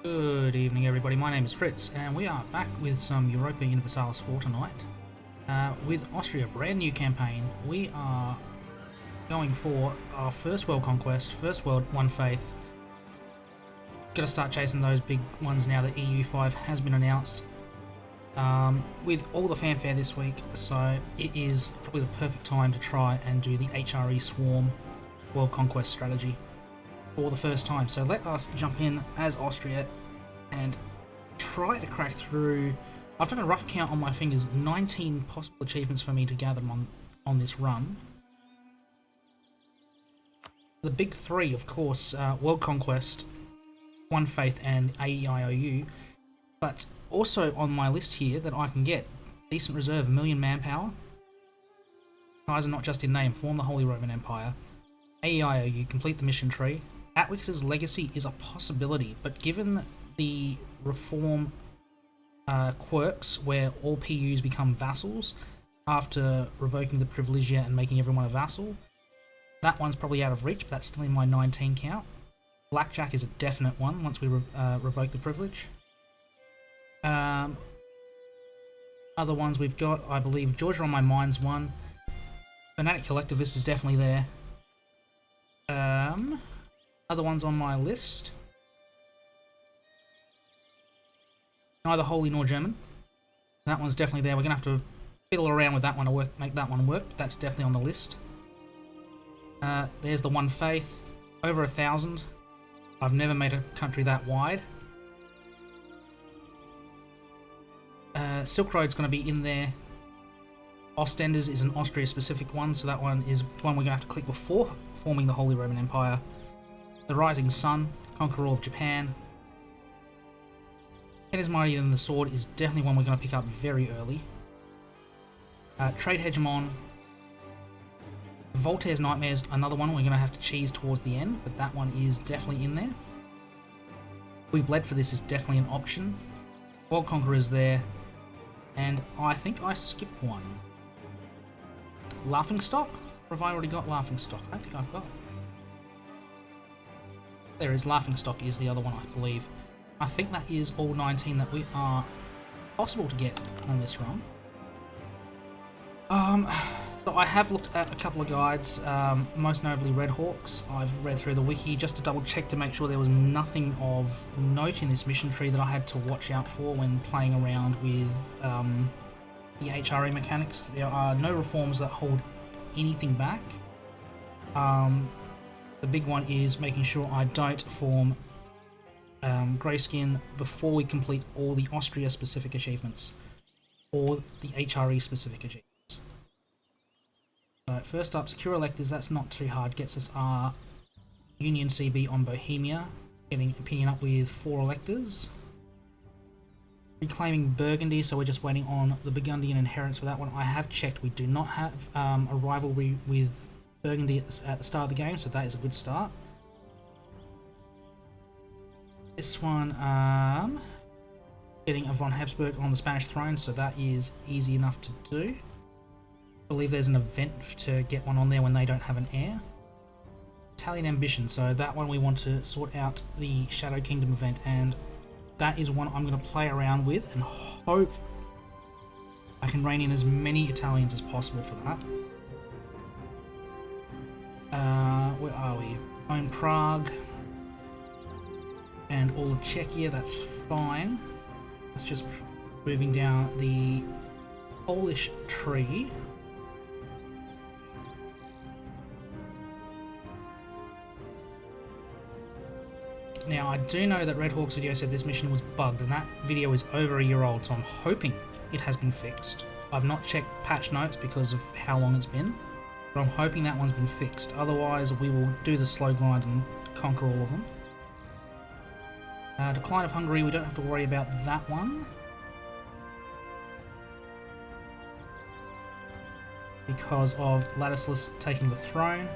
Good evening, everybody. My name is Fritz, and we are back with some Europa Universalis 4 tonight. With Austria, brand new campaign. We are going for our first world conquest, first world, one faith. Gotta start chasing those big ones now that EU5 has been announced. With all the fanfare this week, so it is probably the perfect time to try and do the HRE Swarm world conquest strategy for the first time. So let us jump in as Austria and try to crack through. I've done a rough count on my fingers, 19 possible achievements for me to gather on this run. The big three, of course, World Conquest, One Faith and AEIOU, but also on my list here that I can get decent reserve, 1,000,000 manpower. Guys are not just in name, form the Holy Roman Empire. AEIOU, complete the mission tree. Atwix's legacy is a possibility, but given the reform quirks where all PUs become vassals after revoking the privilegia and making everyone a vassal, that one's probably out of reach, but that's still in my 19 count. Blackjack is a definite one once we revoke the privilege. Other ones we've got, I believe Georgia on my mind's one. Fanatic Collectivist is definitely there. Other ones on my list, neither Holy nor German. That one's definitely there. We're gonna have to fiddle around with that one to make that one work, but that's definitely on the list. There's the One Faith, over 1,000. I've never made a country that wide. Silk Road's going to be in there. Ostenders is an Austria-specific one, so that one is one we're going to have to click before forming the Holy Roman Empire. The Rising Sun, Conqueror of Japan. Pen is Mightier Than the Sword is definitely one we're going to pick up very early. Trade Hegemon. Voltaire's Nightmares, another one we're going to have to cheese towards the end, but that one is definitely in there. We Bled for this is definitely an option. World Conqueror's there. And I think I skipped one. Laughingstock? Or have I already got Laughingstock? I think I've got. There is Laughingstock is the other one, I believe. I think that is all 19 that we are possible to get on this run. So I have looked at a couple of guides, most notably Red Hawks. I've read through the wiki just to double check to make sure there was nothing of note in this mission tree that I had to watch out for when playing around with the HRE mechanics. There are no reforms that hold anything back. The big one is making sure I don't form Greyskin before we complete all the Austria-specific achievements or the HRE-specific achievements. So first up, secure electors, that's not too hard, gets us our Union CB on Bohemia, getting opinion up with 4 electors. Reclaiming Burgundy, so we're just waiting on the Burgundian inheritance for that one. I have checked, we do not have a rivalry with Burgundy at the start of the game, so that is a good start. This one, getting a von Habsburg on the Spanish throne, so that is easy enough to do. I believe there's an event to get one on there when they don't have an heir. Italian Ambition, so that one we want to sort out the Shadow Kingdom event, and that is one I'm going to play around with and hope I can rein in as many Italians as possible for that. Where are we? Own Prague and all of Czechia, that's fine. Let's just moving down the Polish tree. Now, I do know that Red Hawk's video said this mission was bugged, and that video is over a year old, so I'm hoping it has been fixed. I've not checked patch notes because of how long it's been, but I'm hoping that one's been fixed. Otherwise, we will do the slow grind and conquer all of them. Decline of Hungary, we don't have to worry about that one, because of Ladislas taking the throne.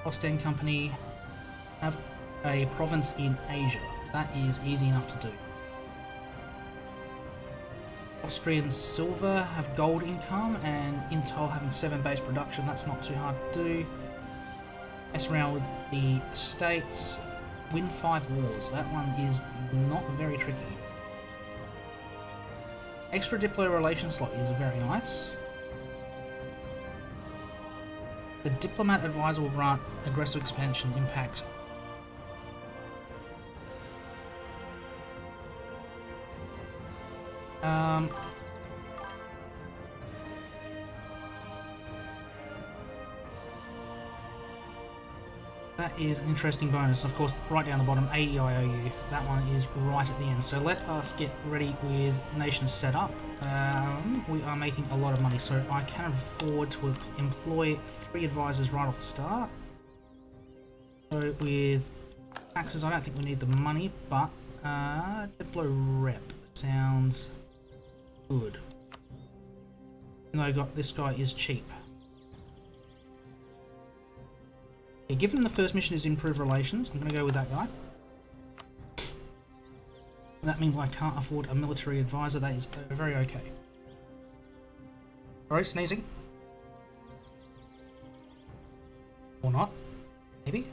Ostend Company have a province in Asia. That is easy enough to do. Austrian Silver have gold income, and Intel having 7 base production, that's not too hard to do. Mess around with the estates. Win 5 wars. That one is not very tricky. Extra Diplo relation slot is very nice. The Diplomat Advisor will grant aggressive expansion impact. That is an interesting bonus. Of course, right down the bottom, AEIOU. That one is right at the end. So let us get ready with nations set up. We are making a lot of money, so I can afford to employ 3 advisors right off the start. So with taxes, I don't think we need the money, but Diplo Rep sounds good. Even though this guy is cheap. Yeah, given the first mission is improve relations, I'm going to go with that guy. That means I can't afford a military advisor. That is very okay. Alright, sneezing. Or not. Maybe.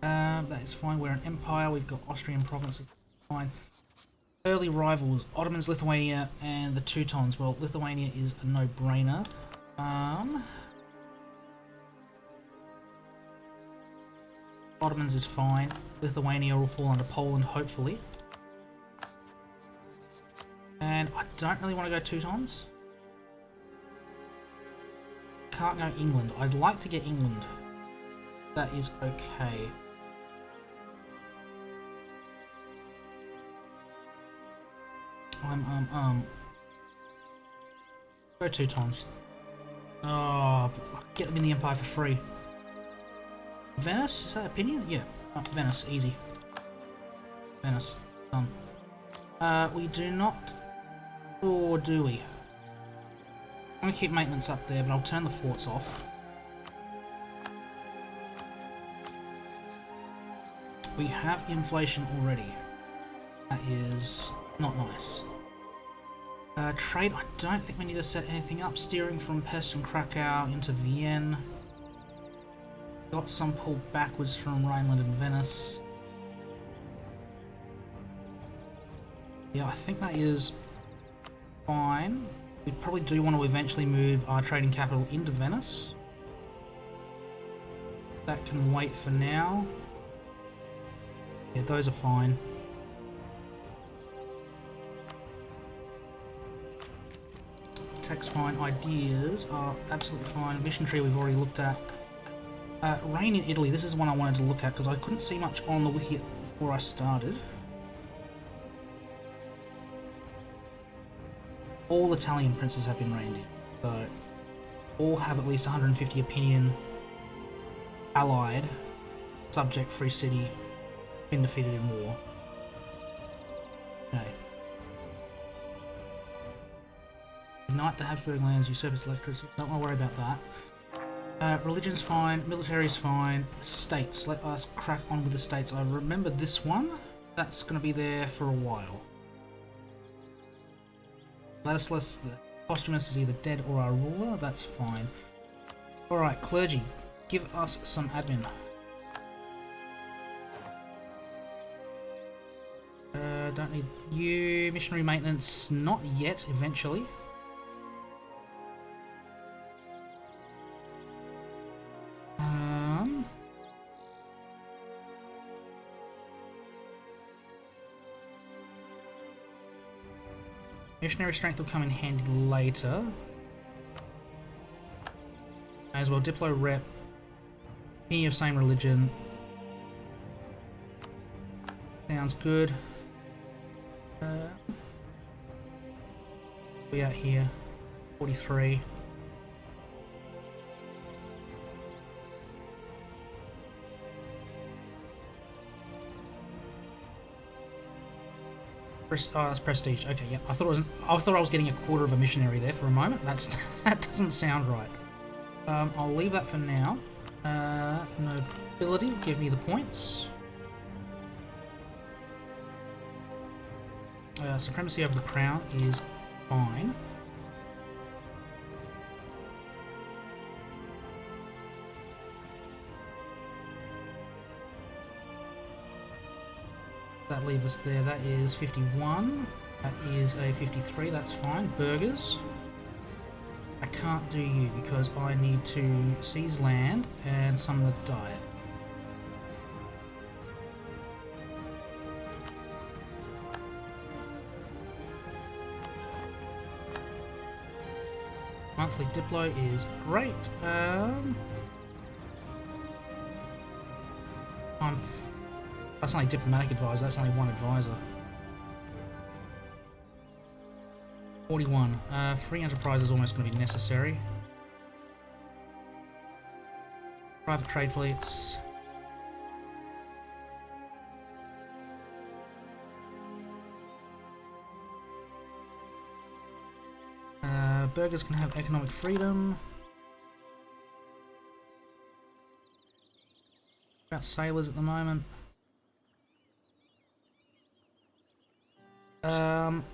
That is fine. We're an empire. We've got Austrian provinces. Fine. Early rivals, Ottomans, Lithuania, and the Teutons. Well, Lithuania is a no-brainer. Ottomans is fine. Lithuania will fall under Poland, hopefully. And I don't really want to go Teutons. Can't go England. I'd like to get England. That is okay. Go Teutons. Oh, get them in the Empire for free. Venice? Is that opinion? Yeah. Venice, easy. Venice. Done. We do not... Or do we? I'm going to keep maintenance up there, but I'll turn the forts off. We have inflation already. That is not nice. Trade, I don't think we need to set anything up. Steering from Pest and Krakow into Vienna. Got some pulled backwards from Rhineland and Venice. Yeah, I think that is fine. We probably do want to eventually move our trading capital into Venice. That can wait for now. Yeah, those are fine. Text fine. Ideas are absolutely fine. Mission tree we've already looked at. Reign in Italy. This is one I wanted to look at because I couldn't see much on the wiki before I started. All Italian princes have been reigned in. So, all have at least 150 opinion. Allied. Subject, free city. Been defeated in war. Okay. Unite the Habsburg lands, usurp its electorate. Don't want to worry about that. Religion's fine, military's fine. States, let us crack on with the states. I remember this one. That's going to be there for a while. Ladislaus the posthumous is either dead or our ruler. That's fine. Alright, clergy. Give us some admin. Don't need you. Missionary maintenance, not yet, eventually. Missionary strength will come in handy later. May as well Diplo rep. Any of same religion. Sounds good. We out here. 43. Oh, that's prestige. Okay, yeah. I thought I was getting a quarter of a missionary there for a moment. That doesn't sound right. I'll leave that for now. Nobility, give me the points. Supremacy over the crown is fine. that leave us there? That is 51. That is a 53, that's fine. Burgers. I can't do you because I need to seize land and some of the diet. Monthly Diplo is great. That's only diplomatic advisor, that's only one advisor. 41. Free enterprise is almost going to be necessary. Private trade fleets. Burgers can have economic freedom. About sailors at the moment.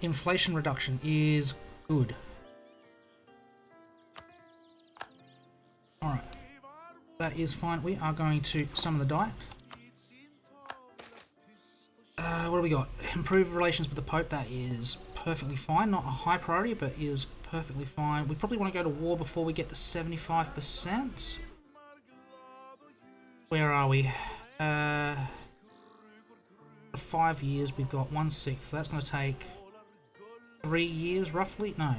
Inflation reduction is good. Alright. That is fine. We are going to summon the diet. What do we got? Improve relations with the Pope. That is perfectly fine. Not a high priority, but is perfectly fine. We probably want to go to war before we get to 75%. Where are we? 5 years, we've got 1/6. That's going to take 3 years, roughly? No.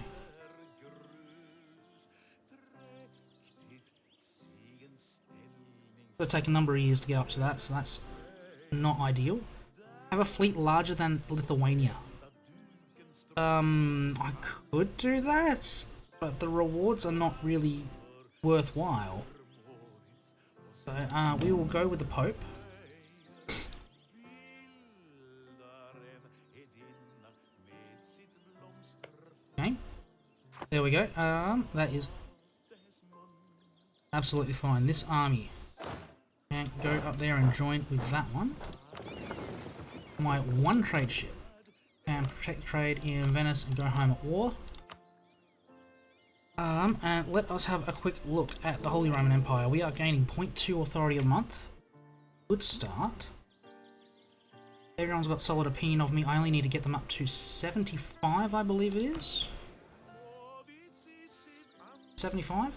It'll take a number of years to get up to that, so that's not ideal. Have a fleet larger than Lithuania. I could do that, but the rewards are not really worthwhile. So, we will go with the Pope. Okay. There we go. That is absolutely fine. This army can go up there and join with that one. My one trade ship can protect trade in Venice and go home at war. And let us have a quick look at the Holy Roman Empire. We are gaining 0.2 authority a month. Good start. Everyone's got solid opinion of me. I only need to get them up to 75, I believe it is. 75?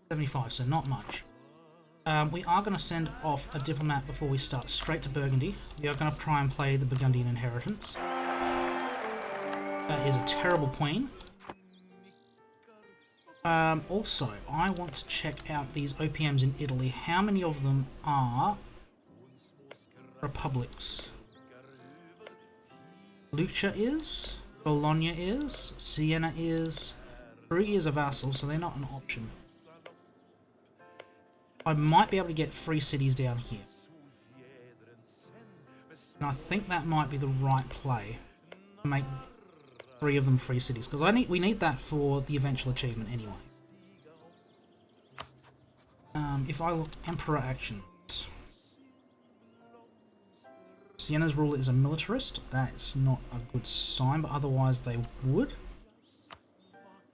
75, so not much. We are going to send off a diplomat before we start straight to Burgundy. We are going to try and play the Burgundian inheritance. That is a terrible queen. Also, I want to check out these OPMs in Italy. How many of them are republics? Lucca is, Bologna is, Siena is, Perugia is a vassal, so they're not an option. I might be able to get free cities down here. And I think that might be the right play. To make 3 of them free cities. Because we need that for the eventual achievement anyway. If I look Emperor actions. Siena's ruler is a militarist. That's not a good sign, but otherwise they would.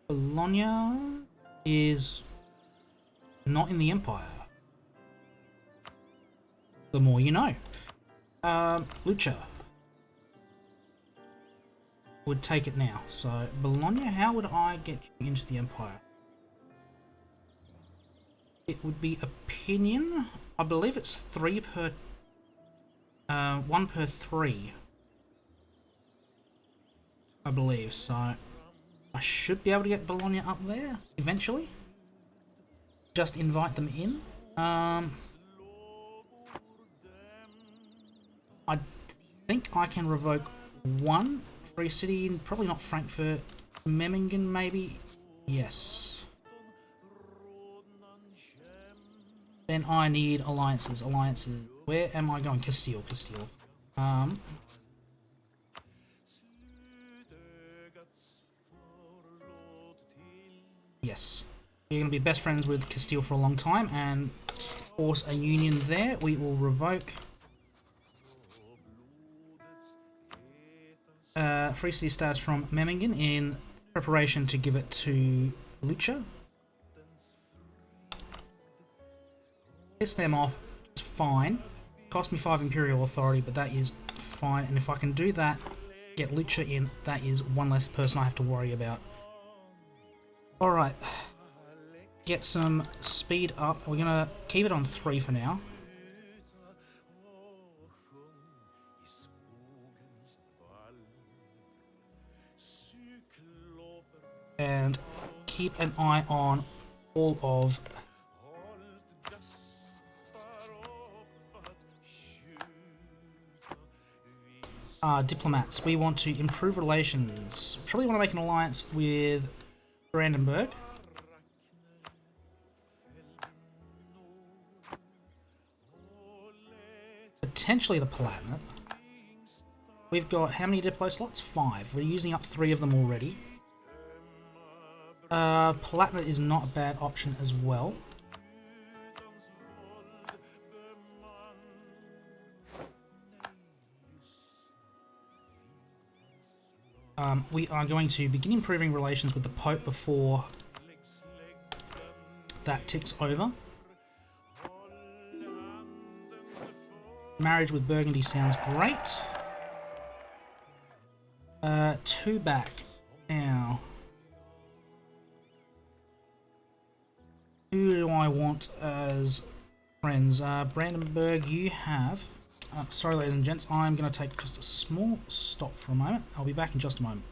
Bologna is not in the Empire. The more you know. Lucca would take it now. So, Bologna, how would I get you into the Empire? It would be opinion. I believe it's 3 per... 1 per 3. I believe, so... I should be able to get Bologna up there, eventually. Just invite them in. I think I can revoke 1 free city, probably not Frankfurt. Memmingen, maybe? Yes. Then I need alliances. Alliances. Where am I going? Castile. Castile. Yes. You're going to be best friends with Castile for a long time and force a union there. We will revoke. Free city status from Memmingen in preparation to give it to Lucca. Piss them off. It's fine. Cost me 5 Imperial Authority, but that is fine. And if I can do that, get Lucha in, that is one less person I have to worry about. Alright. Get some speed up. We're going to keep it on 3 for now. And keep an eye on all of diplomats. We want to improve relations. Probably want to make an alliance with Brandenburg. Potentially the Palatinate. We've got how many Diplo slots? 5. We're using up 3 of them already. Palatinate is not a bad option as well. We are going to begin improving relations with the Pope before that ticks over. Marriage with Burgundy sounds great. 2 back. Now, who do I want as friends? Brandenburg, you have... sorry, ladies and gents, I'm going to take just a small stop for a moment. I'll be back in just a moment.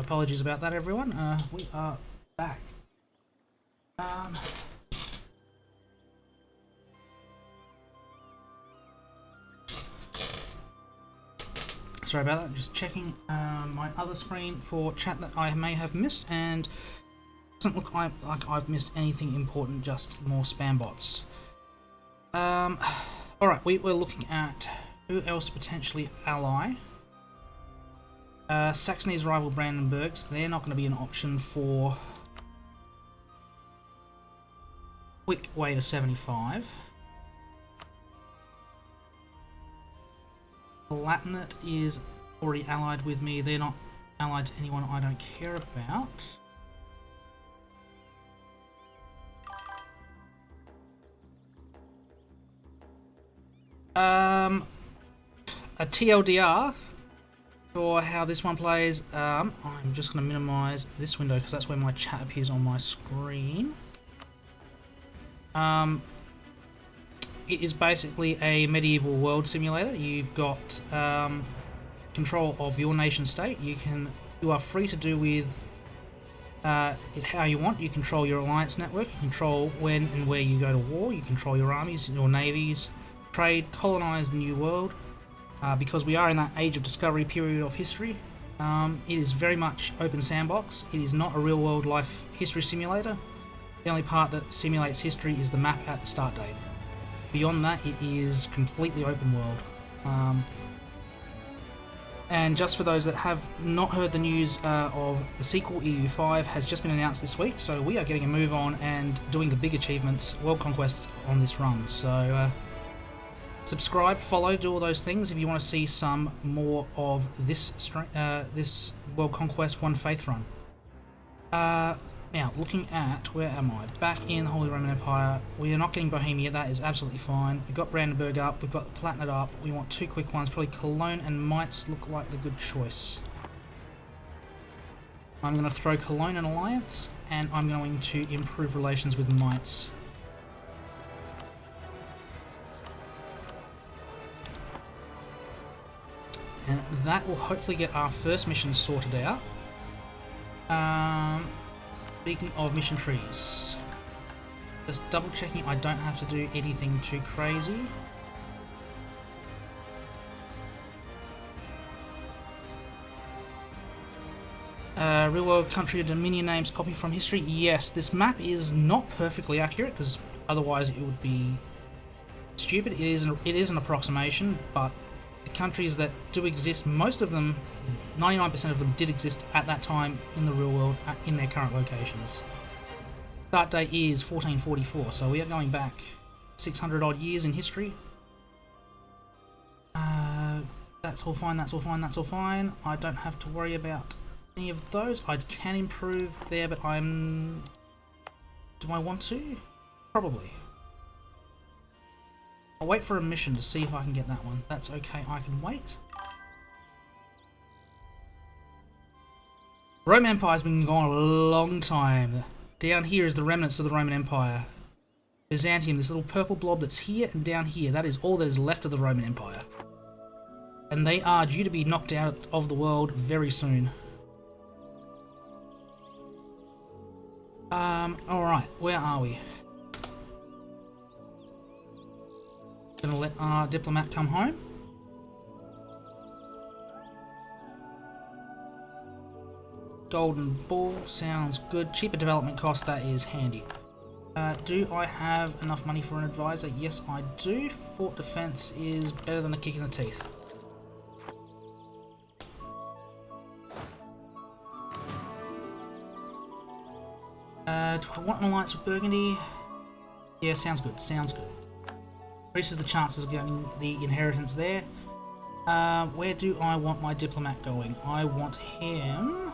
My apologies about that, everyone. We are back. Sorry about that. Just checking my other screen for chat that I may have missed, and it doesn't look like I've missed anything important. Just more spam bots. All right, we're looking at who else to potentially ally. Saxony's rival Brandenburgs. They're not going to be an option for quick way to 75. Latinate is already allied with me. They're not allied to anyone I don't care about. A TLDR for how this one plays. I'm just going to minimize this window because that's where my chat appears on my screen. It is basically a medieval world simulator. You've got control of your nation state. You are free to do with it how you want. You control your alliance network. You control when and where you go to war. You control your armies, your navies, trade, colonize the new world. Because we are in that age of discovery period of history, it is very much open sandbox. It is not a real world life history simulator. The only part that simulates history is the map at the start date. Beyond that, it is completely open world. And just for those that have not heard the news of the sequel, EU5 has just been announced this week, so we are getting a move on and doing the big achievements, world conquests on this run. So subscribe, follow, do all those things if you want to see some more of this this world conquest One Faith run. Now, looking at, where am I? Back in the Holy Roman Empire. We are not getting Bohemia, that is absolutely fine. We've got Brandenburg up, we've got the Palatinate up. We want two quick ones, probably Cologne and Mainz look like the good choice. I'm going to throw Cologne in alliance, and I'm going to improve relations with Mainz. And that will hopefully get our first mission sorted out. Speaking of mission trees, just double checking I don't have to do anything too crazy. Real world country dominion names copy from history. Yes, this map is not perfectly accurate because otherwise it would be stupid. It is an approximation, but the countries that do exist, most of them, 99% of them did exist at that time in the real world in their current locations. Start date is 1444, so we are going back 600 odd years in history. That's all fine, that's all fine, that's all fine. I don't have to worry about any of those. I can improve there, but do I want to? Probably. I'll wait for a mission to see if I can get that one. That's okay, I can wait. Roman Empire's been gone a long time. Down here is the remnants of the Roman Empire. Byzantium, this little purple blob that's here and down here, that is all that is left of the Roman Empire. And they are due to be knocked out of the world very soon. Alright, where are we? Gonna let our diplomat come home. Golden Ball sounds good. Cheaper development cost, that is handy. Do I have enough money for an advisor? Yes, I do. Fort defense is better than a kick in the teeth. Do I want an alliance with Burgundy? Yeah, sounds good. Sounds good. Increases the chances of getting the inheritance there. Where do I want my diplomat going? I want him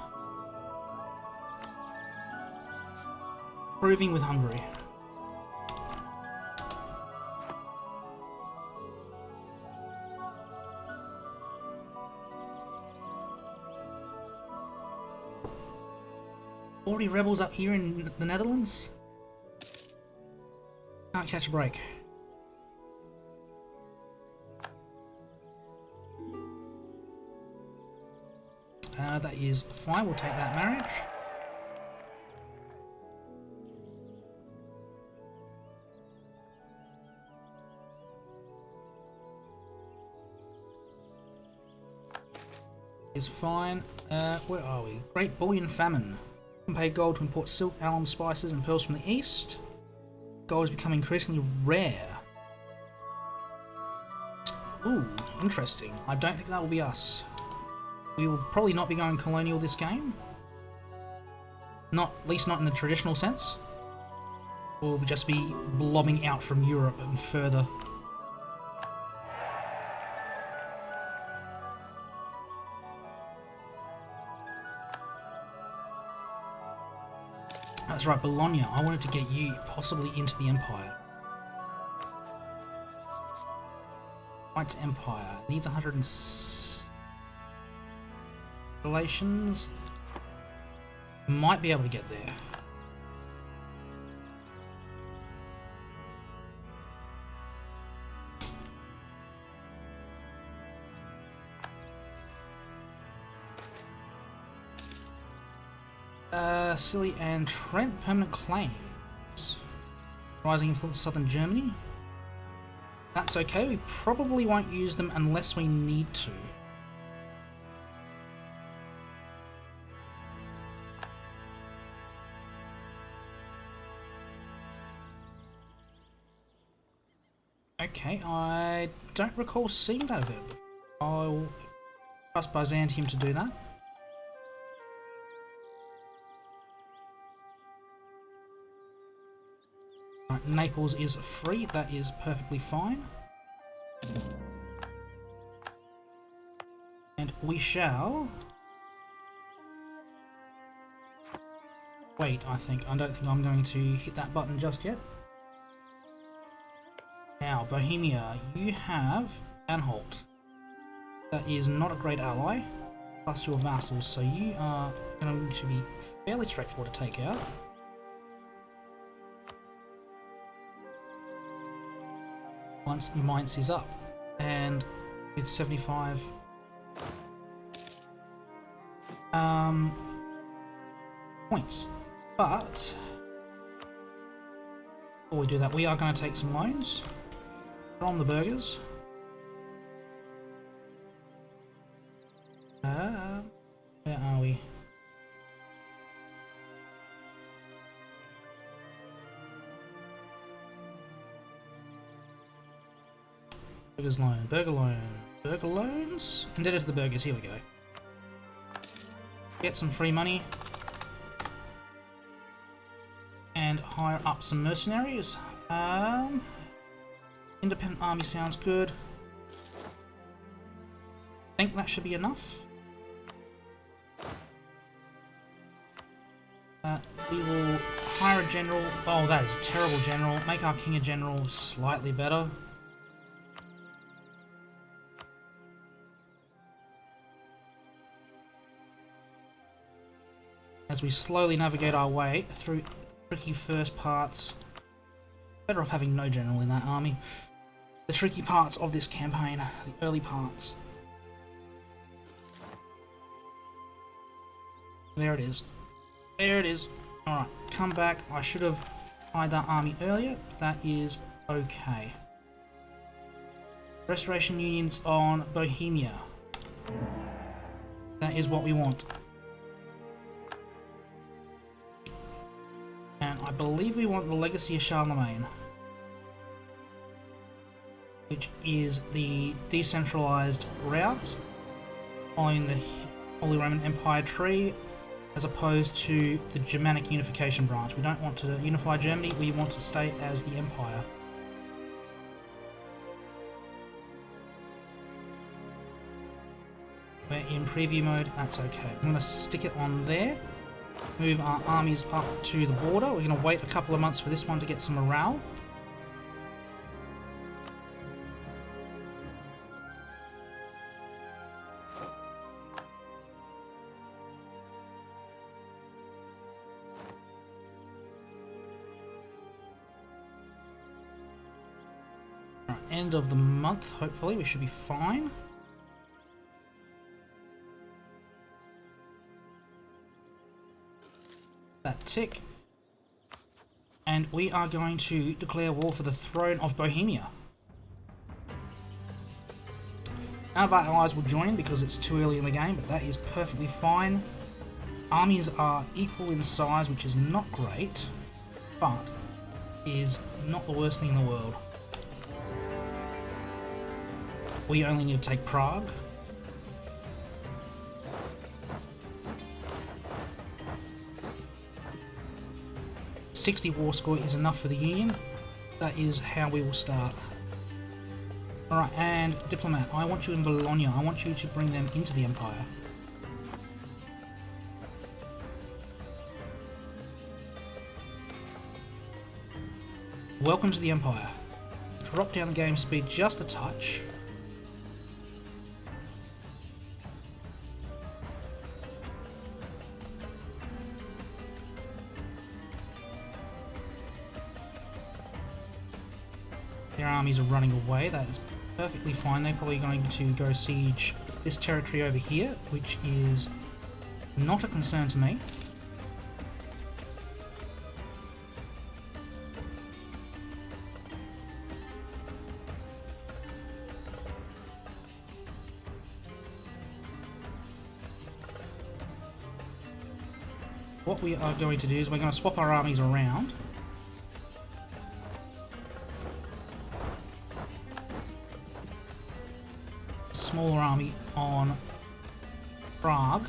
proving with Hungary. Already rebels up here in the Netherlands? Can't catch a break. That is fine, we'll take that marriage. Is fine. Where are we? Great Bullion Famine. You can pay gold to import silk, alum, spices, and pearls from the east. Gold has become increasingly rare. Ooh, interesting. I don't think that will be us. We will probably not be going colonial this game. Not, at least not in the traditional sense. We'll just be blobbing out from Europe and further. That's right, Bologna. I wanted to get you possibly into the Empire. Fight to Empire. Needs 100 relations. Might be able to get there. Scilly and Trent, permanent claims. Rising influence southern Germany. That's okay, we probably won't use them unless we need to. Okay, I don't recall seeing that event before. I'll trust Byzantium to do that. Right, Naples is free, that is perfectly fine. And we shall wait, I think. I don't think I'm going to hit that button just yet. Now, Bohemia, you have Anhalt. That is not a great ally, plus your vassals, so you are going to be fairly straightforward to take out. Once Mainz is up, and with 75 points. But before we do that, we are going to take some loans from the burghers. Where are we? Burgers loan, burger loan, burger loans. Indebted to the burgers. Here we go. Get some free money and hire up some mercenaries. Independent army sounds good. I think that should be enough. We will hire a general. Oh, that is a terrible general. Make our king a general slightly better. As we slowly navigate our way through tricky first parts. Better off having no general in that army. The tricky parts of this campaign, the early parts. There it is. There it is. Alright, come back. I should have hired that army earlier, but that is okay. Restoration unions on Bohemia. That is what we want. And I believe we want the Legacy of Charlemagne, which is the decentralized route following the Holy Roman Empire tree, as opposed to the Germanic unification branch. We don't want to unify Germany, we want to stay as the Empire. We're in preview mode, that's okay. I'm going to stick it on there. Move our armies up to the border. We're going to wait a couple of months for this one to get some morale. Right, end of the month, hopefully, we should be fine. tick. And we are going to declare war for the throne of Bohemia. None of our allies will join because it's too early in the game, but that is perfectly fine. Armies are equal in size, which is not great, but is not the worst thing in the world. We only need to take Prague. .60 war score is enough for the Union. That is how we will start. Alright, and Diplomat, I want you in Bologna. I want you to bring them into the Empire. Welcome to the Empire. Drop down the game speed just a touch. Their armies are running away. That is perfectly fine. They're probably going to go siege this territory over here, which is not a concern to me. What we are going to do is we're going to swap our armies around. Smaller army on Prague.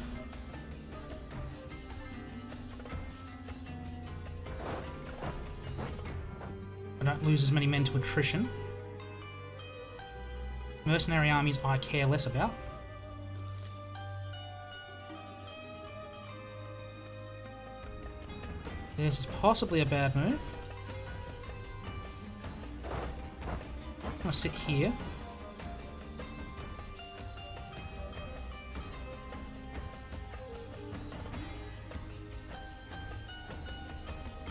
I don't lose as many men to attrition. Mercenary armies I care less about. This is possibly a bad move. I'm going to sit here.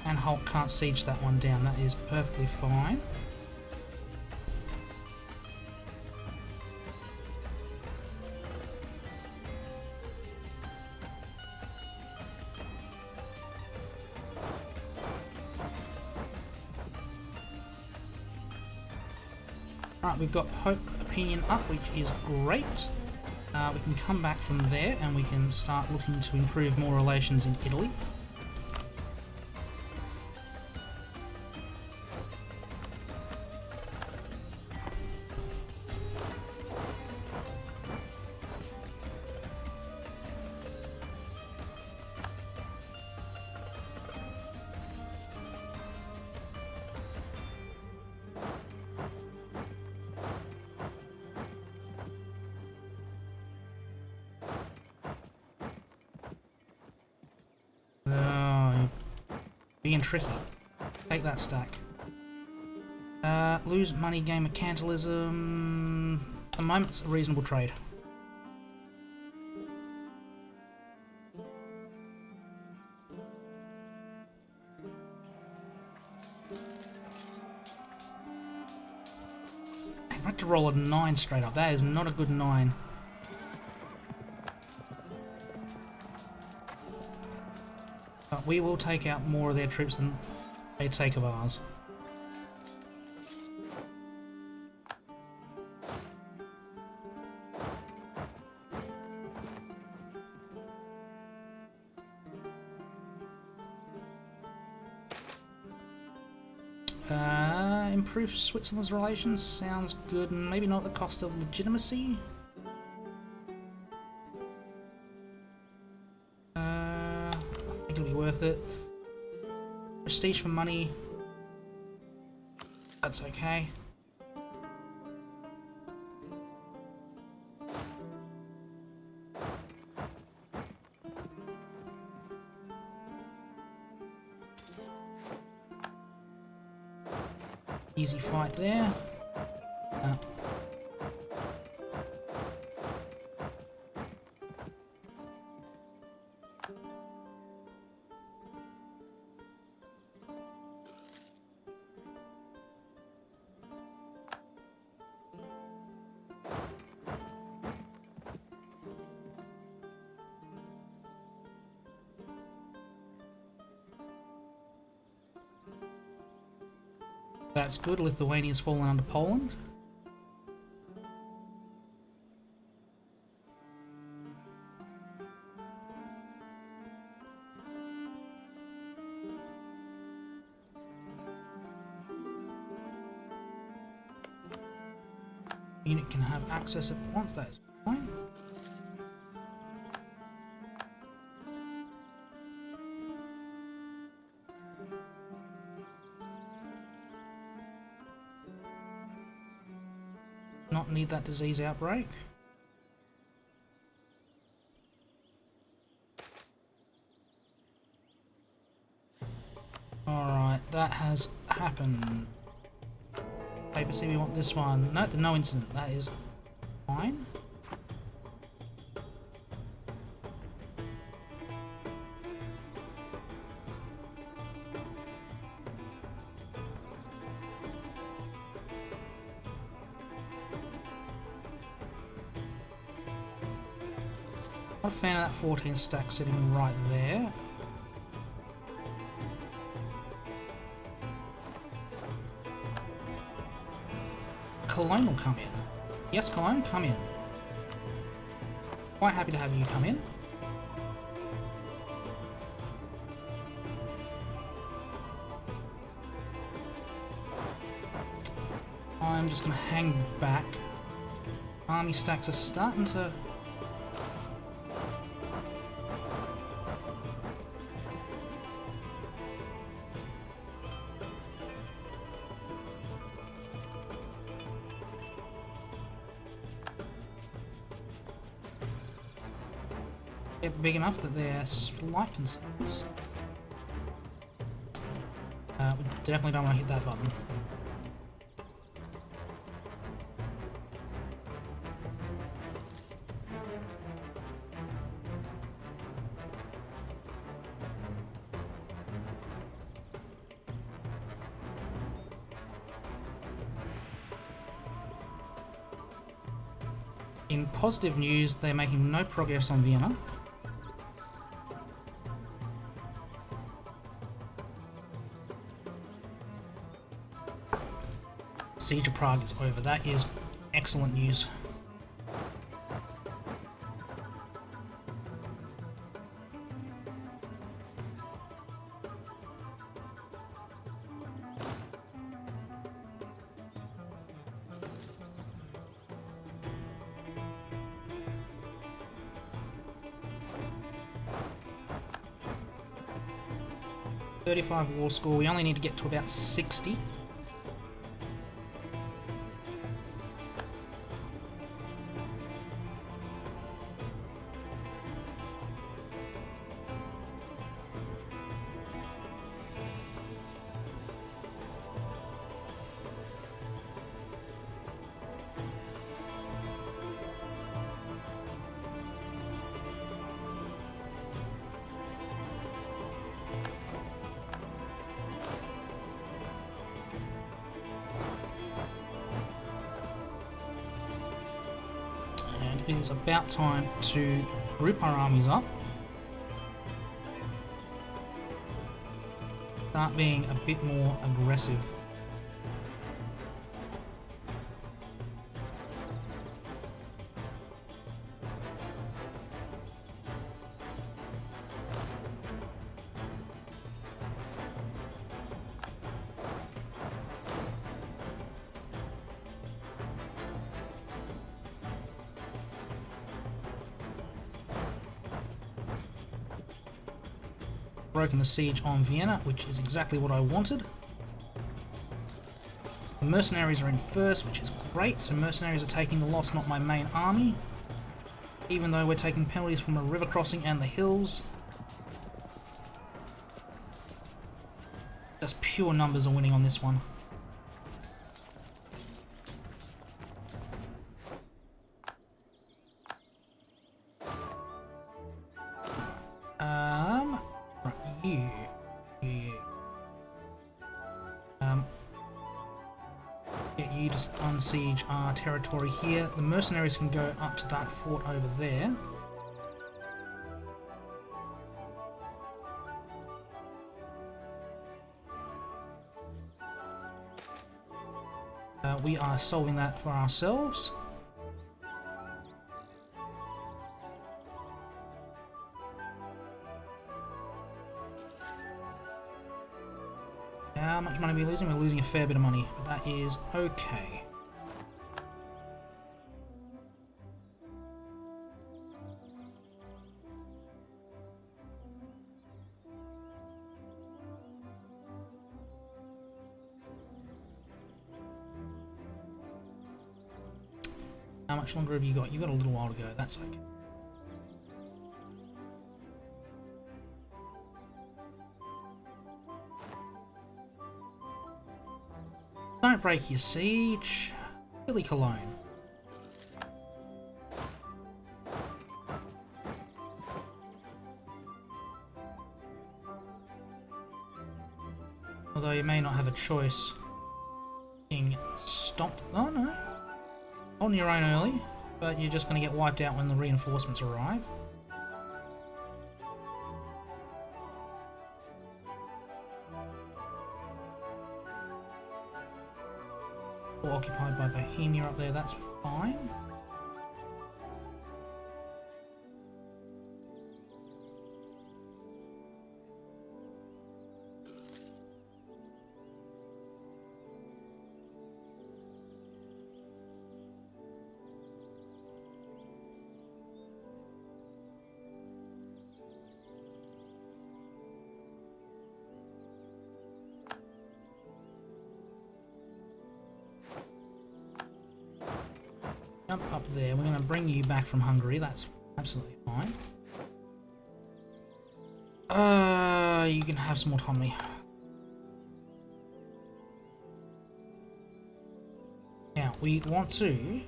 And Hulk can't siege that one down. That is perfectly fine. Right, we've got Pope Opinion up, which is great. We can come back from there and we can start looking to improve more relations in Italy. Being tricky. Take that stack. Lose money, gain mercantilism. At the moment, it's a reasonable trade. I'd like to roll a 9 straight up. That is not a good 9. But we will take out more of their troops than they take of ours. Improve Switzerland's relations sounds good, and maybe not at the cost of legitimacy. Worth it. Prestige for money. That's okay. Easy fight there. That's good. Lithuania's fallen under Poland. Unit can have access at once, that is fine. Not need that disease outbreak. Alright, that has happened. Papacy, we want this one. No, no incident. That is fine. Not a fan of that 14 stack sitting right there. Cologne will come in. Yes, Cologne, come in. Quite happy to have you come in. I'm just going to hang back. Army stacks are starting to... get big enough that they're slight concerns. We definitely don't want to hit that button. In positive news, they're making no progress on Vienna. Siege of Prague is over. That is excellent news. .35 war score. We only need to get to about 60. It is about time to group our armies up. Start being a bit more aggressive. Broken the siege on Vienna, which is exactly what I wanted. The mercenaries are in first, which is great, so mercenaries are taking the loss, not my main army. Even though we're taking penalties from a river crossing and the hills. Just pure numbers are winning on this one. Get you to unsiege our territory here. The mercenaries can go up to that fort over there. We are solving that for ourselves. How much money are we losing? We're losing a fair bit of money, but that is okay. How much longer have you got? You've got a little while to go, that's okay. Don't break your siege. Silly Cologne. Although you may not have a choice. Being stopped. Oh no. On your own early, but you're just going to get wiped out when the reinforcements arrive. Or occupied by Bohemia up there, that's fine. Jump up there. We're going to bring you back from Hungary. That's absolutely fine. You can have some autonomy. Now, we want to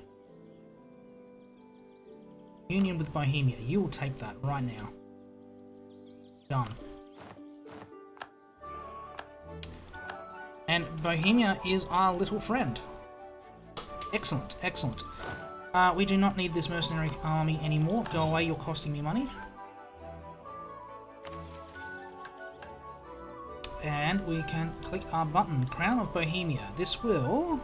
union with Bohemia. You will take that right now. Done. And Bohemia is our little friend. Excellent, excellent. We do not need this mercenary army anymore. Go away, you're costing me money. And we can click our button, Crown of Bohemia. This will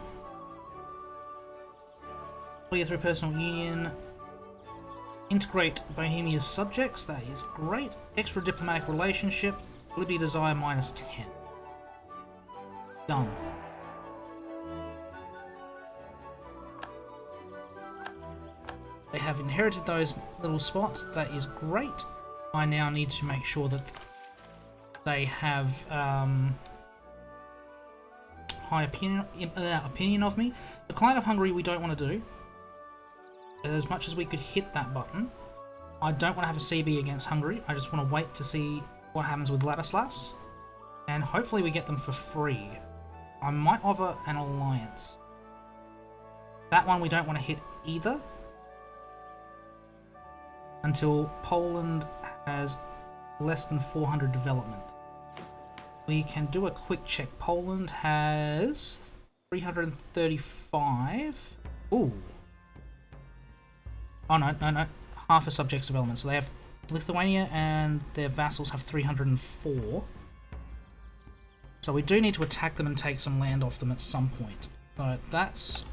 clear through personal union, integrate Bohemia's subjects. That is great. Extra diplomatic relationship, liberty desire -10. Done. They have inherited those little spots. That is great. I now need to make sure that they have high opinion of me. The Client of Hungary we don't want to do. As much as we could hit that button, I don't want to have a CB against Hungary. I just want to wait to see what happens with Ladislas. And hopefully we get them for free. I might offer an alliance. That one we don't want to hit either. Until Poland has less than 400 development. We can do a quick check. Poland has 335. Ooh. Oh no, no, no. Half a subject's development. So they have Lithuania and their vassals have 304. So we do need to attack them and take some land off them at some point. So that's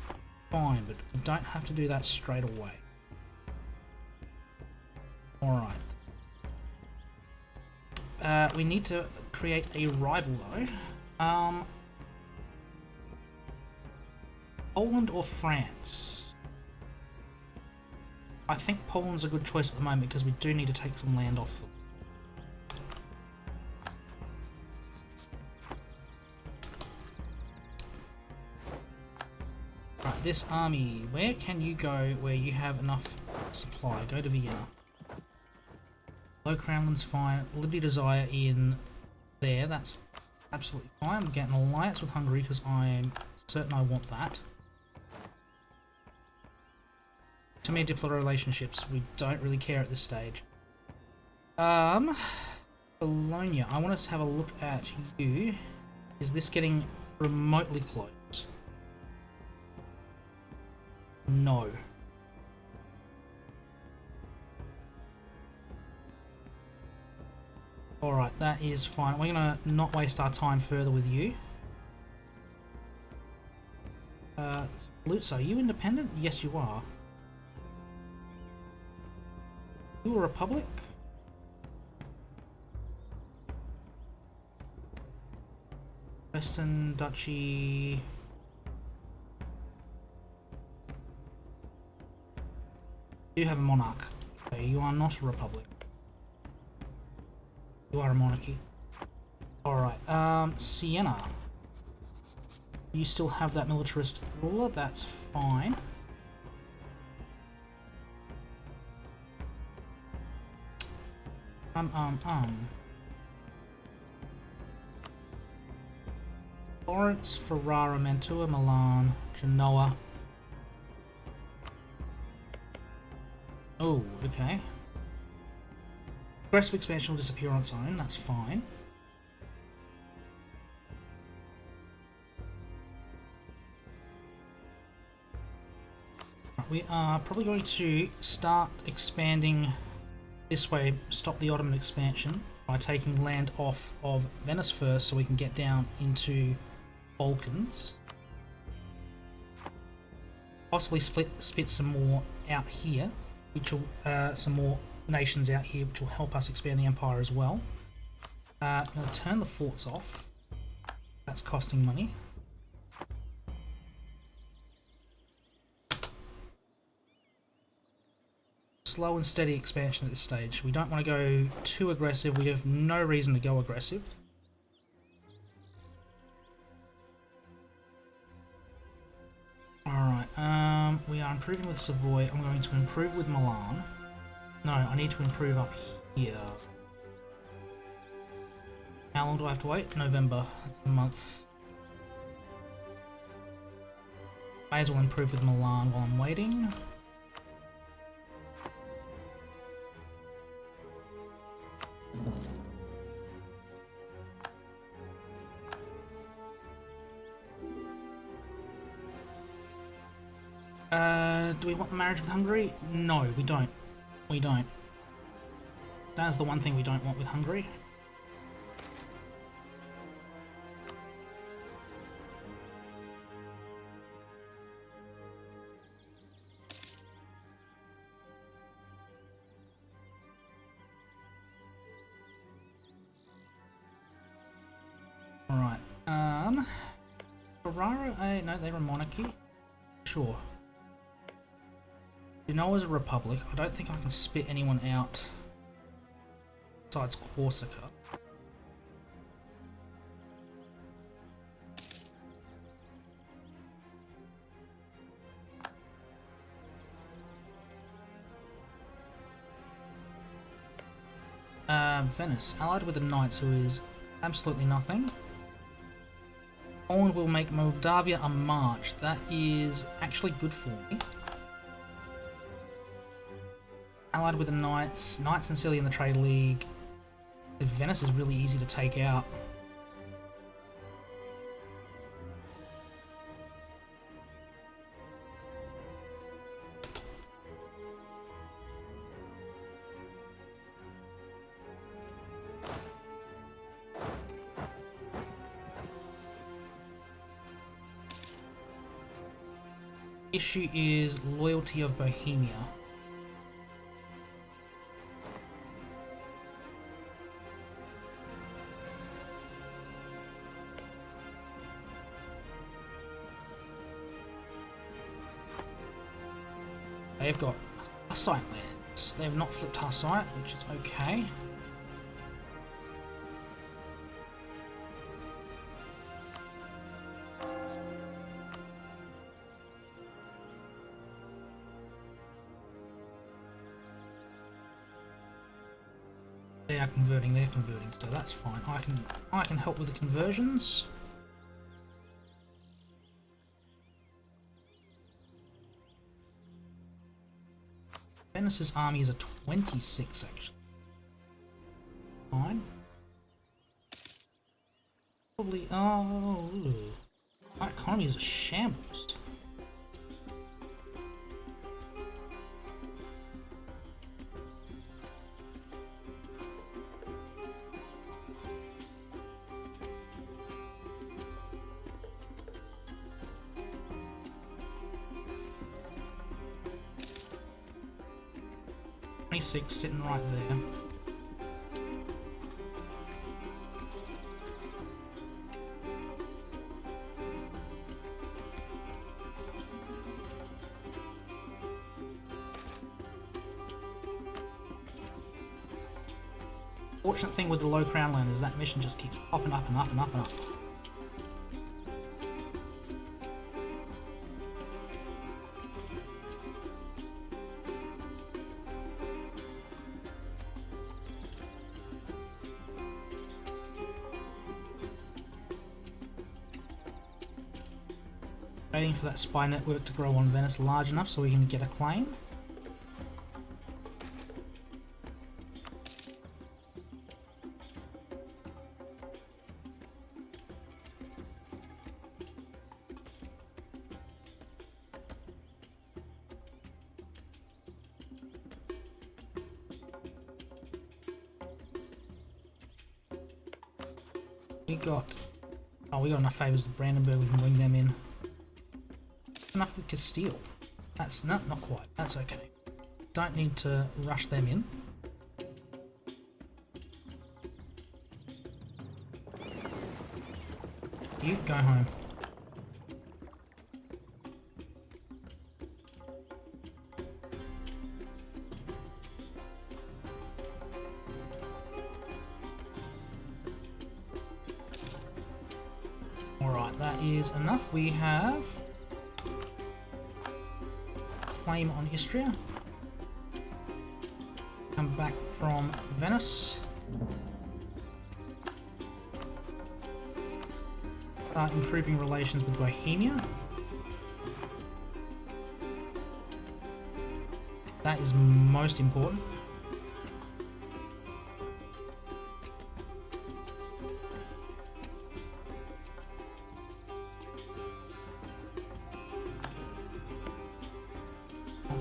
fine, but we don't have to do that straight away. Alright. We need to create a rival though. Poland or France? I think Poland's a good choice at the moment because we do need to take some land off them. Right, this army, where can you go where you have enough supply? Go to Vienna. Low Crownland's fine. Liberty Desire in there, that's absolutely fine. I'm getting an alliance with Hungary because I'm certain I want that. To me, diplomatic relationships, we don't really care at this stage. Bologna, I wanted to have a look at you. Is this getting remotely close? No. Alright, that is fine. We're going to not waste our time further with you. Lutz, are you independent? Yes, you are. You a republic? Western Duchy. You have a monarch. Okay, you are not a republic. You are a monarchy. Alright, Siena. You still have that militarist ruler, that's fine. Florence, Ferrara, Mantua, Milan, Genoa. Oh, okay. Aggressive expansion will disappear on its own, that's fine. We are probably going to start expanding this way, stop the Ottoman expansion by taking land off of Venice first so we can get down into Balkans. Possibly spit some more out here, which will, some more nations out here, which will help us expand the empire as well. I'm going to turn the forts off. That's costing money. Slow and steady expansion at this stage. We don't want to go too aggressive. We have no reason to go aggressive. Alright, we are improving with Savoy. I'm going to improve with Milan. No, I need to improve up here. How long do I have to wait? November. That's a month. May as well improve with Milan while I'm waiting. Do we want the marriage with Hungary? No, we don't. We don't. That's the one thing we don't want with Hungary. Alright, Ferrara, no, they're a monarchy. Sure. Genoa is a republic. I don't think I can spit anyone out besides Corsica. Venice, allied with the Knights, who is absolutely nothing. Poland will make Moldavia a march. That is actually good for me. Allied with the Knights. Knights and Sicily in the Trade League. Venice is really easy to take out. Issue is loyalty of Bohemia. They've got Hussite lands. They have not flipped Hussite, which is okay. They're converting, so that's fine. I can help with the conversions. Venice's army is a 26 actually. Fine. Probably my economy is a shambles. 26 sitting right there. Fortunate thing with the low crown land is that mission just keeps popping up and up and up and up. Waiting for that spy network to grow on Venice large enough so we can get a claim. We got enough favours with Brandenburg, we can bring them in. Enough with Castile. That's not quite. That's okay. Don't need to rush them in. You go home. Alright, that is enough. We have claim on Istria. Come back from Venice. Start improving relations with Bohemia. That is most important.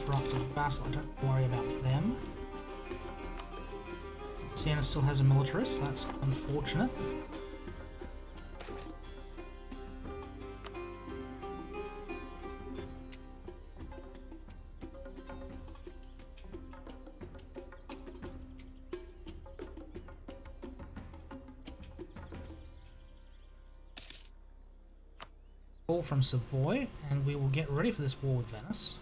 For us as vassal, I don't worry about them. Siena still has a militarist, that's unfortunate. Call from Savoy, and we will get ready for this war with Venice.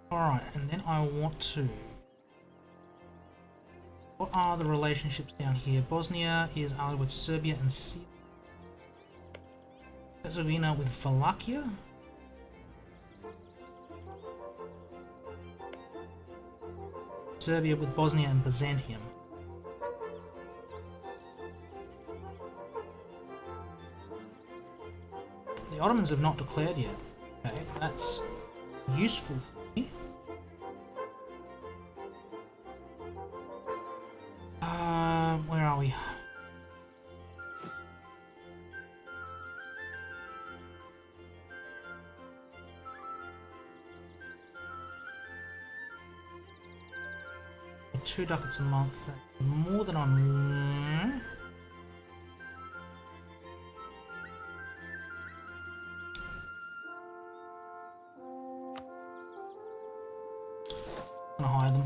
Alright, and then I want to... What are the relationships down here? Bosnia is allied with Serbia and Herzegovina with Wallachia. Serbia with Bosnia and Byzantium. The Ottomans have not declared yet. Okay, that's useful for me. Where are we? Two ducats a month. More than I'm... Gonna hire them.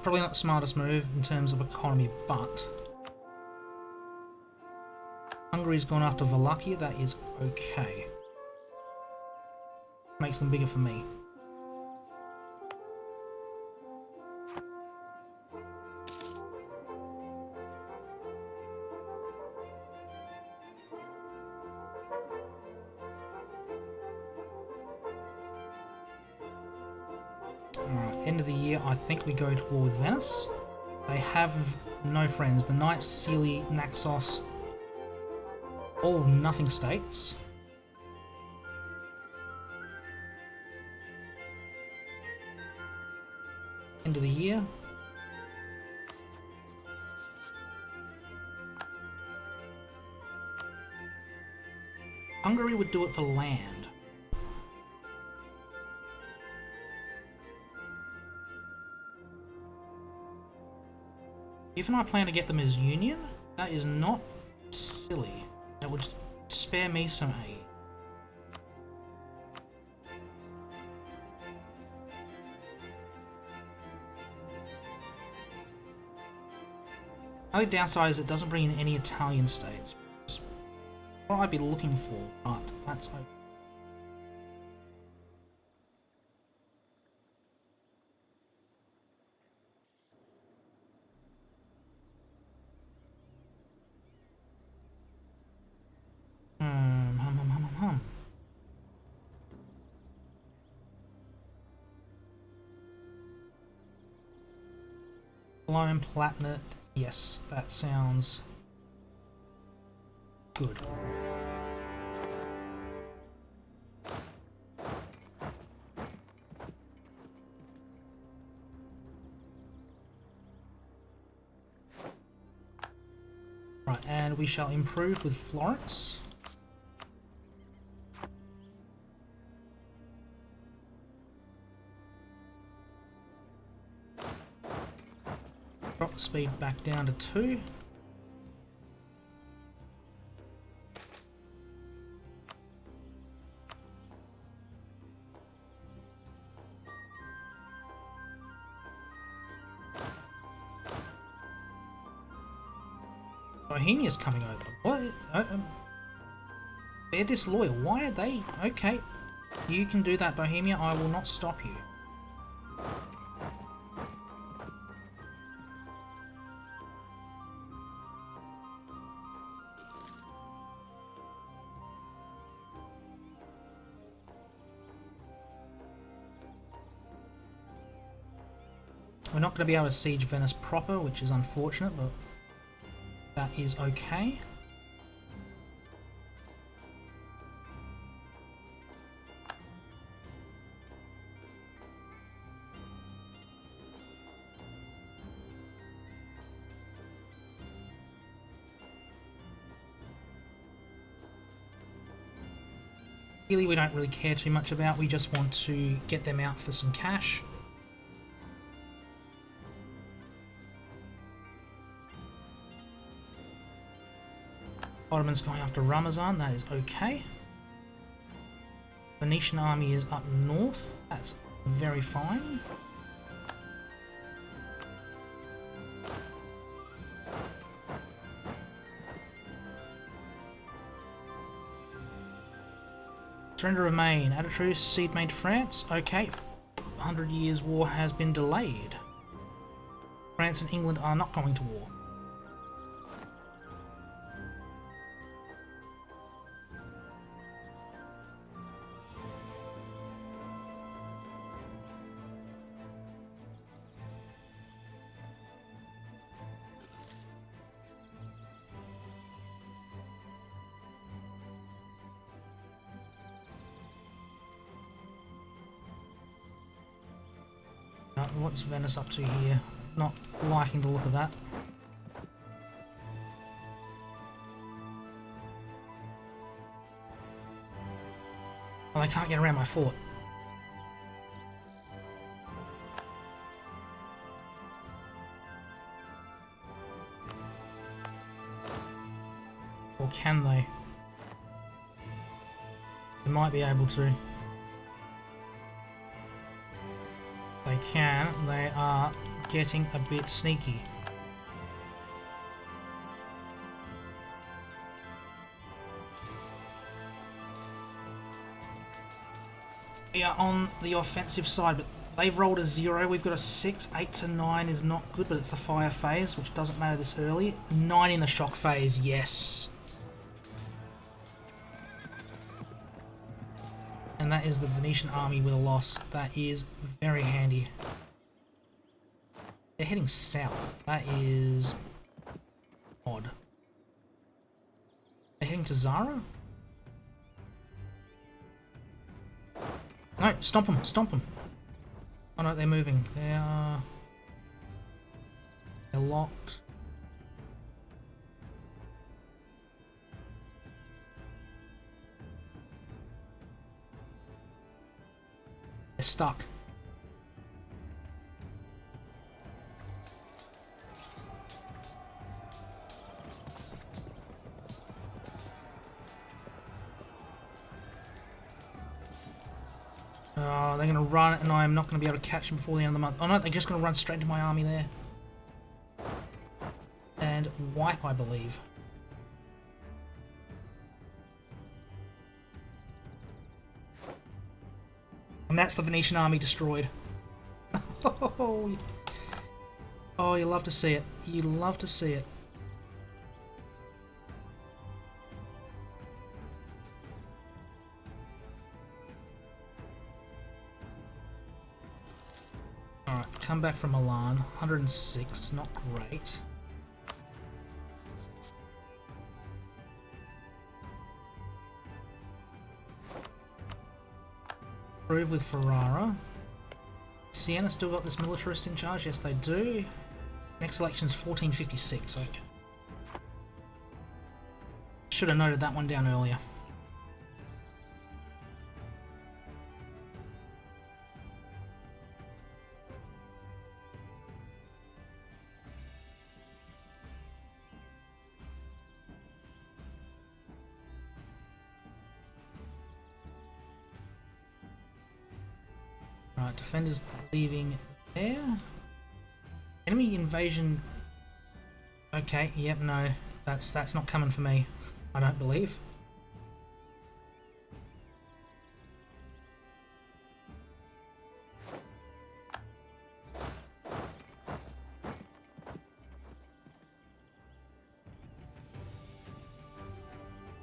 Probably not the smartest move in terms of economy, but Hungary's gone after Wallachia. That is okay. Makes them bigger for me. End of the year, I think we go to war with Venice. They have no friends. The Knights, Sealy, Naxos, all nothing states. End of the year. Hungary would do it for land. If I plan to get them as Union, that is not silly. It would spare me some aid. The only downside is it doesn't bring in any Italian states. What I'd be looking for, but that's okay. Lone Platinate, yes, that sounds good. Right, and we shall improve with Florence. Drop speed back down to 2. Bohemia's coming over. What? They're disloyal. Why are they? Okay. You can do that, Bohemia. I will not stop you. We're not going to be able to siege Venice proper, which is unfortunate, but that is okay. Really, we don't really care too much about. We just want to get them out for some cash. Ottoman's going after Ramazan, that is okay. Venetian army is up north, that's very fine. Surrender of Maine, add a truce, cede Maine to France, okay. 100 Years' War has been delayed. France and England are not going to war. What's Venice up to here? Not liking the look of that. Well, they can't get around my fort. Or can they? They might be able to. They can. They are getting a bit sneaky. We are on the offensive side, but they've rolled a 0. We've got a 6. 8 to 9 is not good, but it's the fire phase, which doesn't matter this early. 9 in the shock phase, yes. And that is the Venetian army with a loss. That is very handy. They're heading south. That is odd. They're heading to Zara? No, stomp them, stomp them. Oh no, they're moving. They're locked. They're stuck. Oh, they're going to run, and I'm not going to be able to catch them before the end of the month. Oh no, they're just going to run straight into my army there. And wipe, I believe. And that's the Venetian army destroyed. Oh, you love to see it. You love to see it. Alright, come back from Milan. 106, not great. Improve with Ferrara. Siena still got this militarist in charge? Yes, they do. Next election's 1456, okay. Should have noted that one down earlier. Right, defenders leaving there. Enemy invasion. Okay, yep, no. That's not coming for me, I don't believe.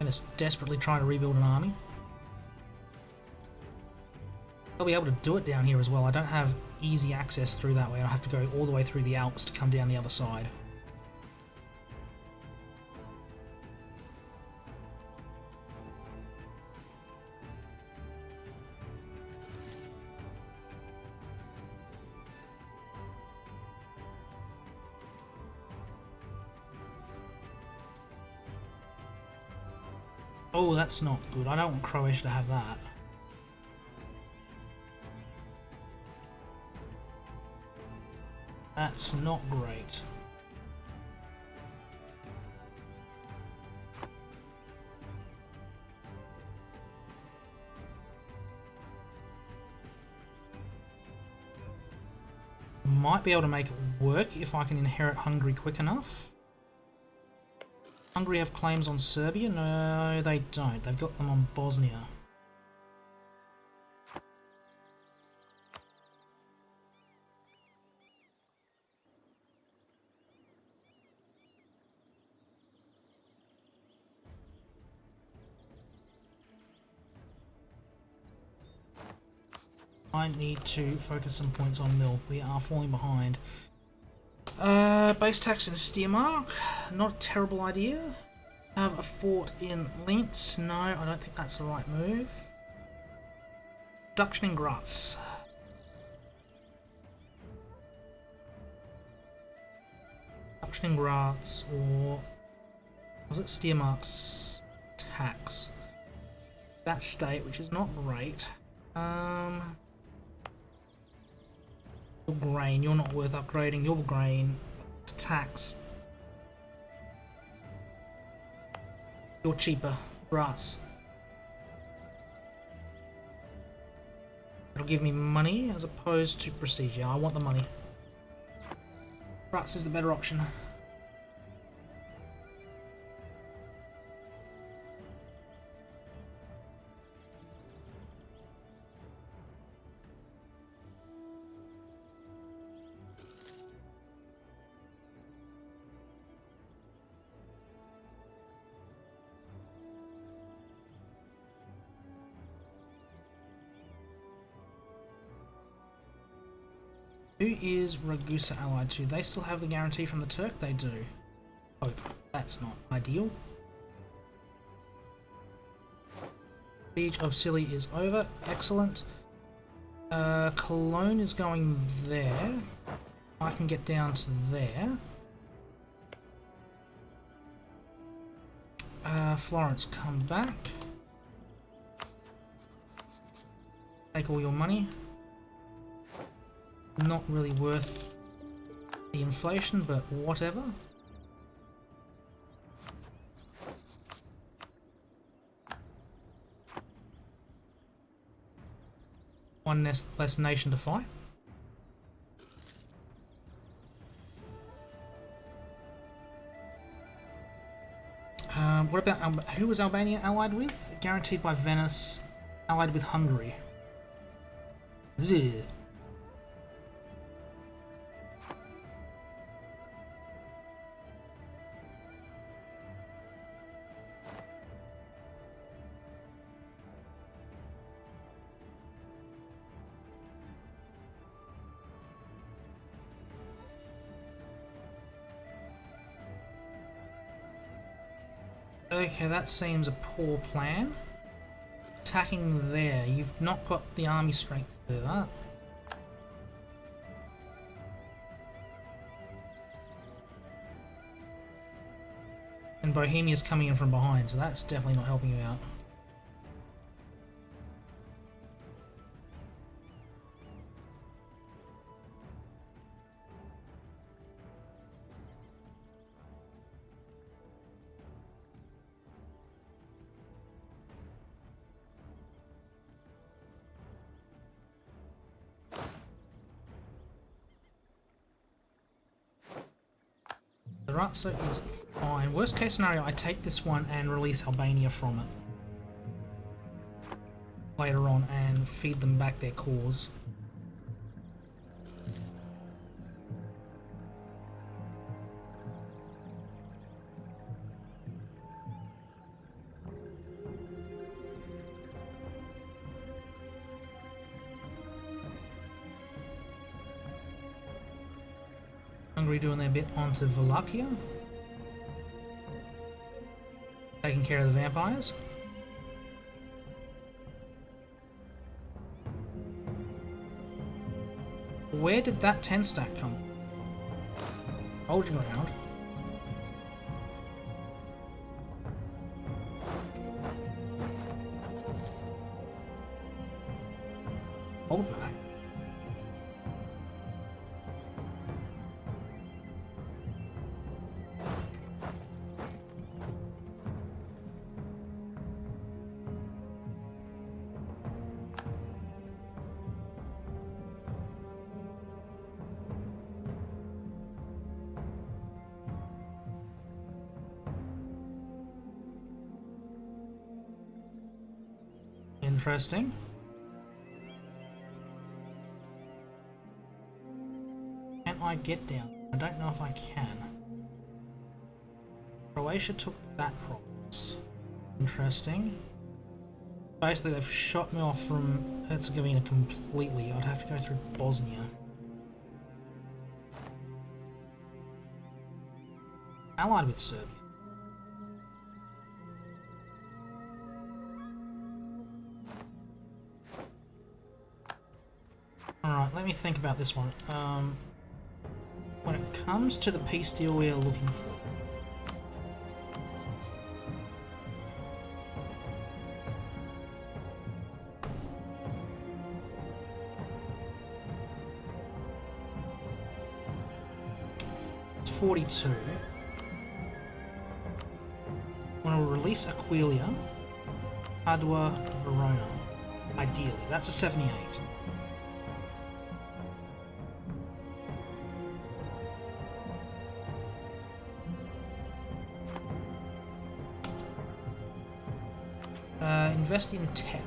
And it's desperately trying to rebuild an army. I'll be able to do it down here as well. I don't have easy access through that way. I'll have to go all the way through the Alps to come down the other side. Oh, that's not good. I don't want Croatia to have that. That's not great. Might be able to make it work if I can inherit Hungary quick enough. Hungary have claims on Serbia? No, they don't. They've got them on Bosnia. I need to focus some points on Mill. We are falling behind. Base tax in Steiermark. Not a terrible idea. Have a fort in Linz. No, I don't think that's the right move. Production in Graz. Production in Graz, or was it Steiermark's tax? That state, which is not great. Your grain, you're not worth upgrading. Your grain, tax. You're cheaper. Brass. It'll give me money as opposed to prestige. Yeah, I want the money. Brass is the better option. Who is Ragusa allied to? They still have the guarantee from the Turk? They do. Oh, that's not ideal. Siege of Scilly is over. Excellent. Cologne is going there. I can get down to there. Florence, come back. Take all your money. Not really worth the inflation, but whatever. One less nation to fight. What about who was Albania allied with? Guaranteed by Venice, allied with Hungary. Ugh. Okay, that seems a poor plan. Attacking there, you've not got the army strength to do that. And Bohemia's coming in from behind, so that's definitely not helping you out. The Ratso is fine. Worst case scenario, I take this one and release Albania from it later on and feed them back their cause. Hungary doing their bit onto Wallachia. Taking care of the vampires. Where did that 10 stack come from? Hold your ground. Hold back. Interesting. Can I get down? I don't know if I can. Croatia took that province. Interesting. Basically, they've shot me off from Herzegovina completely. I'd have to go through Bosnia. Allied with Serbia. Alright, let me think about this one. When it comes to the peace deal we are looking for, it's 42. I want to release Aquilia, Padua, Verona. Ideally, that's a 78. Invest in tech.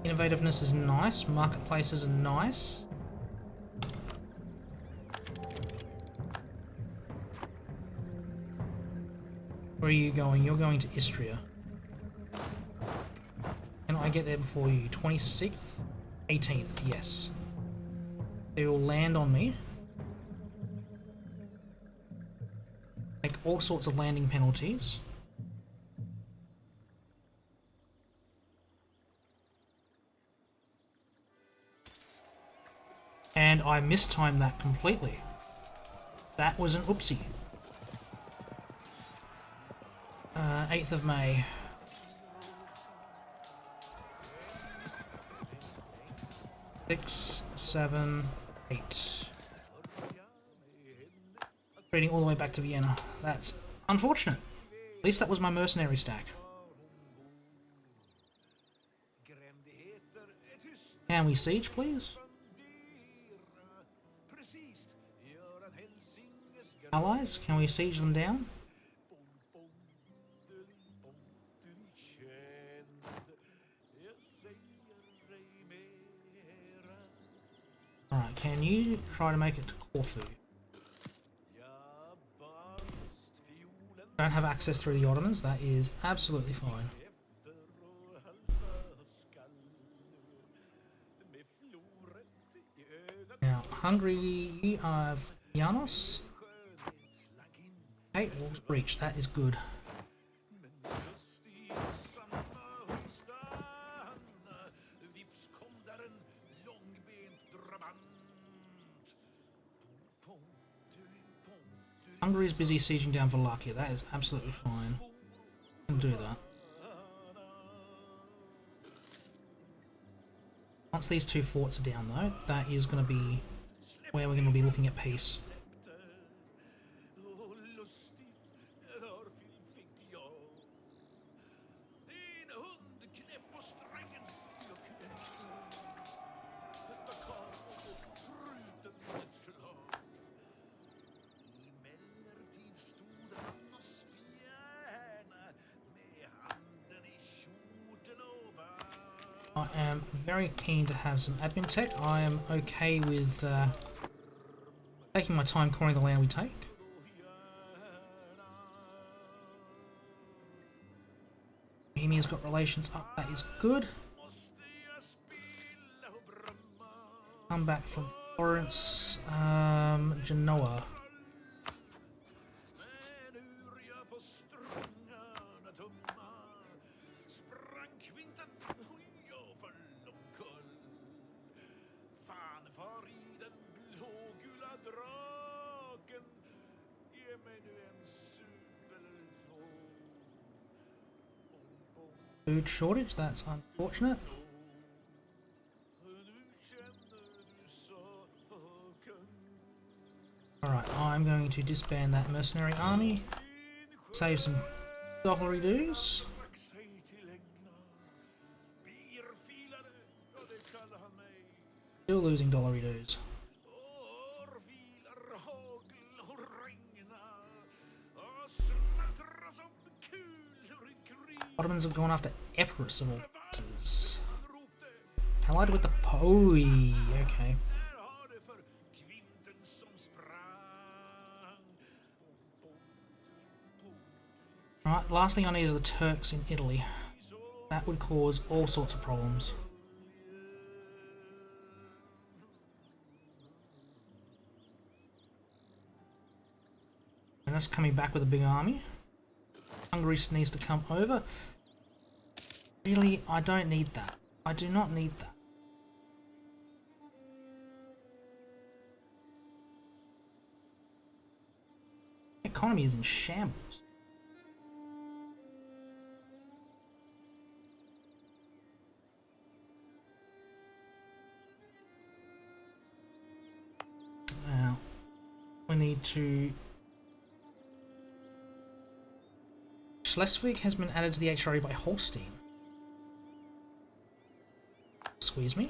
Innovativeness is nice. Marketplaces are nice. Where are you going? You're going to Istria. Can I get there before you? 26th? 18th, yes. They will land on me. Make all sorts of landing penalties. And I mistimed that completely. That was an oopsie. 8th of May. Six, 7, 8. Reading all the way back to Vienna. That's Unfortunate. At least that was my mercenary stack. Can we siege, please? Allies, can we siege them down? Alright, can you try to make it to Corfu? Don't have access through the Ottomans, that is absolutely fine. Now, Hungary, you have Janos. 8 walls breached, that is good. Hungary is busy sieging down Wallachia, that is absolutely fine. I can do that. Once these 2 forts are down though, that is going to be where we're going to be looking at peace. I am very keen to have some admin tech. I am okay with taking my time coring the land we take. Bohemia's got relations up, that is good. Come back from Florence, Genoa. Food shortage, that's unfortunate. Alright, I'm going to disband that mercenary army, save some dollary dues. Still losing dollary dues. Ottomans have gone after Epirus of all places. Allied with the Poi. Okay. Alright, last thing I need is the Turks in Italy. That would cause all sorts of problems. And that's coming back with a big army. Hungary needs to come over. Really, I don't need that. I do not need that. The economy is in shambles. Now, we need to... Schleswig has been added to the HRE by Holstein. Squeeze me.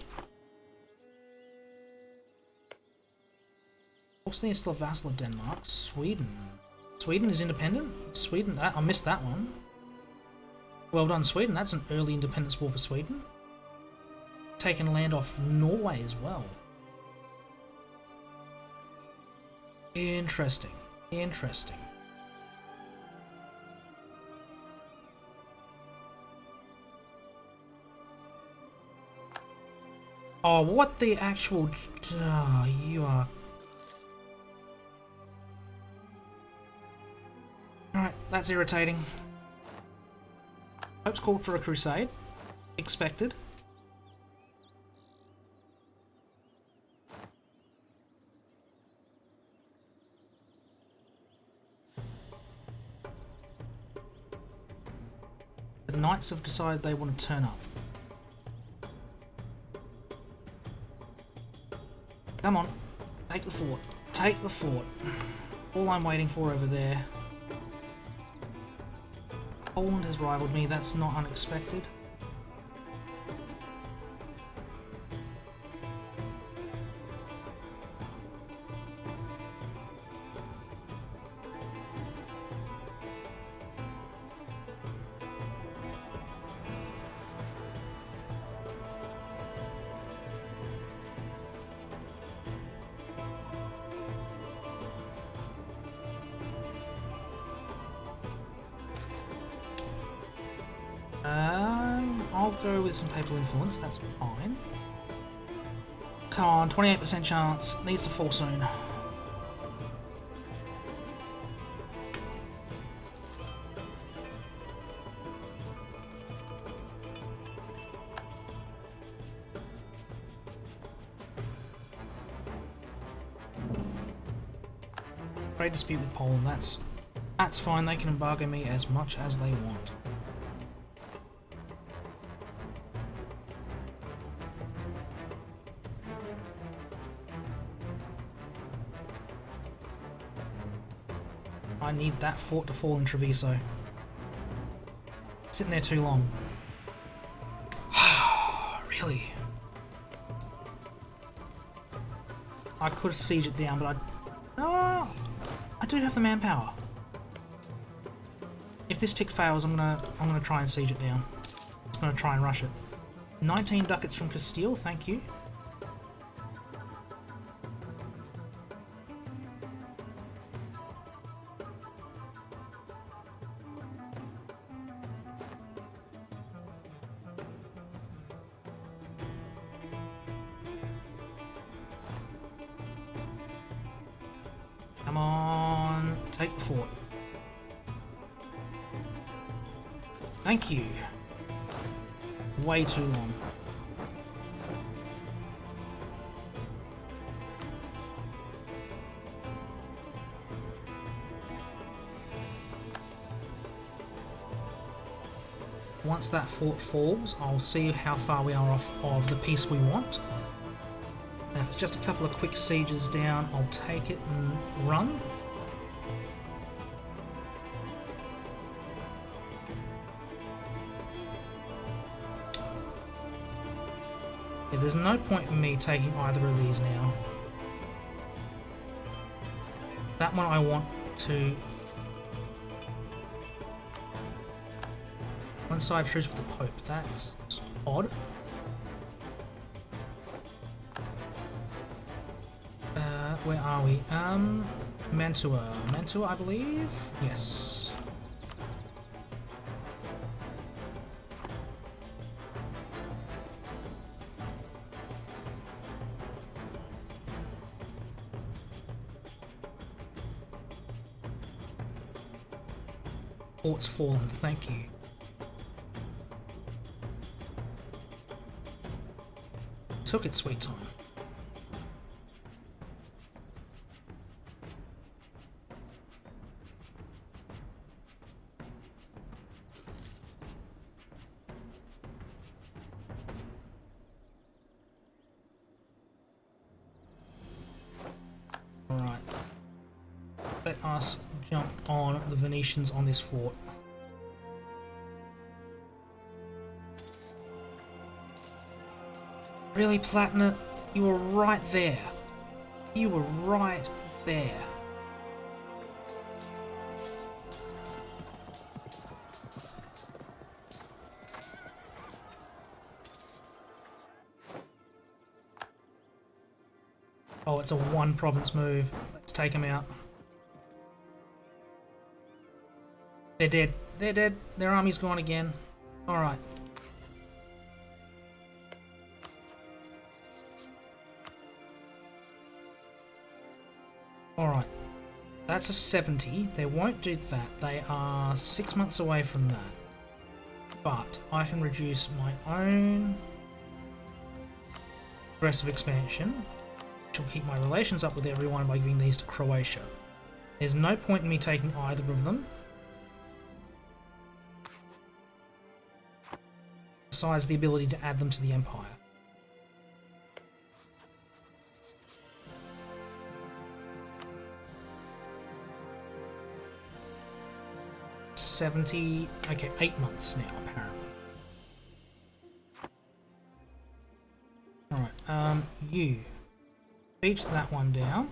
Holstein is still a vassal of Denmark. Sweden. Sweden is independent? Sweden, I missed that one. Well done, Sweden. That's an early independence war for Sweden. Taken land off Norway as well. Interesting. Interesting. Oh, what the actual... you are... Alright, that's irritating. Pope's called for a crusade. Expected. The Knights have decided they want to turn up. Come on, take the fort. Take the fort. All I'm waiting for over there Poland has rivaled me, that's not unexpected. I'll go with some papal influence, that's fine. Come on, 28% chance, needs to fall soon. Trade dispute with Poland, that's fine, they can embargo me as much as they want. I need that fort to fall in Treviso. Sitting there too long. Really? I could siege it down, but I do have the manpower. If this tick fails, I'm gonna try and siege it down. I'm gonna try and rush it. 19 ducats from Castile, thank you. Come on, take the fort. Thank you. Way too long. Once that fort falls, I'll see how far we are off of the piece we want. And if it's just a couple of quick sieges down, I'll take it and run. Yeah, there's no point in me taking either of these now. That one I want to... One side truce with the Pope, that's odd. Where are we? Mantua. Mantua, I believe? Yes. Fort's fallen, thank you. Took its sweet time. Alright. Let us jump on the Venetians on this fort. Really, Platinum? You were right there. You were right there. Oh, it's a one province move. Let's take them out. They're dead. They're dead. Their army's gone again. Alright. Alright. That's a 70. They won't do that. They are 6 months away from that. But I can reduce my own aggressive expansion, which will keep my relations up with everyone by giving these to Croatia. There's no point in me taking either of them. Besides the ability to add them to the Empire. 70. Okay, 8 months now, apparently. Alright, you. Beach that one down.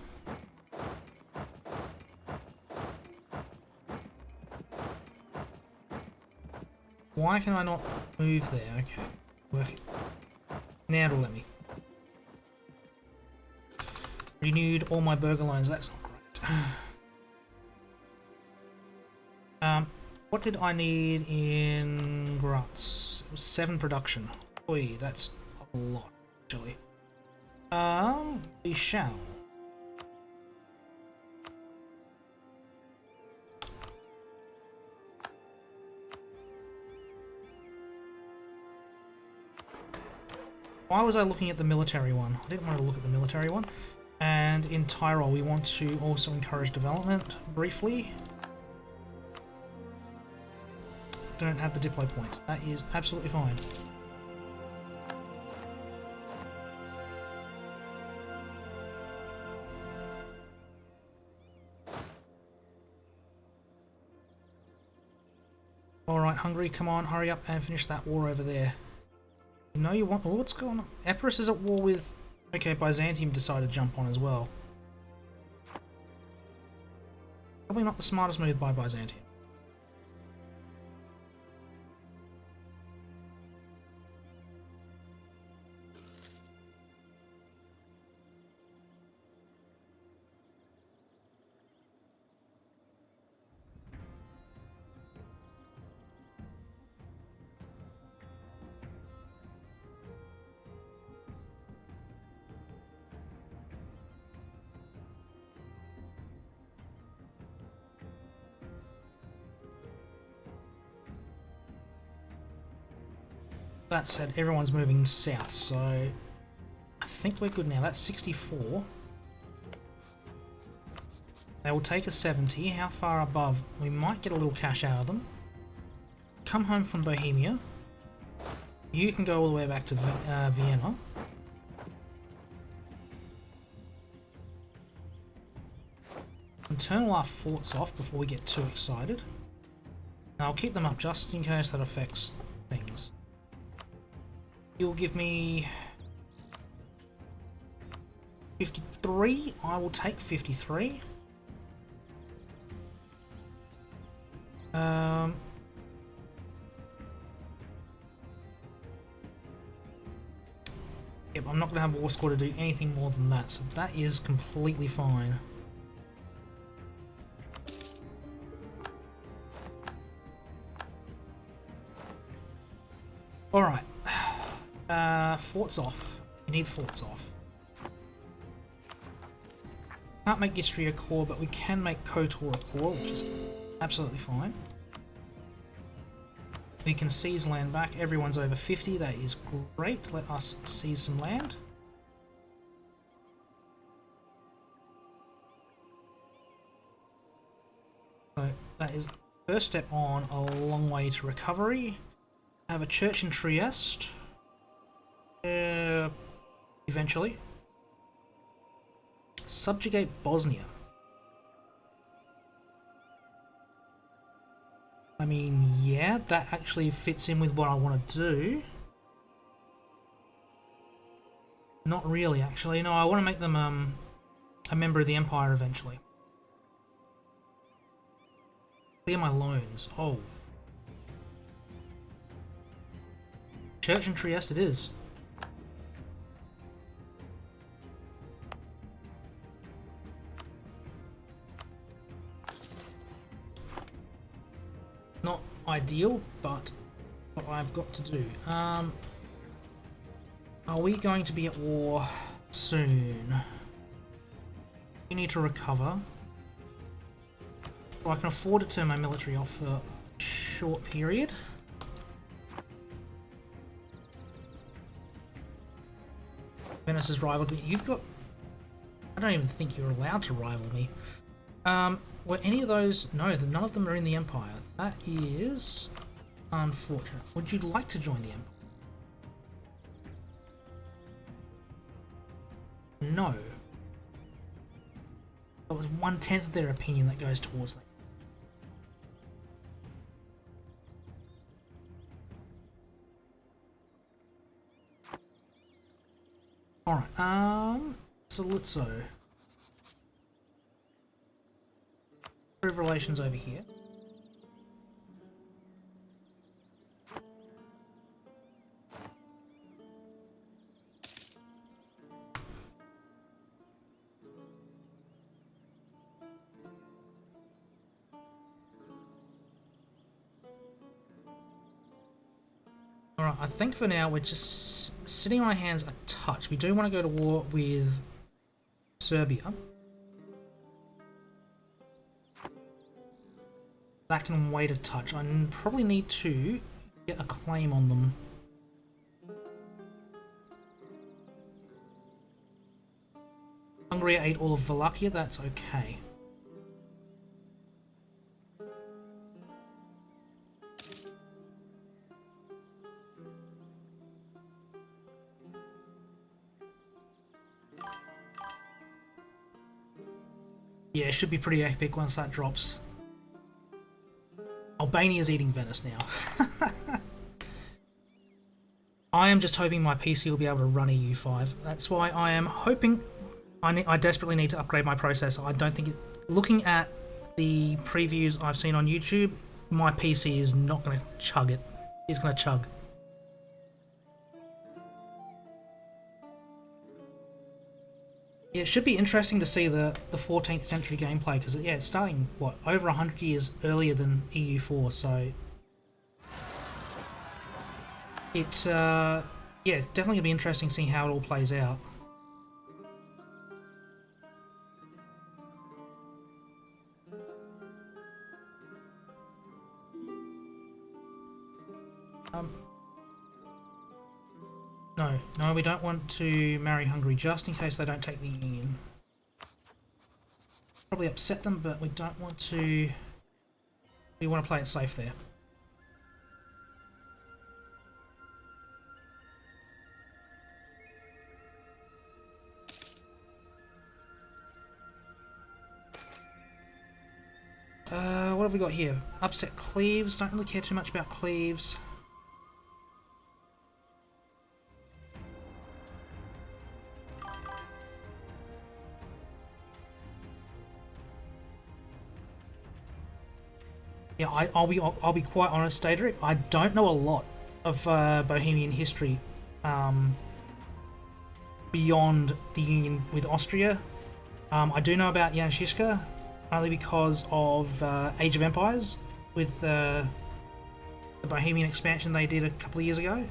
Why can I not move there? Okay, working. Now it'll let me. Renewed all my burger loans, that's not great. What did I need in Grunts? It was 7 production. Oi, that's a lot, actually. We shall. Why was I looking at the military one? I didn't want to look at the military one. And in Tyrol, we want to also encourage development briefly. Don't have the diplo points. That is absolutely fine. Alright, Hungary, come on, hurry up and finish that war over there. You know you want... Oh, what's going on? Epirus is at war with... Okay, Byzantium decided to jump on as well. Probably not the smartest move by Byzantium. That said, everyone's moving south, so I think we're good now. That's 64. They will take a 70. How far above? We might get a little cash out of them. Come home from Bohemia. You can go all the way back to Vienna. And turn all our forts off before we get too excited. Now, I'll keep them up just in case that affects things. You'll give me 53. I will take 53. Yep, I'm not going to have a war score to do anything more than that, so that is completely fine. Alright. Forts off. We need forts off. Can't make Istria core, but we can make KOTOR a core, which is absolutely fine. We can seize land back. Everyone's over 50. That is great. Let us seize some land. So that is first step on a long way to recovery. I have a church in Trieste. Eventually. Subjugate Bosnia. I mean, yeah, that actually fits in with what I want to do. Not really, actually. No, I want to make them a member of the Empire eventually. Clear my loans. Oh. Church in Trieste it is. Not ideal, but what I've got to do. Are we going to be at war soon? We need to recover. So I can afford to turn my military off for a short period. Venice has rivaled me. You've got... I don't even think you're allowed to rival me. Were any of those... No, none of them are in the Empire. That is unfortunate. Would you like to join the Empire? No. It was 1/10 of their opinion that goes towards that. Alright, so let's improve relations over here. Alright, I think for now we're just sitting on our hands a touch. We do want to go to war with Serbia. That can wait a touch. I probably need to get a claim on them. Hungary ate all of Wallachia, that's okay. Yeah, it should be pretty epic once that drops. Albania's eating Venice now. I am just hoping my PC will be able to run EU5. That's why I am hoping. I desperately need to upgrade my processor. I don't think looking at the previews I've seen on YouTube, my PC is not going to chug it. It's going to chug. Yeah, it should be interesting to see the 14th century gameplay, because yeah, it's starting, what, over 100 years earlier than EU4, so it's yeah, it's definitely going to be interesting seeing how it all plays out. No, we don't want to marry Hungary just in case they don't take the Union. Probably upset them, but we don't want to. We want to play it safe there. What have we got here? Upset Cleves. Don't really care too much about Cleves. Yeah, I'll be quite honest, Daedric. I don't know a lot of Bohemian history beyond the union with Austria. I do know about Jan Žižka only because of Age of Empires with the Bohemian expansion they did a couple of years ago.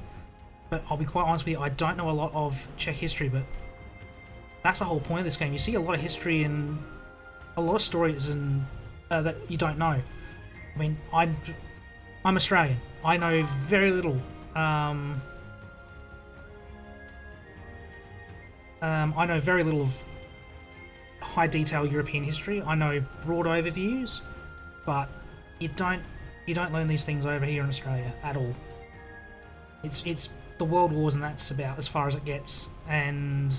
But I'll be quite honest with you, I don't know a lot of Czech history, but that's the whole point of this game. You see a lot of history and a lot of stories and that you don't know. I mean, I'm Australian. I know very little. I know very little of high detail European history. I know broad overviews, but you don't learn these things over here in Australia at all. It's the World Wars, and that's about as far as it gets. And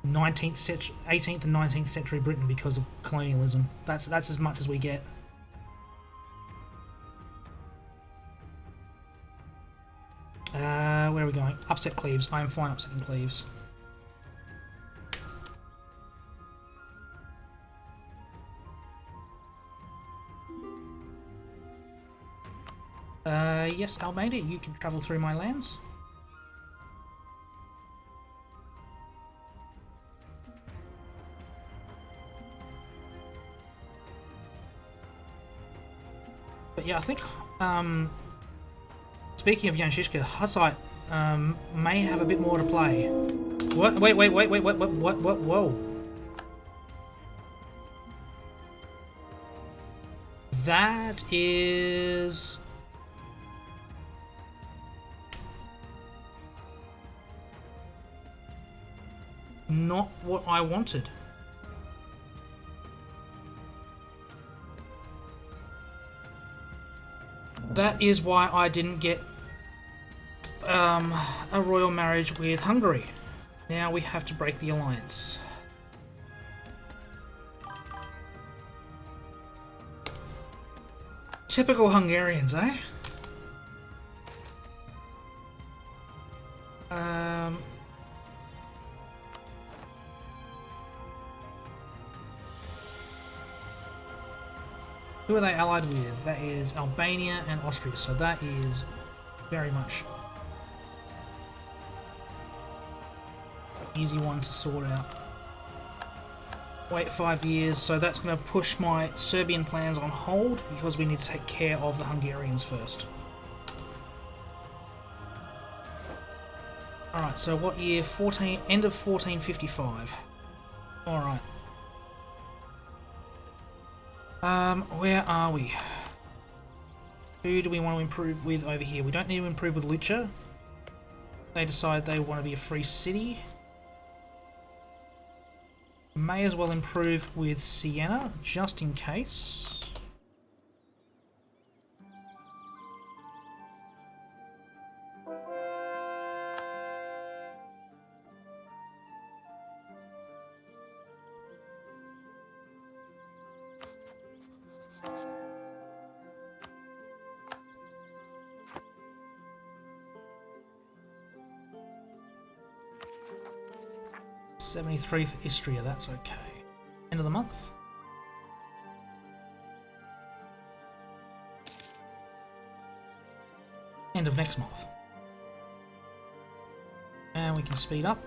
19th century, 18th and 19th century Britain because of colonialism. That's as much as we get. Where are we going? Upset Cleves. I am fine upsetting Cleves. Yes, Albania, you can travel through my lands. But yeah, I think, speaking of Jan Žižka, Hussite may have a bit more to play. What? Wait, whoa. That is... not what I wanted. That is why I didn't get a royal marriage with Hungary. Now we have to break the alliance. Typical Hungarians, eh? Who are they allied with? That is Albania and Austria, so that is very much easy one to sort out. Wait 5 years, so that's going to push my Serbian plans on hold because we need to take care of the Hungarians first. Alright, so what year? End of 1455. Alright. Where are we? Who do we want to improve with over here? We don't need to improve with Lucha. They decide they want to be a free city. May as well improve with Siena, just in case. $73 for Istria, that's okay. End of the month. End of next month. And we can speed up.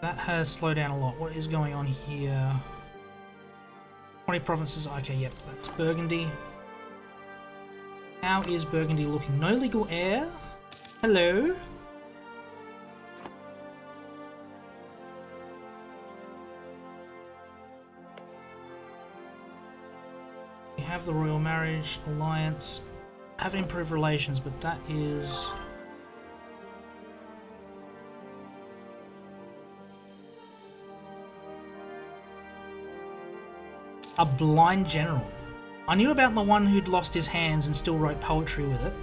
That has slowed down a lot. What is going on here? 20 provinces, okay, yep, that's Burgundy. How is Burgundy looking? No legal heir? Hello? We have the royal marriage, alliance, have improved relations, but that is... a blind general. I knew about the one who'd lost his hands and still wrote poetry with it,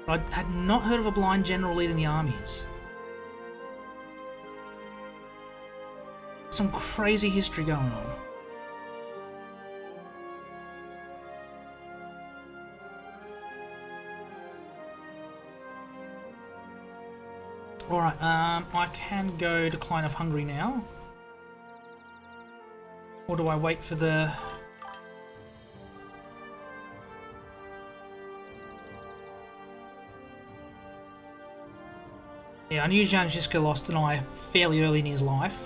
but I had not heard of a blind general leading the armies. Some crazy history going on. Alright, I can go Decline of Hungary now. Or do I wait for the... Yeah, I knew Jan Žižka lost an eye fairly early in his life.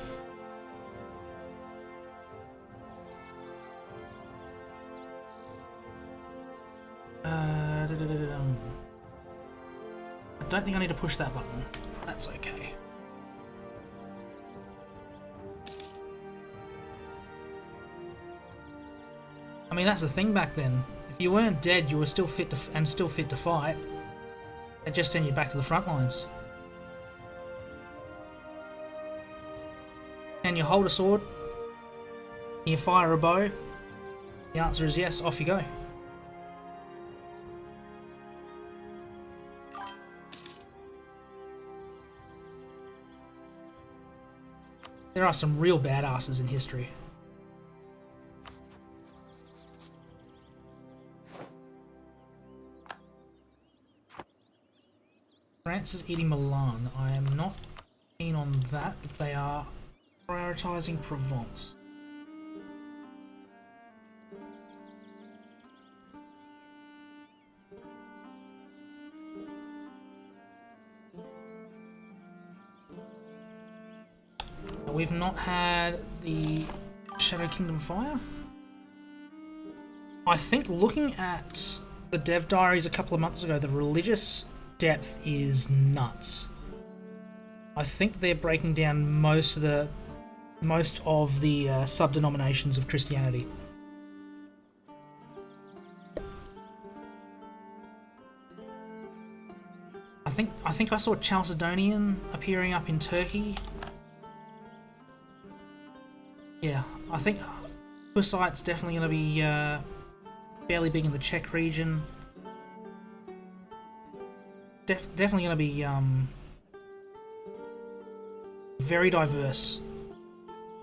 I don't think I need to push that button. That's okay. I mean, that's the thing back then. If you weren't dead, you were still fit to fight. They'd just send you back to the front lines. Can you hold a sword? Can you fire a bow? The answer is yes, off you go. There are some real badasses in history. France is eating Milan. I am not keen on that, but they are prioritizing Provence. We've not had the Shadow Kingdom fire. I think looking at the dev diaries a couple of months ago, the religious depth is nuts. I think they're breaking down most of the sub-denominations of Christianity. I think I saw Chalcedonian appearing up in Turkey. Yeah, I think Hussite's definitely going to be fairly big in the Czech region. Definitely going to be very diverse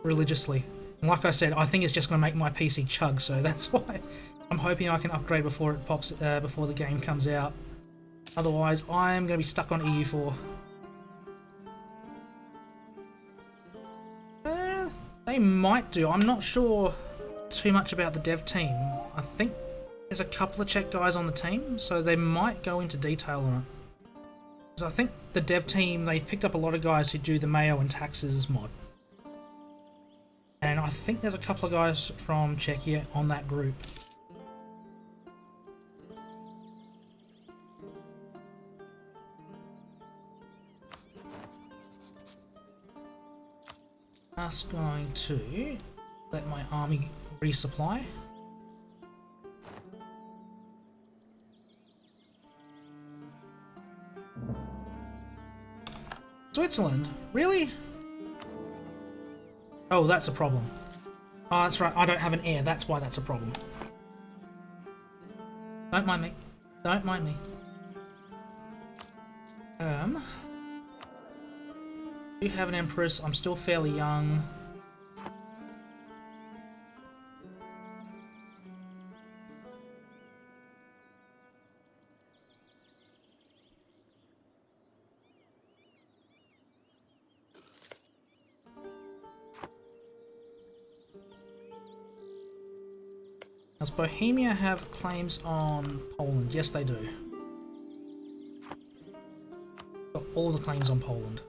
religiously. And like I said, I think it's just going to make my PC chug, so that's why I'm hoping I can upgrade before it pops, before the game comes out. Otherwise, I'm going to be stuck on EU4. They might do. I'm not sure too much about the dev team. I think there's a couple of Czech guys on the team, so they might go into detail on it. Because I think the dev team, they picked up a lot of guys who do the Mayo and taxes mod. And I think there's a couple of guys from Czechia on that group. Just going to let my army resupply. Switzerland? Really? Oh, that's a problem. Oh, that's right. I don't have an heir. That's why that's a problem. Don't mind me. Don't mind me. Do have an empress. I'm still fairly young. Does Bohemia have claims on Poland? Yes, they do. Got all the claims on Poland.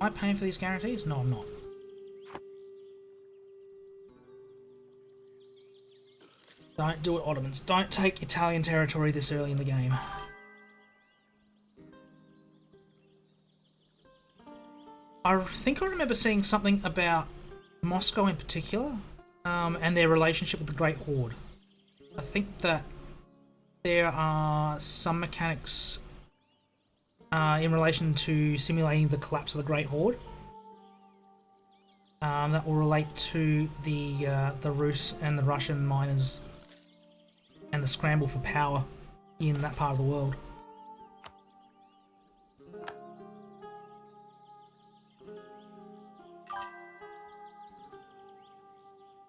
Am I paying for these guarantees? No, I'm not. Don't do it, Ottomans. Don't take Italian territory this early in the game. I think I remember seeing something about Moscow in particular, and their relationship with the Great Horde. I think that there are some mechanics in relation to simulating the collapse of the Great Horde that will relate to the Rus and the Russian miners and the scramble for power in that part of the world.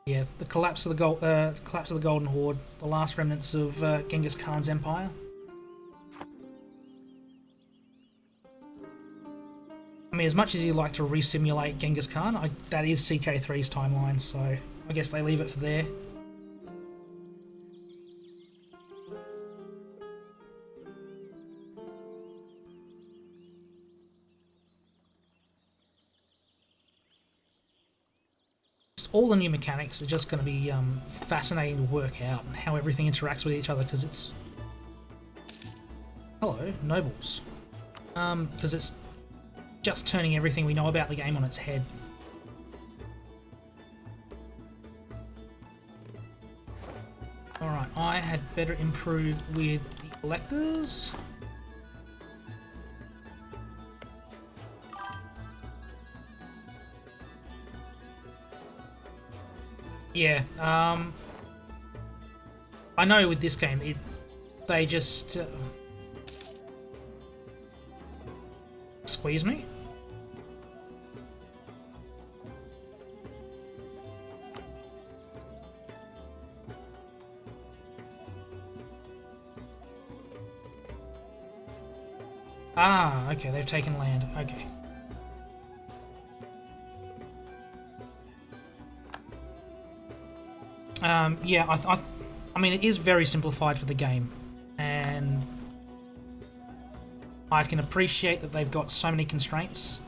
Yeah, the collapse of the Golden Horde, the last remnants of Genghis Khan's empire. I mean, as much as you like to re-simulate Genghis Khan, that is CK3's timeline, so I guess they leave it for there. All the new mechanics are just going to be fascinating to work out and how everything interacts with each other, because it's... Hello, nobles. Because it's just turning everything we know about the game on its head. Alright, I had better improve with the electors. Yeah, I know with this game, they just... squeeze me? Ah, okay, they've taken land, okay. Yeah, I mean, it is very simplified for the game, and I can appreciate that they've got so many constraints,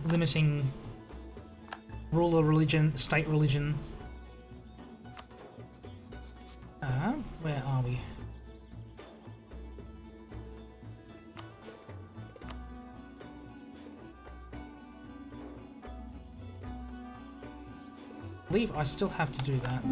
limiting ruler religion, state religion. Where are we? I believe I still have to do that.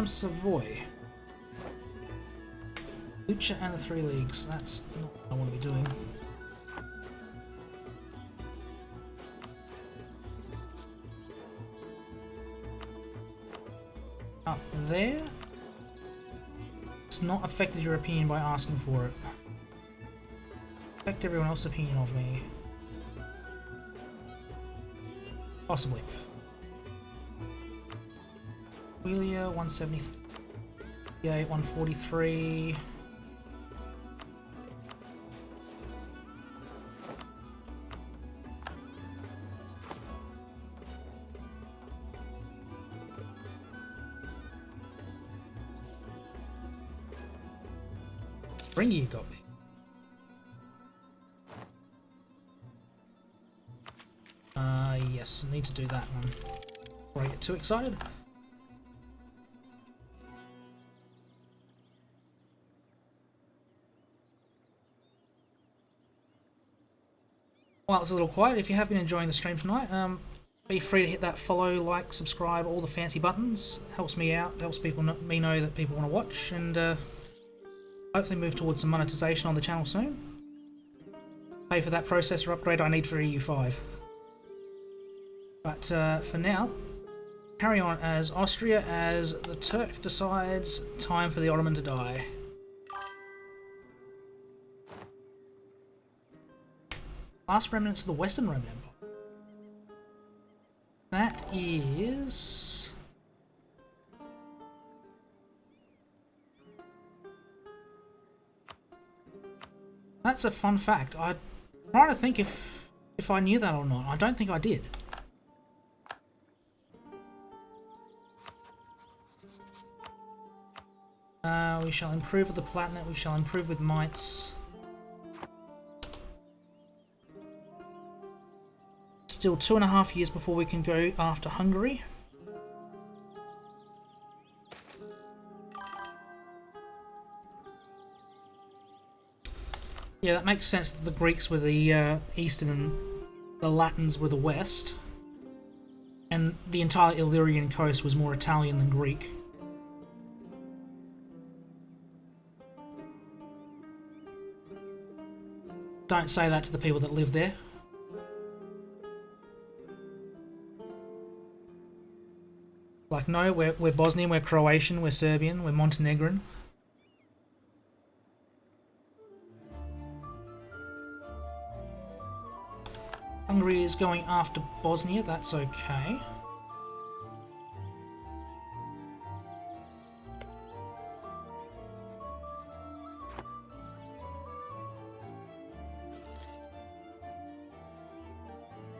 Savoy. Lucha and the Three Leagues. That's not what I want to be doing. Up there. It's not affected your opinion by asking for it. Affect everyone else's opinion of me. Possibly. Wheelia, 178, 143. Bring you got me. Yes, I need to do that one before I get too excited. Well, it's a little quiet. If you have been enjoying the stream tonight, be free to hit that follow, like, subscribe, all the fancy buttons. Helps me out, helps me know that people want to watch, and hopefully move towards some monetization on the channel soon. Pay for that processor upgrade I need for EU5. But for now, carry on as Austria as the Turk decides time for the Ottoman to die. Last remnants of the Western Roman Empire. That is... That's a fun fact. I'm trying to think if I knew that or not. I don't think I did. We shall improve with the Palatinate, we shall improve with mites. Still 2.5 years before we can go after Hungary. Yeah, that makes sense that the Greeks were the eastern and the Latins were the west. And the entire Illyrian coast was more Italian than Greek. Don't say that to the people that live there. Like, no, we're Bosnian, we're Croatian, we're Serbian, we're Montenegrin. Hungary is going after Bosnia, that's okay.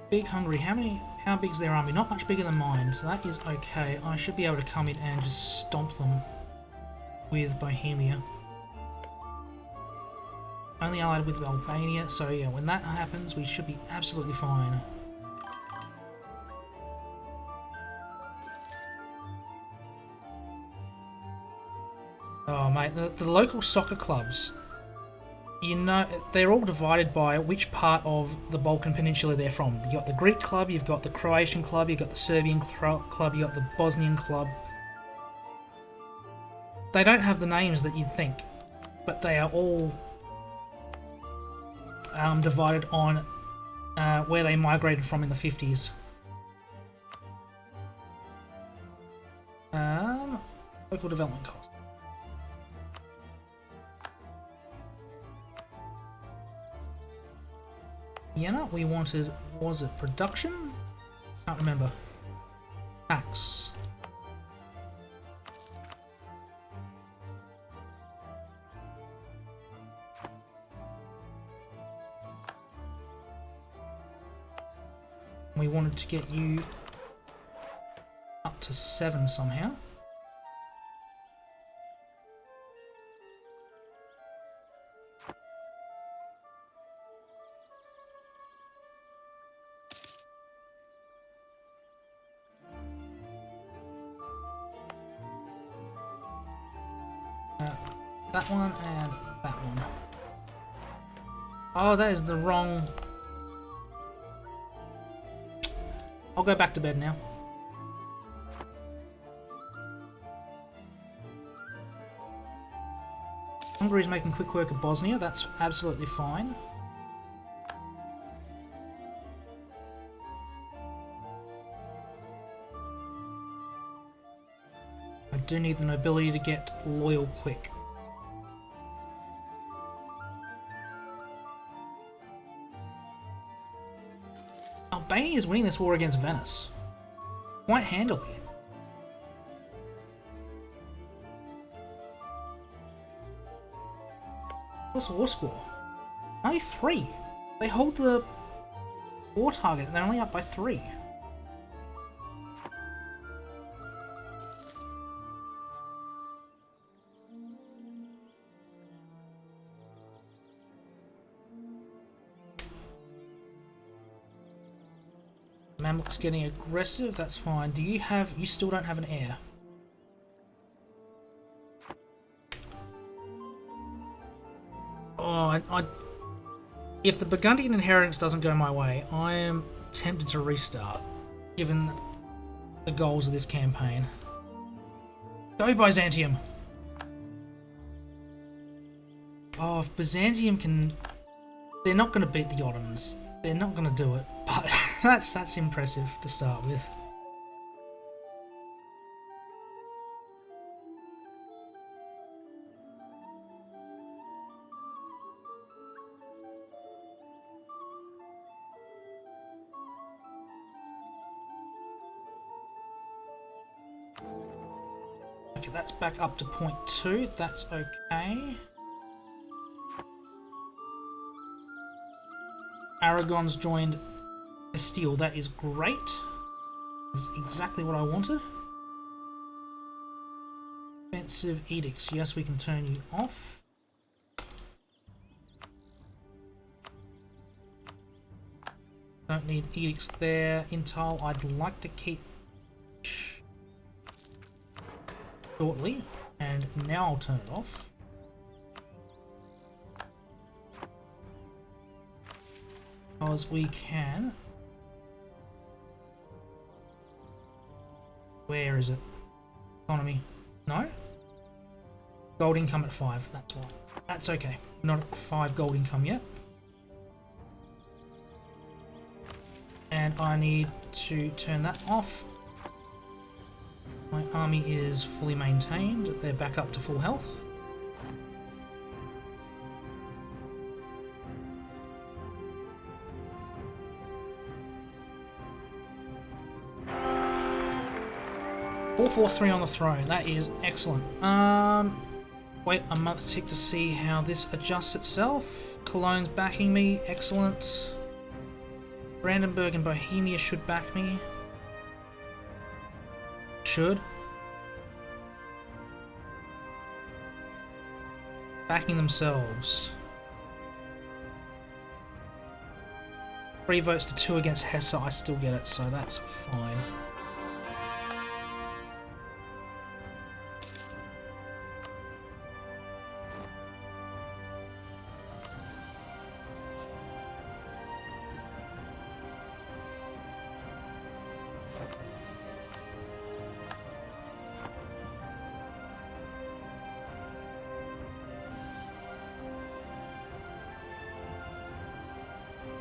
Big Hungary, how big is their army? Not much bigger than mine, so that is okay. I should be able to come in and just stomp them with Bohemia. Only allied with Albania, so yeah, when that happens, we should be absolutely fine. Oh mate, the local soccer clubs, you know, they're all divided by which part of the Balkan Peninsula they're from. You've got the Greek club, you've got the Croatian club, you've got the Serbian club, you've got the Bosnian club. They don't have the names that you'd think, but they are all divided on where they migrated from in the 50s. Local development cost. Vienna, we wanted, was it production? Can't remember. Tax. We wanted to get you up to 7 somehow. That one and that one. Oh, that is the wrong... I'll go back to bed now. Hungary's making quick work of Bosnia, that's absolutely fine. I do need the nobility to get loyal quick. Albania is winning this war against Venice quite handily. What's the war score? Only 3. They hold the war target and they're only up by 3. Mamluk's getting aggressive, that's fine. Do you have... you still don't have an heir. Oh, if the Burgundian inheritance doesn't go my way, I am tempted to restart, given the goals of this campaign. Go Byzantium! Oh, if Byzantium can... they're not going to beat the Ottomans. They're not going to do it, but that's impressive to start with. Okay, that's back up to 0.2. That's okay. Aragon's joined Castile. That is great. That's exactly what I wanted. Offensive edicts. Yes, we can turn you off. Don't need edicts there. Intel, I'd like to keep shortly, and now I'll turn it off. Because we can. Where is it? Economy. No? Gold income at 5. That's why. That's okay. Not at 5 gold income yet. And I need to turn that off. My army is fully maintained. They're back up to full health. All 4-3 on the throne. That is excellent. Wait a month tick to see how this adjusts itself. Cologne's backing me. Excellent. Brandenburg and Bohemia should back me. Should. Backing themselves. 3 votes to 2 against Hesse. I still get it, so that's fine.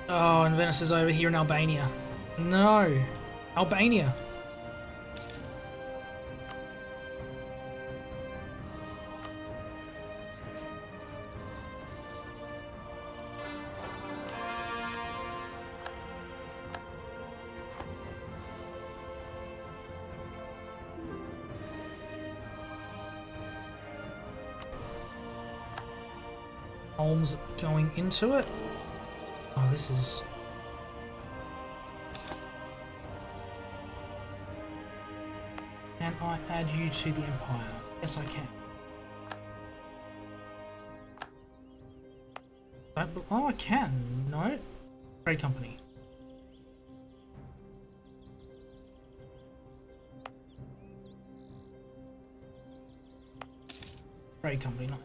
Oh, and Venice is over here in Albania. No! Albania! Ulm's going into it. Oh, this is... Can I add you to the Empire? Yes, I can. Oh, I can. No. Trade company. Trade company, no.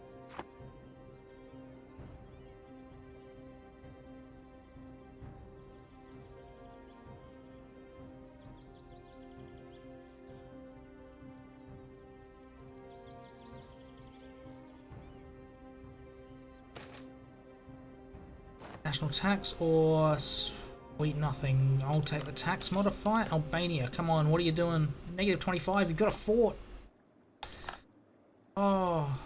National tax or sweet nothing. I'll take the tax modifier. Albania, come on, what are you doing? Negative 25, you've got a fort. Oh.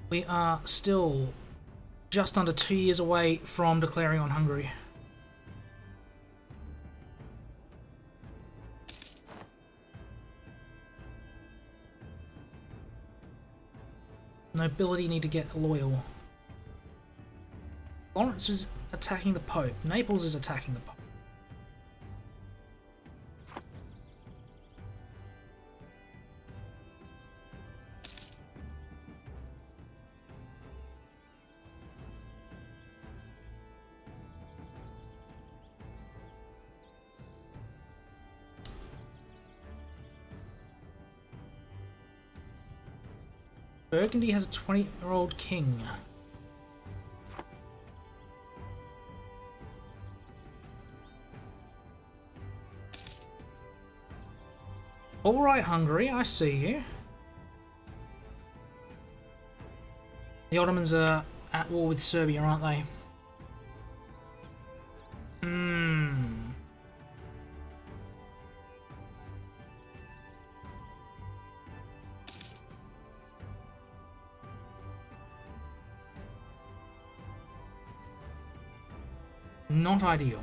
We are still Just under 2 years away from declaring on Hungary. Nobility need to get loyal. Florence is attacking the Pope. Naples is attacking the Pope. Burgundy has a 20-year-old king. Alright, Hungary, I see you. The Ottomans are at war with Serbia, aren't they? Not ideal.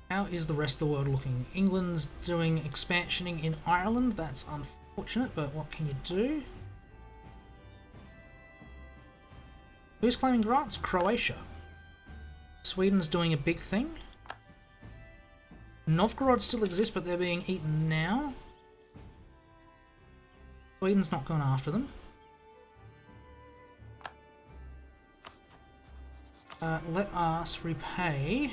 How is the rest of the world looking? England's doing expansioning in Ireland. That's unfortunate, but what can you do? Who's claiming grants? Croatia. Sweden's doing a big thing. Novgorod still exists, but they're being eaten now. Sweden's not going after them. Let us repay.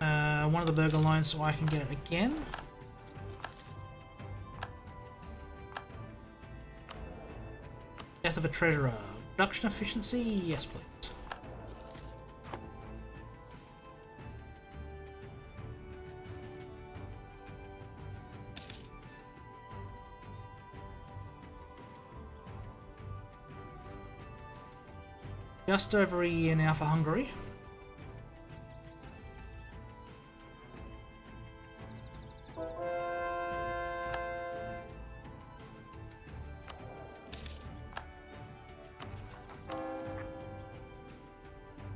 One of the burger loans so I can get it again. Death of a treasurer. Production efficiency? Yes, please. Just over a year now for Hungary.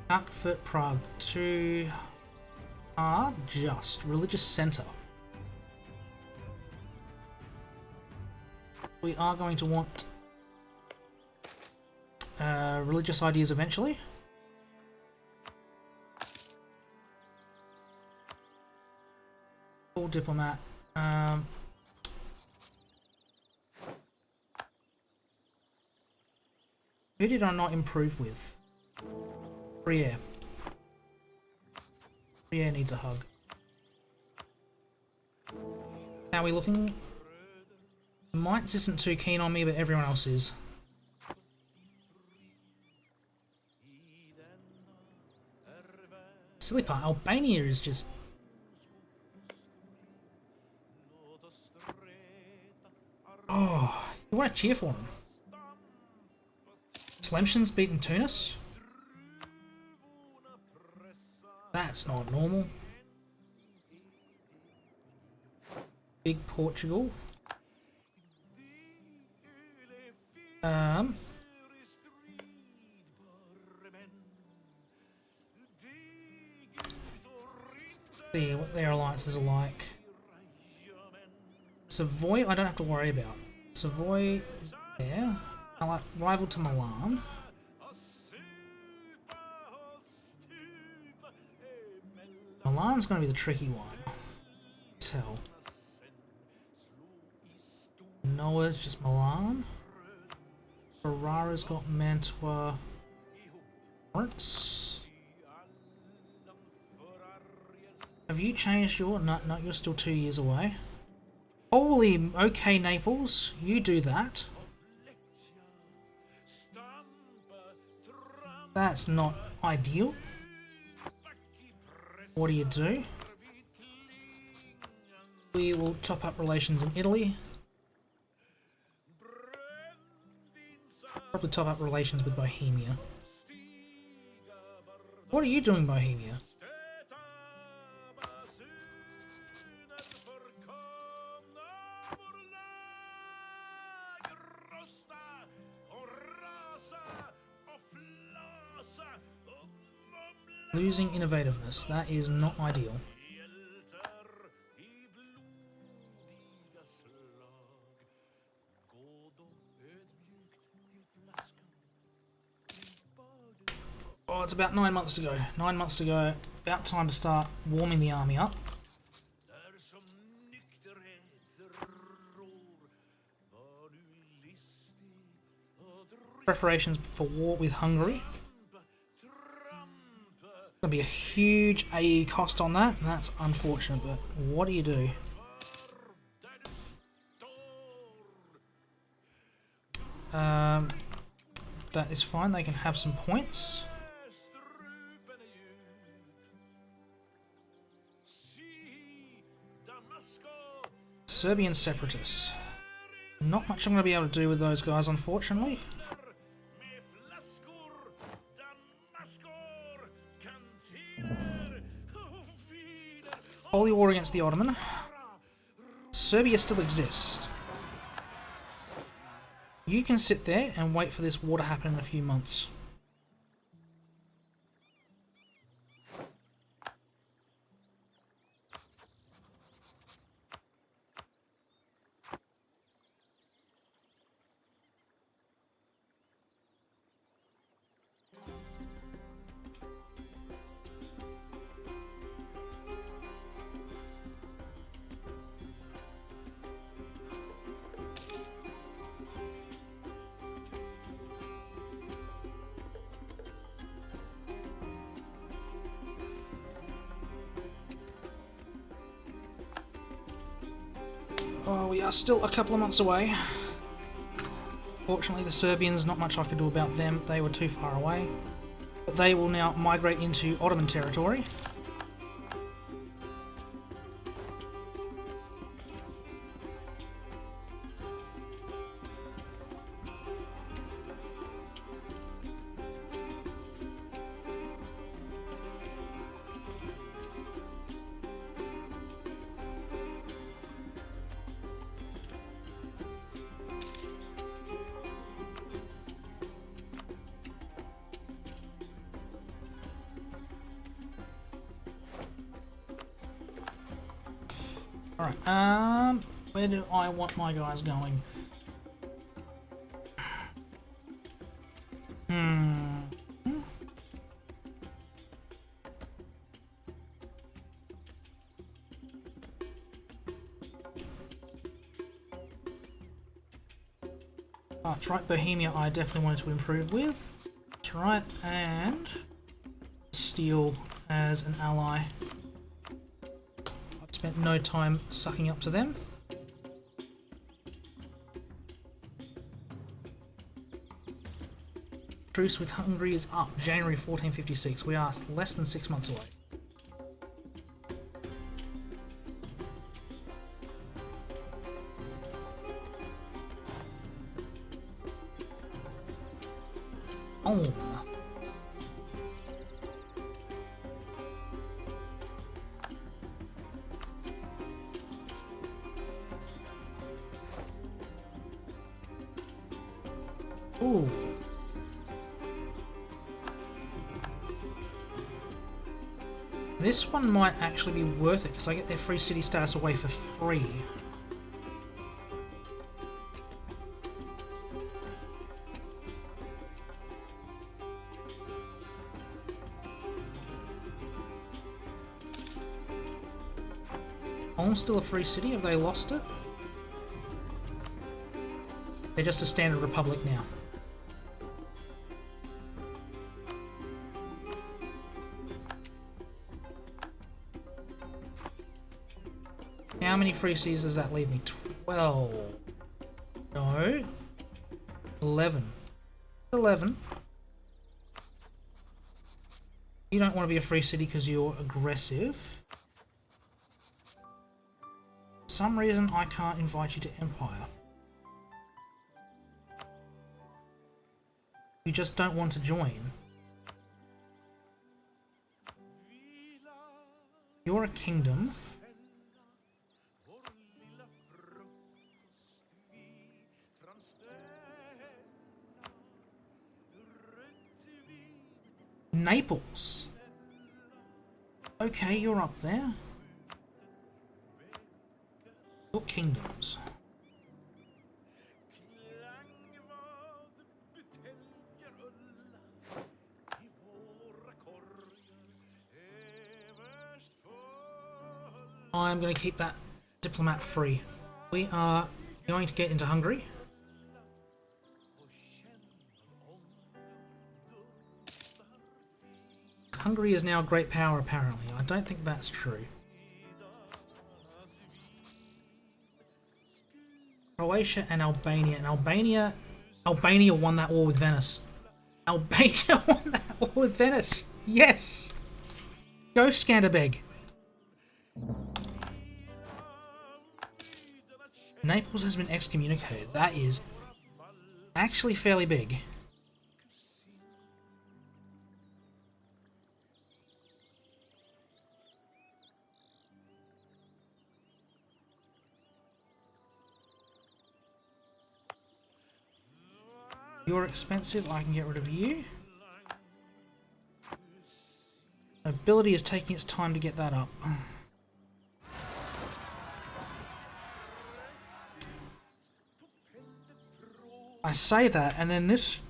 Frankfurt, Prague to just religious center. We are going to want religious ideas eventually. Full diplomat. Who did I not improve with? Briere. Briere needs a hug. How are we looking? Mainz isn't too keen on me, but everyone else is. Silly part, Albania is just... Oh, you want to cheer for them. Tlemcen's beaten Tunis? That's not normal. Big Portugal. See what their alliances are like. Savoy, I don't have to worry about. Savoy is there. Rival to Milan. Milan's going to be the tricky one. Tell. Noah's just Milan. Ferrara's got Mantua. Florence. Have you changed your... No, you're still 2 years away. Holy, okay, Naples. You do that. That's not ideal. What do? We will top up relations in Italy. Probably top up relations with Bohemia. What are you doing, Bohemia? Losing innovativeness. That is not ideal. Oh, it's about 9 months to go. 9 months to go. About time to start warming the army up. Preparations for war with Hungary. Going to be a huge AE cost on that, and that's unfortunate, but what do you do? That is fine, they can have some points. Serbian separatists. Not much I'm going to be able to do with those guys, unfortunately. Holy war against the Ottoman. Serbia still exists. You can sit there and wait for this war to happen in a few months. Oh, we are still a couple of months away. Fortunately, the Serbians, not much I could do about them. They were too far away. But they will now migrate into Ottoman territory. Alright, where do I want my guys going? That's right, Bohemia I definitely wanted to improve with. That's right, and Steel as an ally. I've spent no time sucking up to them. Truce with Hungary is up, January 1456. We are less than 6 months away. Oh. Ooh. This one might actually be worth it because I get their free city status away for free. Ulm's still a free city. Have they lost it? They're just a standard republic now. How many free cities does that leave me? 12. No. 11. 11. You don't want to be a free city because you're aggressive. some reason I can't invite you to Empire. You just don't want to join. You're a kingdom. Naples. Okay, you're up there. Your kingdoms. I'm going to keep that diplomat free. We are going to get into Hungary. Hungary is now a great power, apparently. I don't think that's true. Croatia and Albania. And Albania won that war with Venice. Albania won that war with Venice. Yes! Go Skanderbeg. Naples has been excommunicated. That is actually fairly big. You're expensive, I can get rid of you. Nobility is taking its time to get that up. I say that, and then this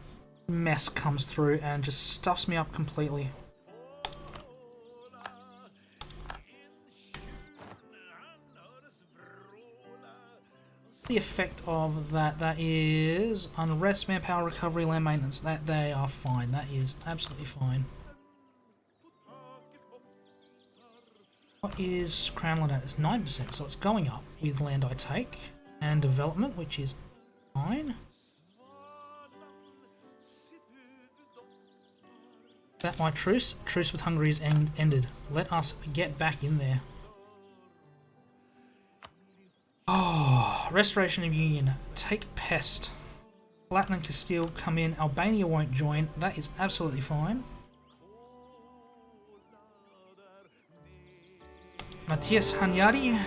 mess comes through and just stuffs me up completely. The effect of that is unrest, manpower, recovery, land maintenance. That they are fine. That is absolutely fine. What is crown land at? It's 9%, so it's going up with land I take and development, which is fine. That my truce with Hungary is ended. Let us get back in there. Oh, restoration of union. Take pest. Latin and Castile come in. Albania won't join. That is absolutely fine. Matthias Hanyadi.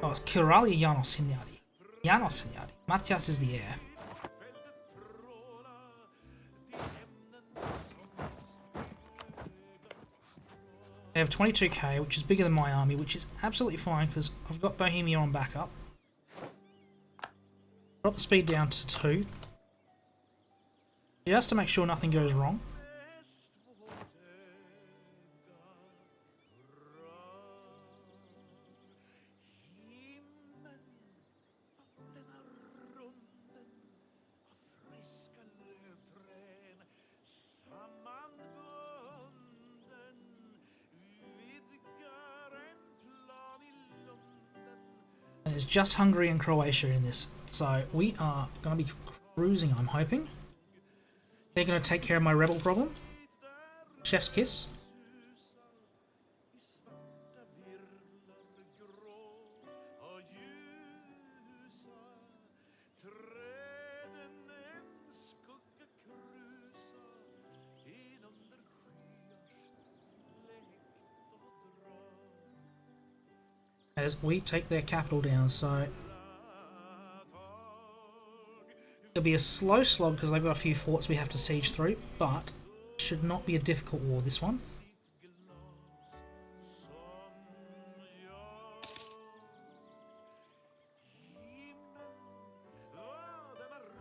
Oh, it's Kirali Janos Hanyadi. Janos Hanyadi. Matthias is the heir. They have 22k, which is bigger than my army, which is absolutely fine because I've got Bohemia on backup. Drop the speed down to 2. Just to make sure nothing goes wrong. And it's just Hungary and Croatia in this, so we are going to be cruising, I'm hoping. They're going to take care of my rebel problem. Chef's kiss. As we take their capital down, so it'll be a slow slog because they've got a few forts we have to siege through, but should not be a difficult war, this one.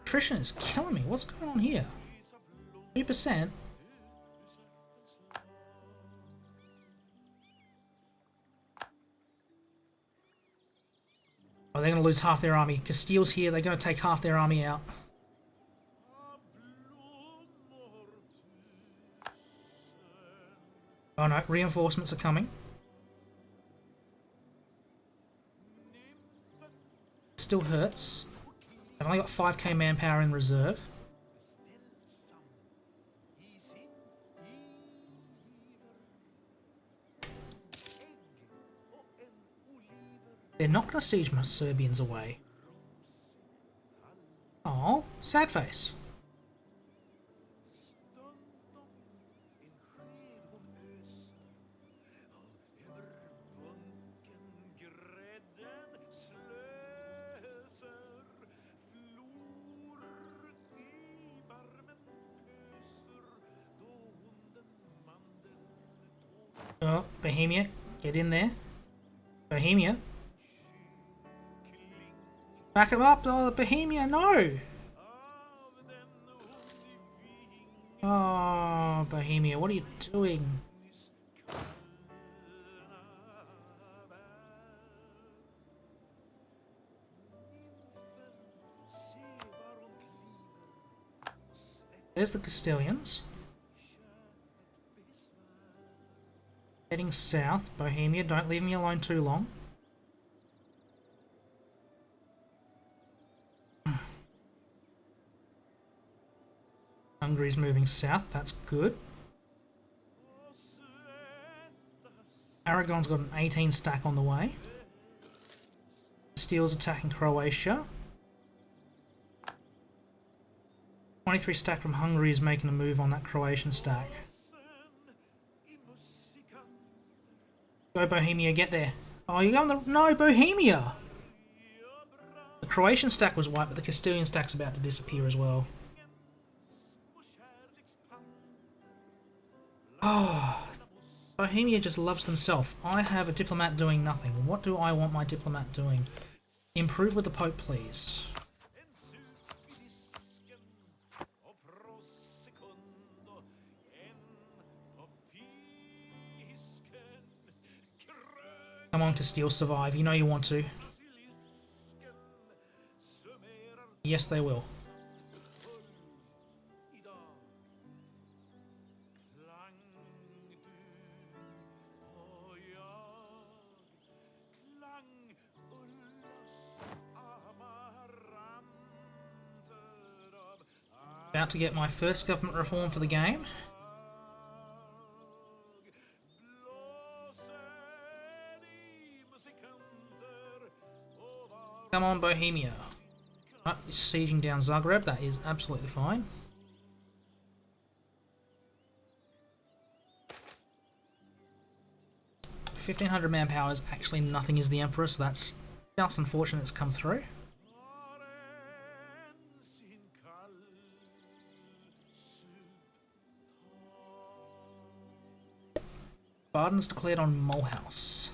Attrition is killing me. What's going on here? 3%? Oh, they're going to lose half their army. Castile's here. They're going to take half their army out. Oh no, reinforcements are coming. Still hurts. I've only got 5k manpower in reserve. They're not going to siege my Serbians away. Oh, sad face. Oh, Bohemia, get in there. Bohemia. Back him up! Oh, Bohemia, no! Oh, Bohemia, what are you doing? There's the Castilians. Heading south, Bohemia, don't leave me alone too long. Hungary's moving south, that's good. Aragon's got an 18 stack on the way. Castile's attacking Croatia. 23 stack from Hungary is making a move on that Croatian stack. Go Bohemia, get there. Oh, you're going the... No, Bohemia! The Croatian stack was wiped, but the Castilian stack's about to disappear as well. Oh, Bohemia just loves themselves. I have a diplomat doing nothing. What do I want my diplomat doing? Improve with the Pope, please. Come on, Castile, survive. You know you want to. Yes, they will. About to get my first government reform for the game. Come on, Bohemia. Right, sieging down Zagreb, that is absolutely fine. $1,500 manpower is actually nothing as the Emperor, so that's just unfortunate it's come through. Baden's declared on Mulhouse.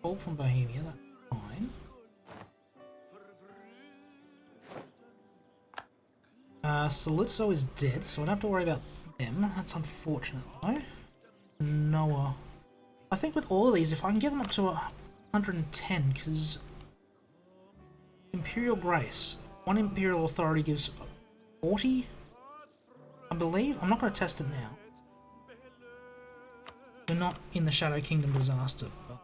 All from Bohemia, that's fine. Saluzzo is dead, so I don't have to worry about them. That's unfortunate though. Noah. I think with all of these, if I can get them up to 110, because Imperial Grace, one Imperial Authority gives 40, I believe. I'm not going to test it now. We're not in the Shadow Kingdom disaster, but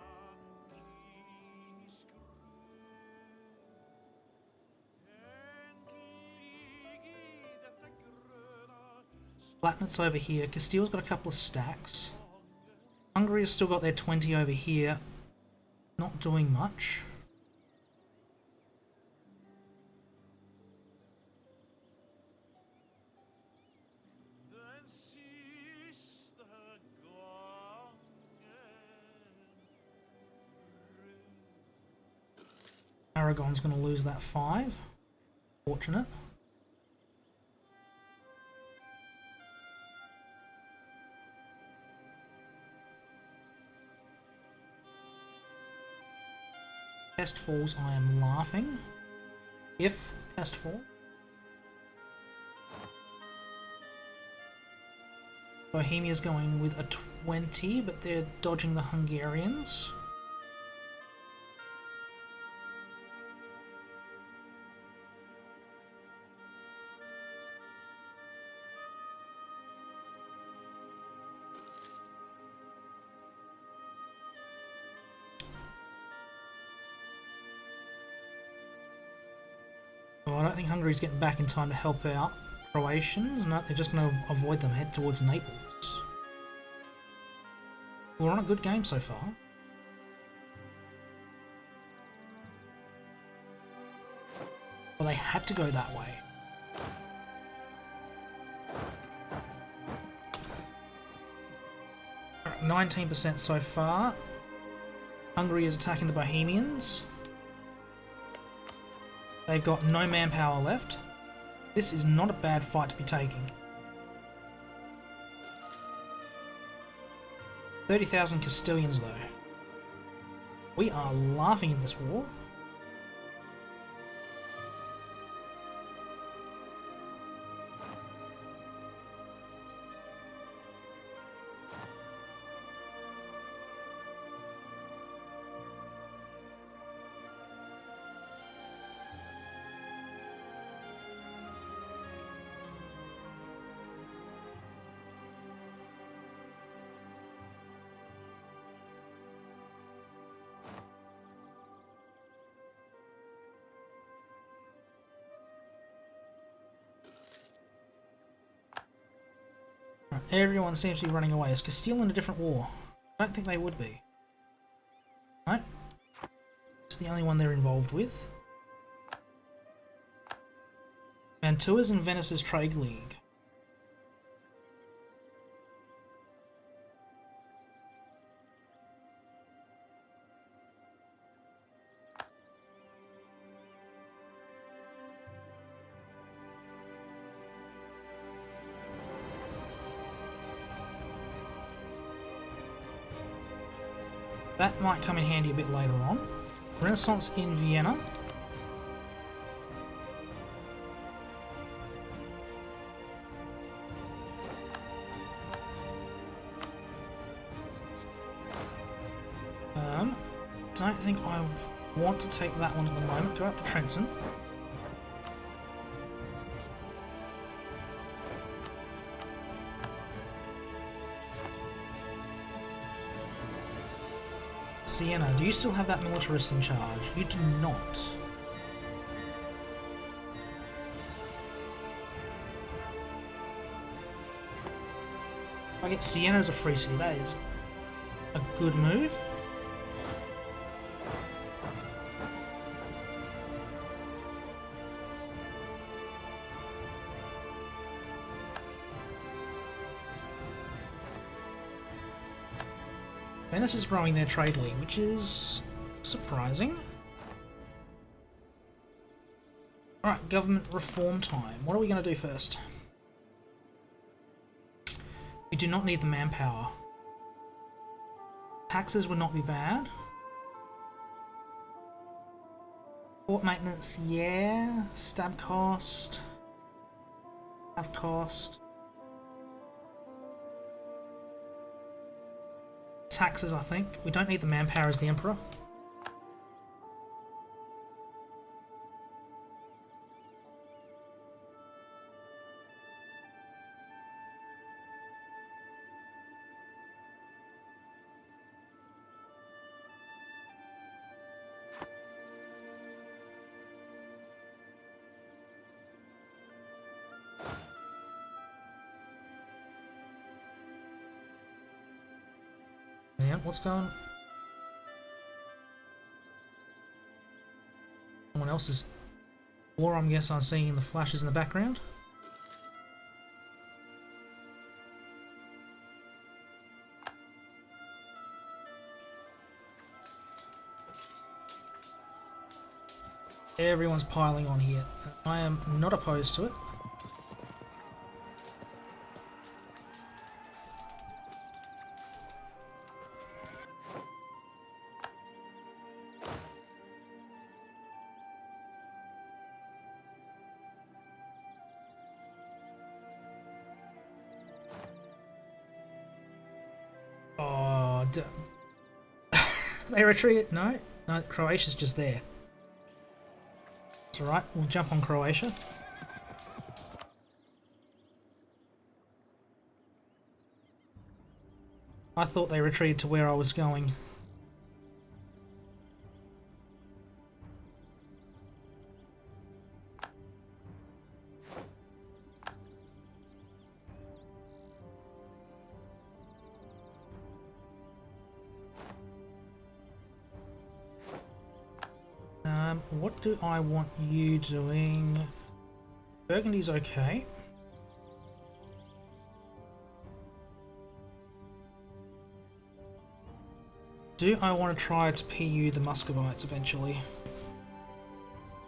Flatnet's over here. Castile's got a couple of stacks. Hungary has still got their 20 over here. Not doing much. Aragon's going to lose that 5. Fortunate. Pest falls, I am laughing. If pest fall. Bohemia's going with a 20, but they're dodging the Hungarians. I don't think Hungary's getting back in time to help out Croatians. No, they're just going to avoid them, head towards Naples. We're on a good game so far. Well, they had to go that way. Alright, 19% so far. Hungary is attacking the Bohemians. They've got no manpower left. This is not a bad fight to be taking. 30,000 Castilians though. We are laughing in this war. Everyone seems to be running away. Is Castile in a different war? I don't think they would be. Right? It's the only one they're involved with. Mantua's in Venice's trade league. That might come in handy a bit later on. Renaissance in Vienna. Don't think I want to take that one at the moment. Go up to Trenton. Siena, do you still have that militarist in charge? You do not. If I get Siena as a free city, that is a good move. Venice is growing their trade league, which is surprising. Alright, government reform time. What are we going to do first? We do not need the manpower. Taxes would not be bad. Port maintenance, yeah. Stab cost. Staff cost. Taxes, I think. We don't need the manpower as the Emperor. What's going on? Someone else's war, I guess I'm seeing in the flashes in the background. Everyone's piling on here. I am not opposed to it. They retreat? No? No, Croatia's just there. It's alright, we'll jump on Croatia. I thought they retreated to where I was going. What do I want you doing? Burgundy's okay. Do I want to try to PU the Muscovites eventually?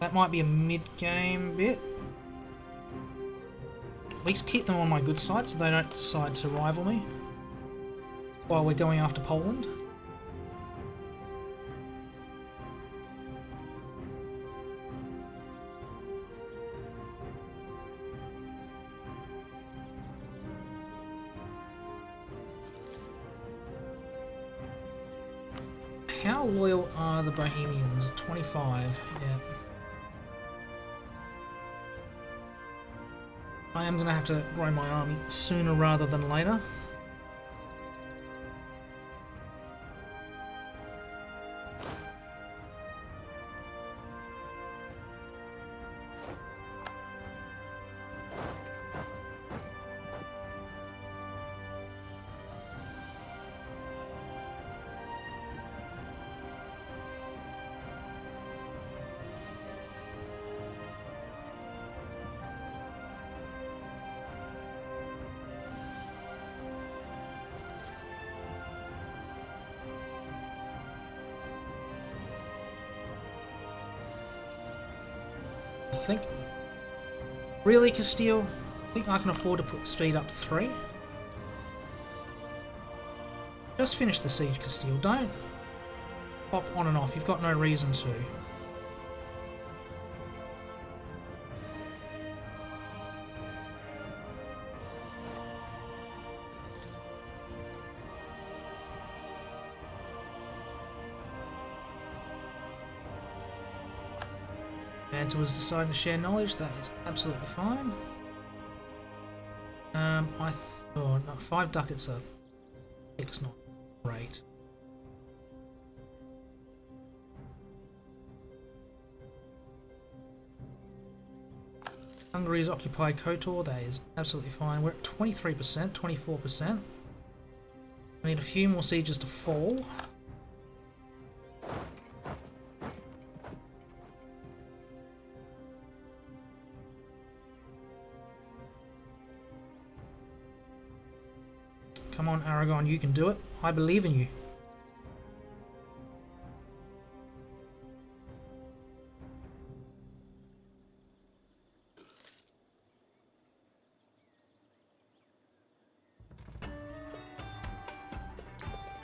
That might be a mid-game bit. At least keep them on my good side so they don't decide to rival me while we're going after Poland. How loyal are the Bohemians? 25, yeah. I am going to have to grow my army sooner rather than later. I think. Really, Castile? I think I can afford to put speed up to 3. Just finish the siege, Castile. Don't pop on and off. You've got no reason to. Manta was deciding to share knowledge. That is absolutely fine. I thought no, 5 ducats are 6, not great. Hungary's occupied Kotor. That is absolutely fine. We're at 23%, 24%. I need a few more sieges to fall. Come on, Aragon, you can do it. I believe in you.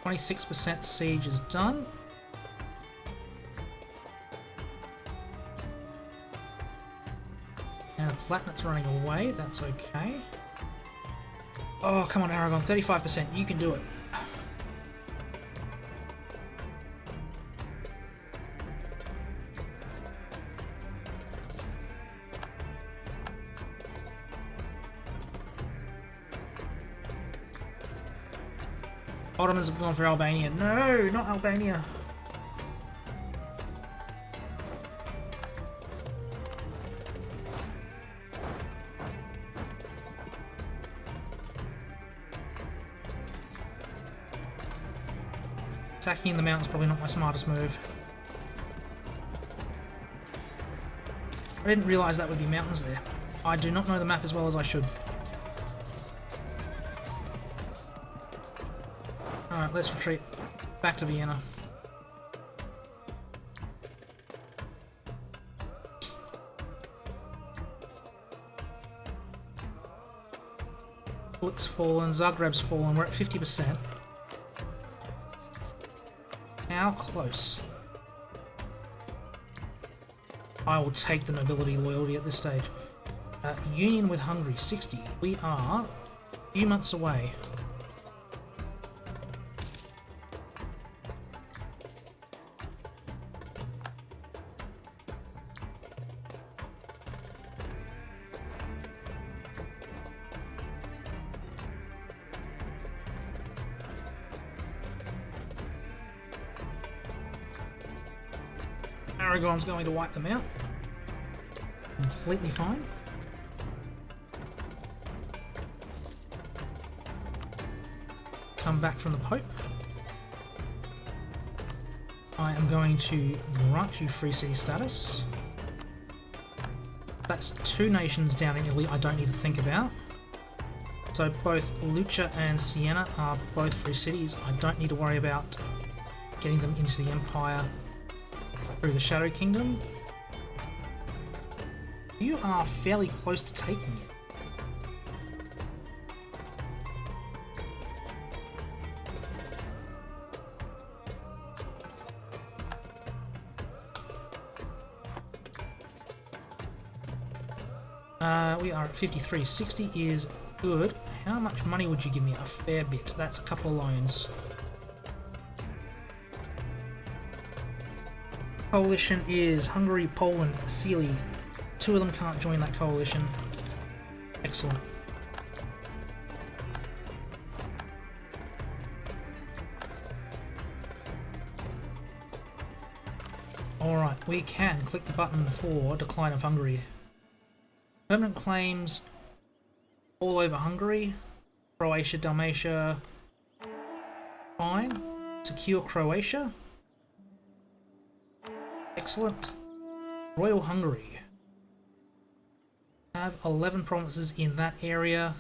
%, siege is done. And the Palatinate running away, that's okay. Oh, come on, Aragon, 35%, you can do it. Ottomans have gone for Albania. No, not Albania. Attacking in the mountains probably not my smartest move. I didn't realise that would be mountains there. I do not know the map as well as I should. Alright, let's retreat back to Vienna. Split's fallen, Zagreb's fallen, we're at 50%. How close? I will take the nobility loyalty at this stage. Union with Hungary, 60. We are a few months away. Aragon's going to wipe them out. Completely fine. Come back from the Pope. I am going to grant you free city status. That's two nations down in Italy I don't need to think about. So both Lucca and Siena are both free cities. I don't need to worry about getting them into the Empire through the Shadow Kingdom. You are fairly close to taking it. We are at 53. 60 is good. How much money would you give me? A fair bit. That's a couple of loans. Coalition is Hungary, Poland, Sealy. Two of them can't join that coalition. Excellent. Alright, we can click the button for Decline of Hungary. Permanent claims all over Hungary. Croatia, Dalmatia. Fine. Secure Croatia. Excellent. Royal Hungary. Have 11 provinces in that area.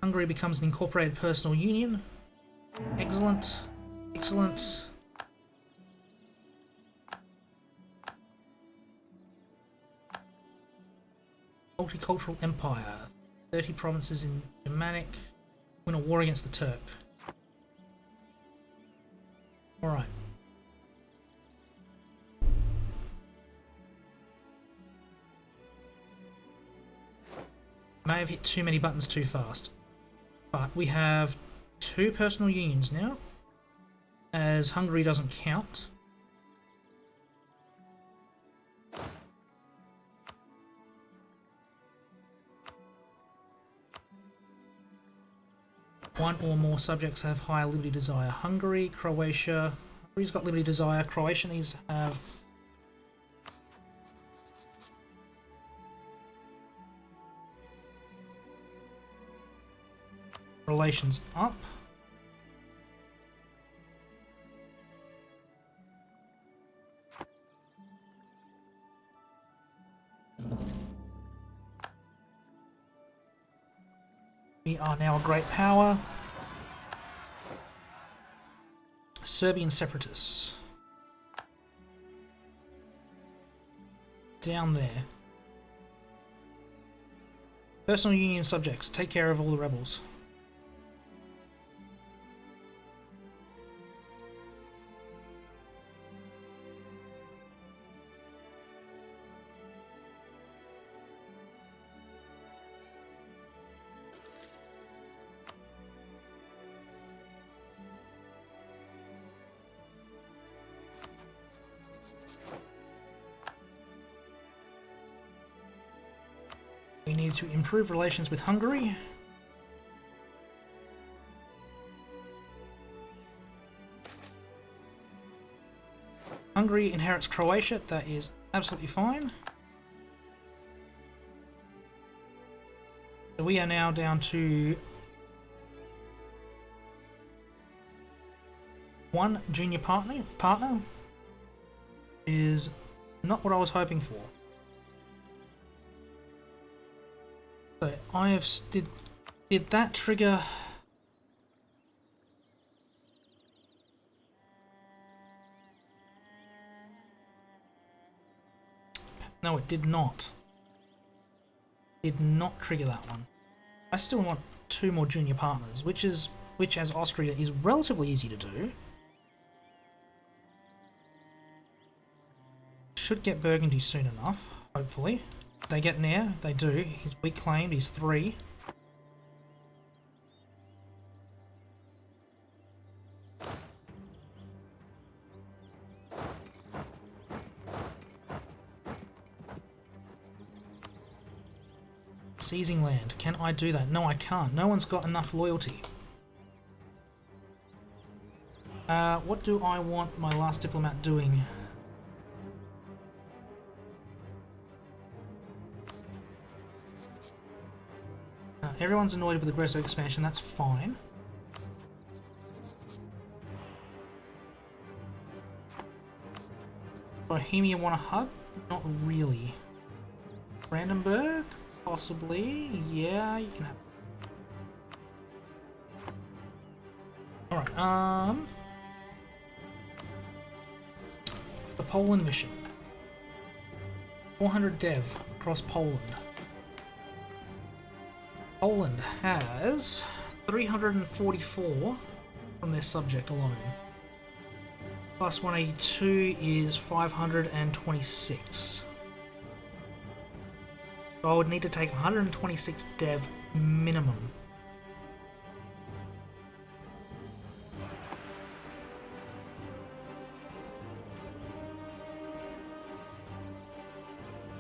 Hungary becomes an incorporated personal union. Excellent. Excellent. Multicultural Empire. 30 provinces in Germanic. Win a war against the Turk. Alright. May have hit too many buttons too fast. But we have two personal unions now, as Hungary doesn't count. One or more subjects have higher liberty desire. Hungary, Croatia. Hungary's got liberty desire. Croatia needs to have relations up. We are now a great power. Serbian separatists. Down there. Personal union subjects, take care of all the rebels. We need to improve relations with Hungary. Hungary inherits Croatia, that is absolutely fine. So we are now down to one junior partner. Is not what I was hoping for. So I have did that trigger? No, it did not. Did not trigger that one. I still want two more junior partners, which as Austria is relatively easy to do. Should get Burgundy soon enough, hopefully. They get Nair, they do. His weak claimed is 3. Seizing land. Can I do that? No, I can't. No one's got enough loyalty. What do I want my last diplomat doing? Everyone's annoyed with aggressive expansion, that's fine. Bohemia want a hug? Not really. Brandenburg? Possibly. Yeah, you can have. Alright, the Poland mission. 400 dev across Poland. Poland has 344 from their subject alone. Plus 182 is 526. So I would need to take 126 dev minimum.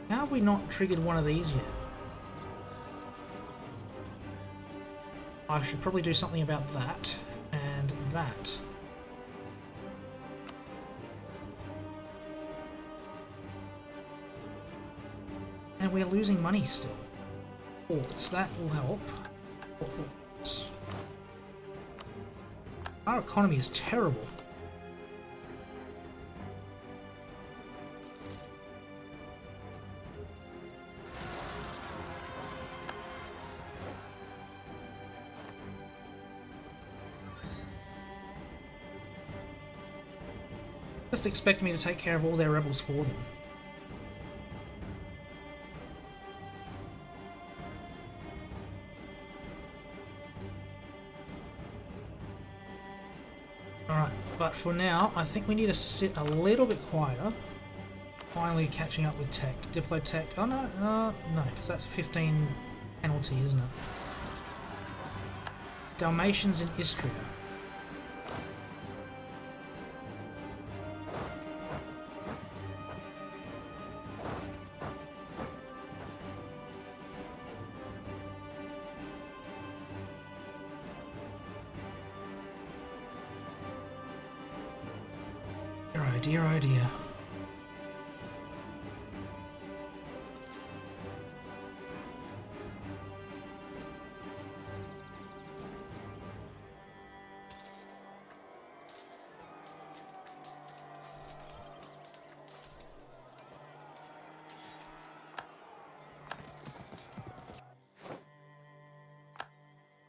How have we not triggered one of these yet? I should probably do something about that and that. And we're losing money still. Ports, that will help. Ports. Our economy is terrible. Just expect me to take care of all their rebels for them. Alright, but for now, I think we need to sit a little bit quieter. Finally catching up with tech. Diplo tech. Oh no, no, because that's a 15 penalty, isn't it? Dalmatians in Istria. Oh dear, oh dear.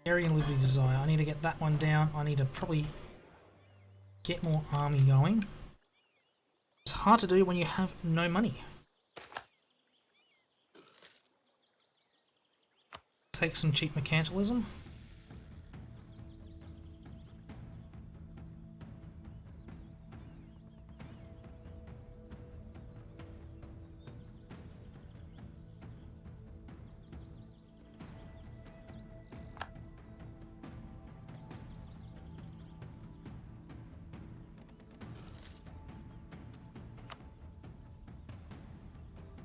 Aryan Liberty Desire. I need to get that one down. I need to probably get more army going. It's hard to do when you have no money. Take some cheap mercantilism.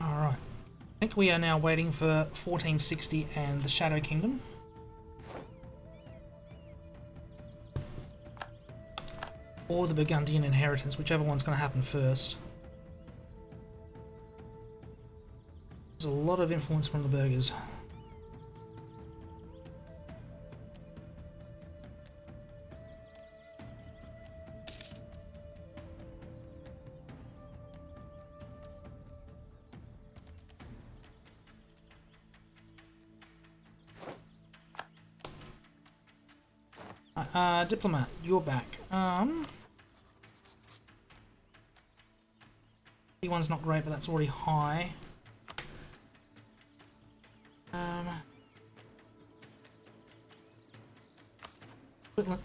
Alright. I think we are now waiting for 1460 and the Shadow Kingdom. Or the Burgundian Inheritance, whichever one's going to happen first. There's a lot of influence from the burghers. Diplomat, you're back. One's not great, but that's already high.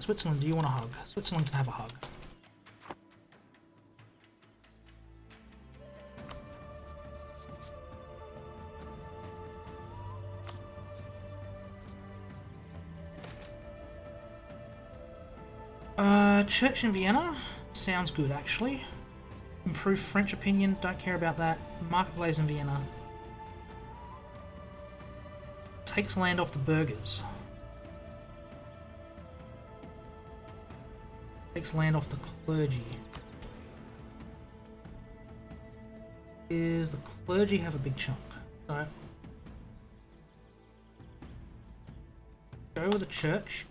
Switzerland, do you want a hug? Switzerland can have a hug. Church in Vienna sounds good, actually. Improve French opinion, don't care about that. Marketplace in Vienna. Takes land off the burghers. Takes land off the clergy. Is the clergy have a big chunk? So go with the church.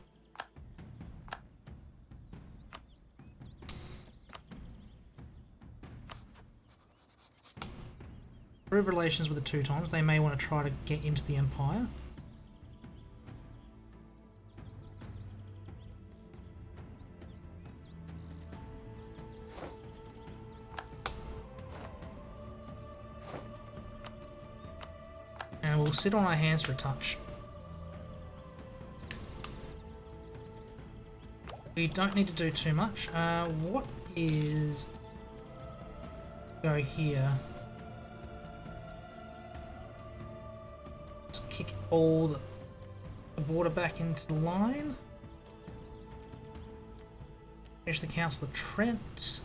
improve relations with the Teutons. They may want to try to get into the Empire. And we'll sit on our hands for a touch. We don't need to do too much. What is... Go here. Let's kick all the border back into the line. Finish the Council of Trent.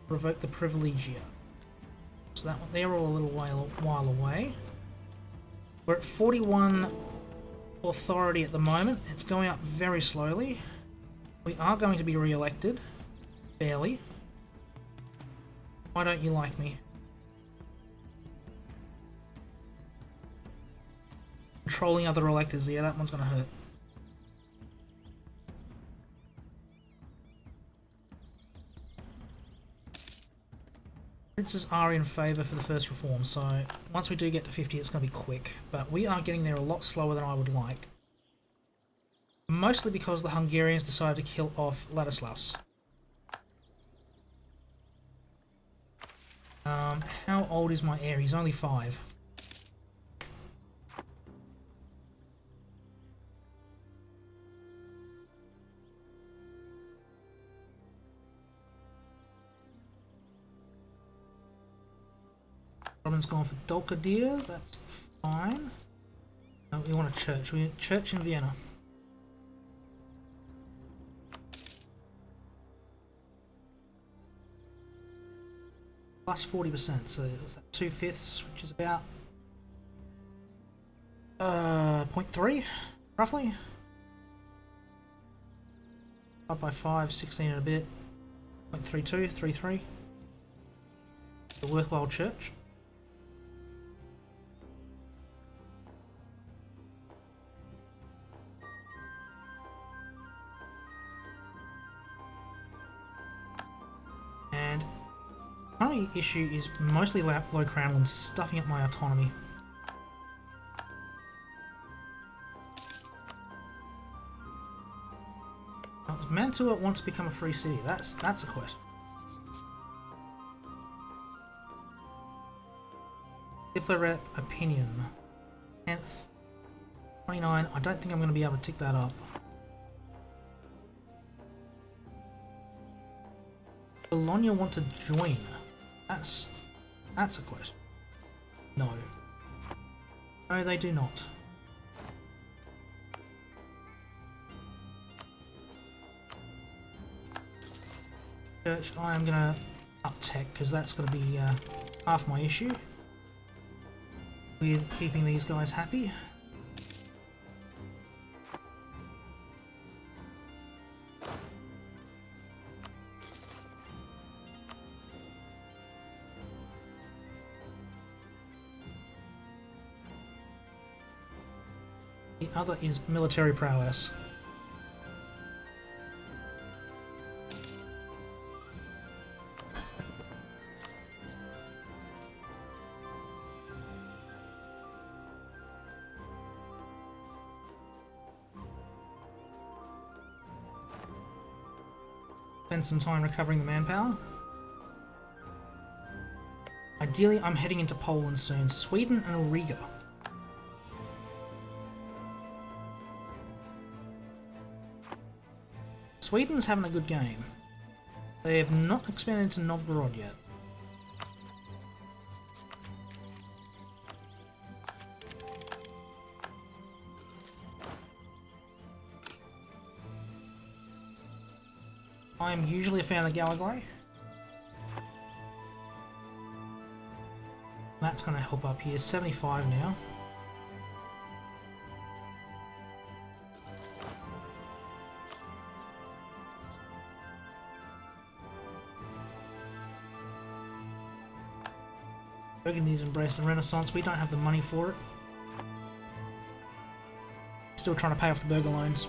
Revoke the Privilegia. So that one, they're all a little while away. We're at 41 authority at the moment. It's going up very slowly. We are going to be re-elected. Barely. Why don't you like me? Controlling other electors, yeah, that one's gonna hurt. Princes are in favour for the first reform, so once we do get to 50 it's going to be quick, but we are getting there a lot slower than I would like. Mostly because the Hungarians decided to kill off Ladislaus. How old is my heir? He's only 5. Robin's gone for Dolkadir, that's fine. We want a church. We want a church in Vienna. Plus 40%, so is that 2/5, which is about 0.3, roughly. 5 by 5, 16 and a bit. 0.32, 33. A worthwhile church. The only issue is mostly low crown stuffing up my autonomy. Now, does Mantua want to become a free city? That's a question. Diplomat opinion. 10th. 29. I don't think I'm going to be able to tick that up. Bologna want to join. That's a question. No. No, they do not. Church, I am gonna up tech because that's gonna be half my issue with keeping these guys happy. The other is military prowess. Spend some time recovering the manpower. Ideally, I'm heading into Poland soon. Sweden and Riga. Sweden's having a good game. They have not expanded to Novgorod yet. I'm usually a fan of Gallagher. That's going to help up here. 75 now. Burgundy's embraced the Renaissance. We don't have the money for it. Still trying to pay off the burger loans.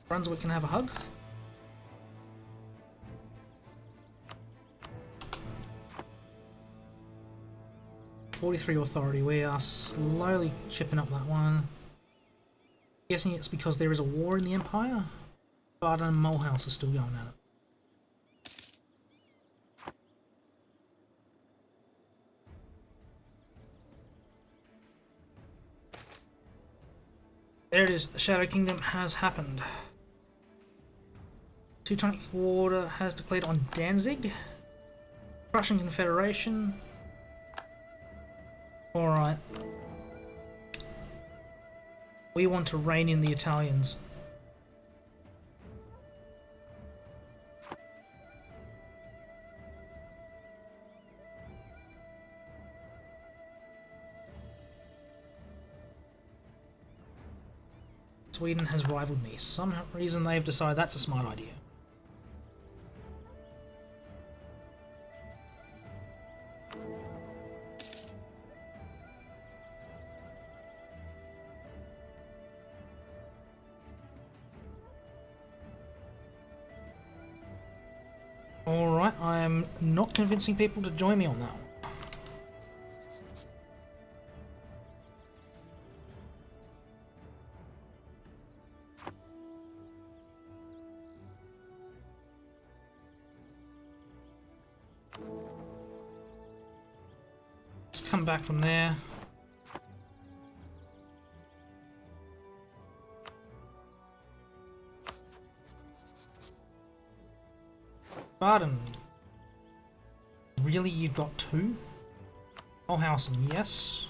Brunswick can have a hug. '43 authority. We are slowly chipping up that one. Guessing it's because there is a war in the Empire. Baden and Mulhouse are still going at it. There it is. The Shadow Kingdom has happened. Teutonic Order has declared on Danzig. Prussian Confederation. Alright. We want to rein in the Italians. Sweden has rivaled me. Some reason they've decided that's a smart idea. Alright, I'm not convincing people to join me on that one. Let's come back from there. Baden. Really, you've got two? Mulhausen, yes.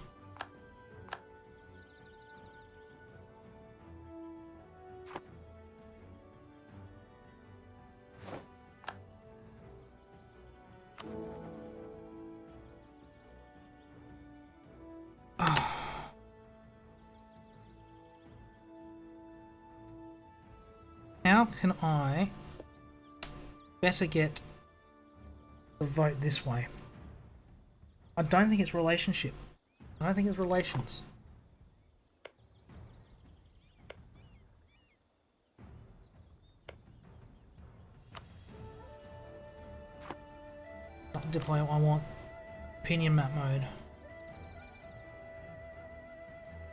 How can I better get the vote this way? I don't think it's relationship. I don't think it's relations. Not deploy, I want opinion map mode.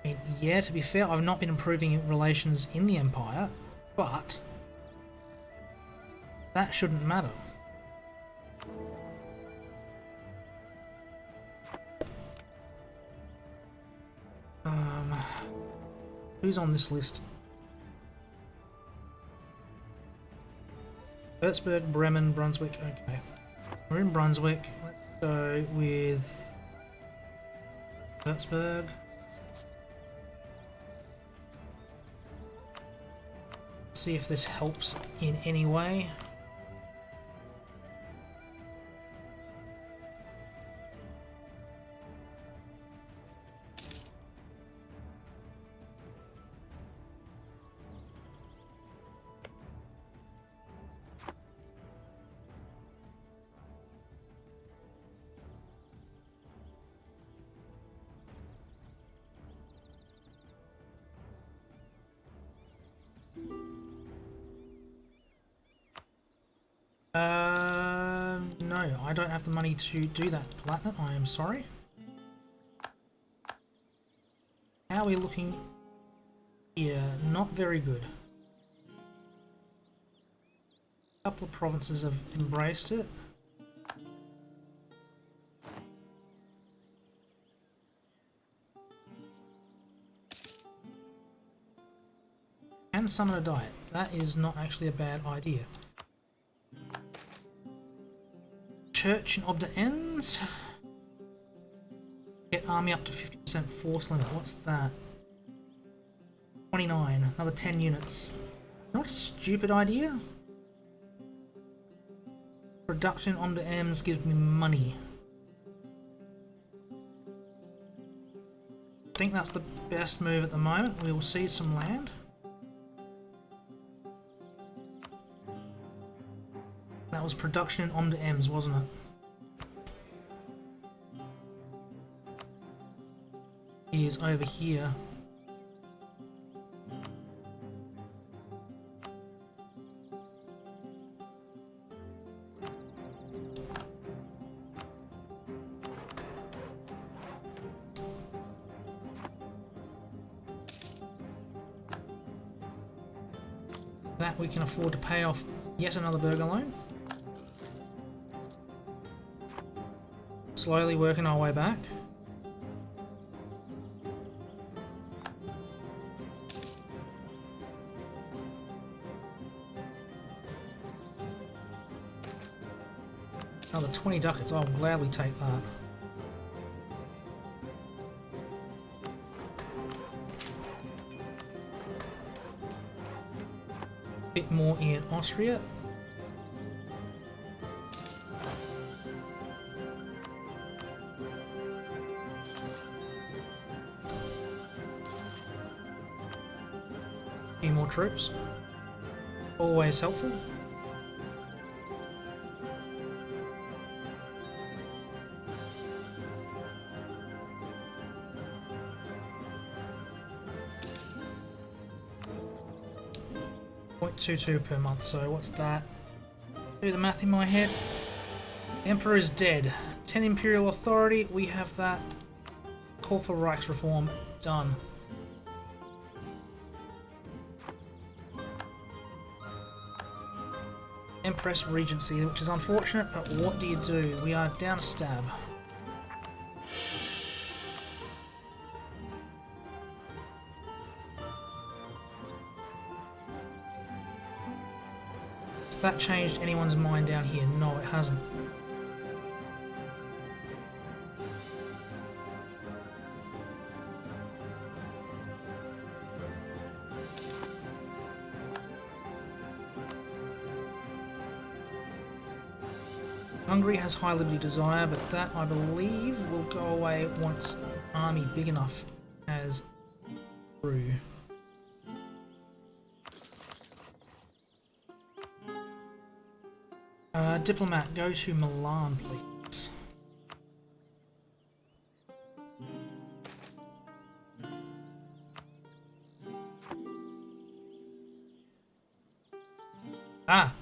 I mean, yeah, to be fair, I've not been improving relations in the Empire, but that shouldn't matter. Who's on this list? Würzburg, Bremen, Brunswick. Okay, we're in Brunswick. Let's go with Würzburg. See if this helps in any way. No, I don't have the money to do that, Platinum. I am sorry. How are we looking here? Not very good. A couple of provinces have embraced it. And summon a diet. That is not actually a bad idea. Church in Obda ends. Get army up to 50% force limit. What's that? 29. Another 10 units. Not a stupid idea. Production on the M's gives me money. I think that's the best move at the moment. We will see some land. That was production in Omda M's, wasn't it? He is over here. That we can afford to pay off yet another burger loan. Slowly working our way back. Another 20 ducats, I'll gladly take that. Bit more in Austria. A few more troops. Always helpful. .22 per month, so what's that? Do the math in my head. The Emperor is dead. 10 Imperial Authority, we have that. Call for Reichsreform, done. Empress Regency, which is unfortunate, but what do you do? We are down a stab. Has that changed anyone's mind down here? No, it hasn't. Hungary has high liberty desire, but that, I believe, will go away once an army big enough has through. Diplomat, go to Milan, please. Ah!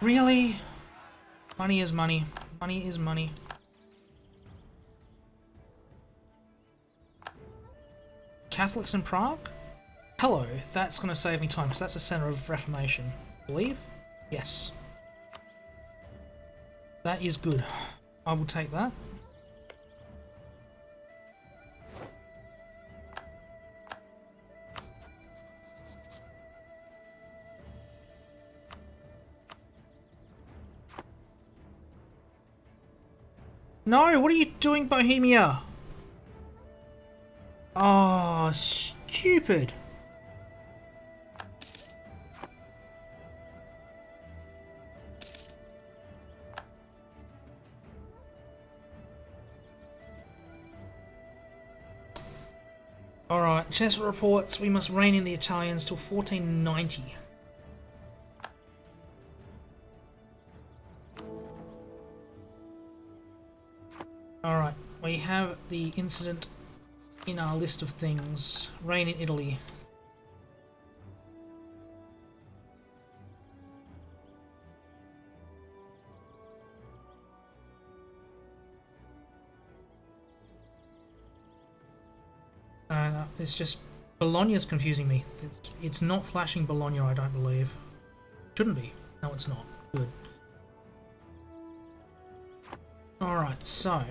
Really? Money is money. Money is money. Catholics in Prague? Hello, that's going to save me time because that's the centre of Reformation. I believe? Yes. That is good. I will take that. No, what are you doing, Bohemia? Oh, stupid. Alright, Chancellor reports we must rein in the Italians till 1490. Alright, we have the incident in our list of things. Reign in Italy. It's just Bologna's confusing me. It's not flashing Bologna, I don't believe. Shouldn't be. No, it's not. Good. Alright, so...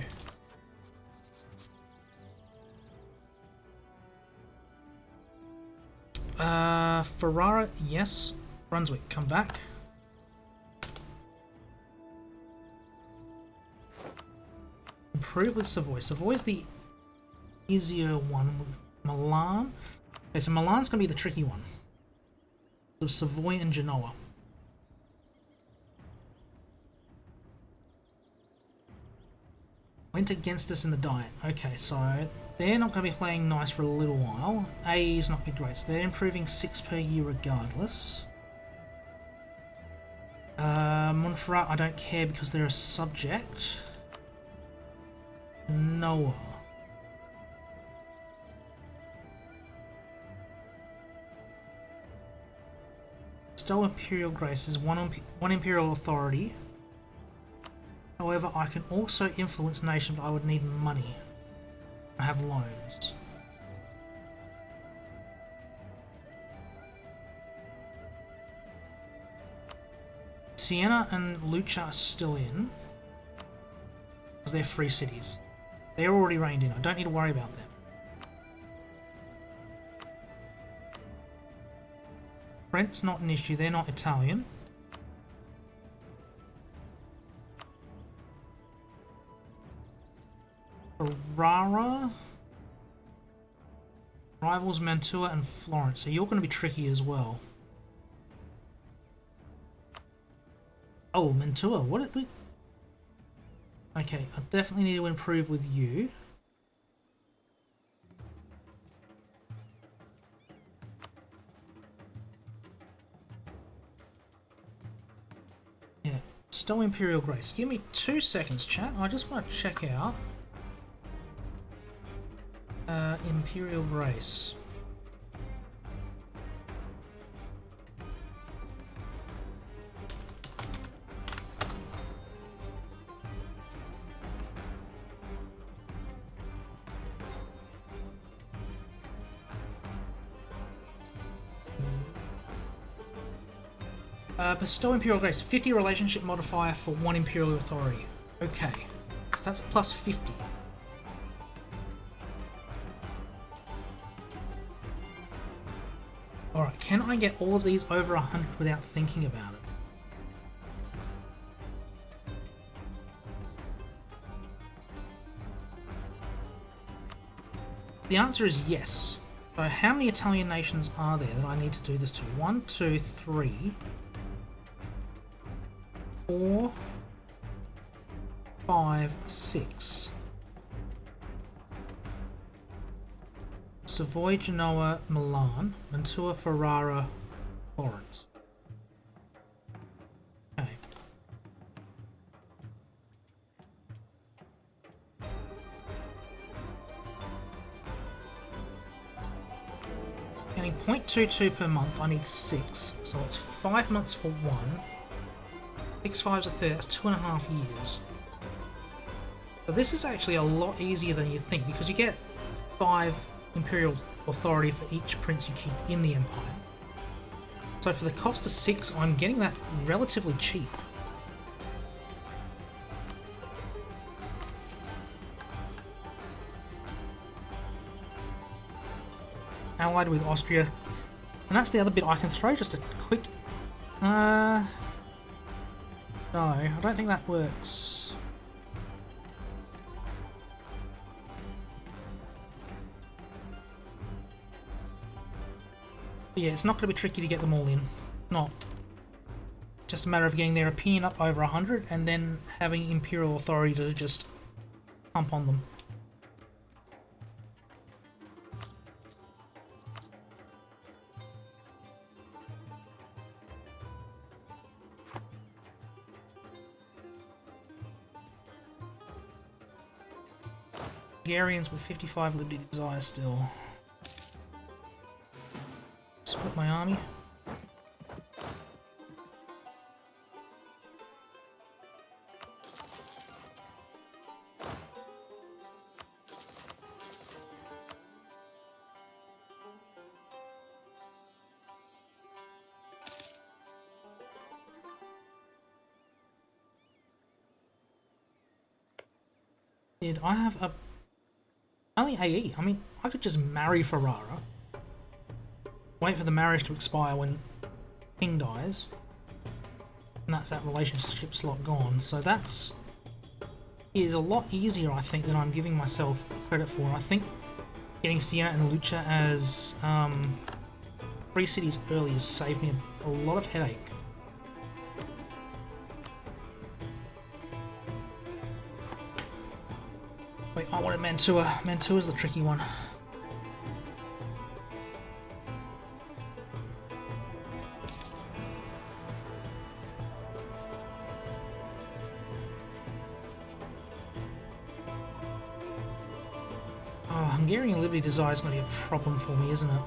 Ferrara, yes. Brunswick, come back. Improve with Savoy. Savoy's the easier one. Milan. Okay, so Milan's going to be the tricky one. So Savoy and Genoa. Went against us in the diet. Okay, so they're not going to be playing nice for a little while. AE is not going to be great, so they're improving 6 per year regardless. Montferrat, I don't care because they're a subject. Noah. bestow imperial graces, one imperial authority. However, I can also influence nations, but I would need money. I have loans. Siena and Lucha are still in, because they're free cities. They're already reigned in. I don't need to worry about them. Brent's not an issue. They're not Italian. Ferrara rivals Mantua and Florence, so you're going to be tricky as well. Oh, Mantua, what did we... Okay, I definitely need to improve with you. Yeah, Stowe Imperial Grace. Give me 2 seconds, chat. I just want to check out Imperial Grace. Bestow Imperial Grace, 50 relationship modifier for 1 Imperial Authority. Okay, so that's plus 50. Alright, can I get all of these over 100 without thinking about it? The answer is yes. So how many Italian nations are there that I need to do this to? 1, 2, 3... 4, 5, 6. Savoy, Genoa, Milan, Mantua, Ferrara, Florence. Okay. Getting 0.22 per month, I need 6. So it's 5 months for 1. 6 5s are 30, that's 2.5 years. So this is actually a lot easier than you think, because you get 5 imperial authority for each prince you keep in the empire. So for the cost of 6, I'm getting that relatively cheap. Allied with Austria. And that's the other bit I can throw just a quick... No, I don't think that works. But yeah, it's not going to be tricky to get them all in. Not. Just a matter of getting their opinion up over 100 and then having Imperial Authority to just pump on them. Hungarians with 55 Liberty Desire still. Split my army. Did I have a... Only AE. I mean, I could just marry Ferrara. Wait for the marriage to expire when King dies. And that's that relationship slot gone. So that's... is a lot easier, I think, than I'm giving myself credit for. I think getting Siena and Lucha as free cities early has saved me a lot of headache. Wait, I wanted Mantua. Mantua's the tricky one. Oh, Hungarian Liberty Desire is going to be a problem for me, isn't it?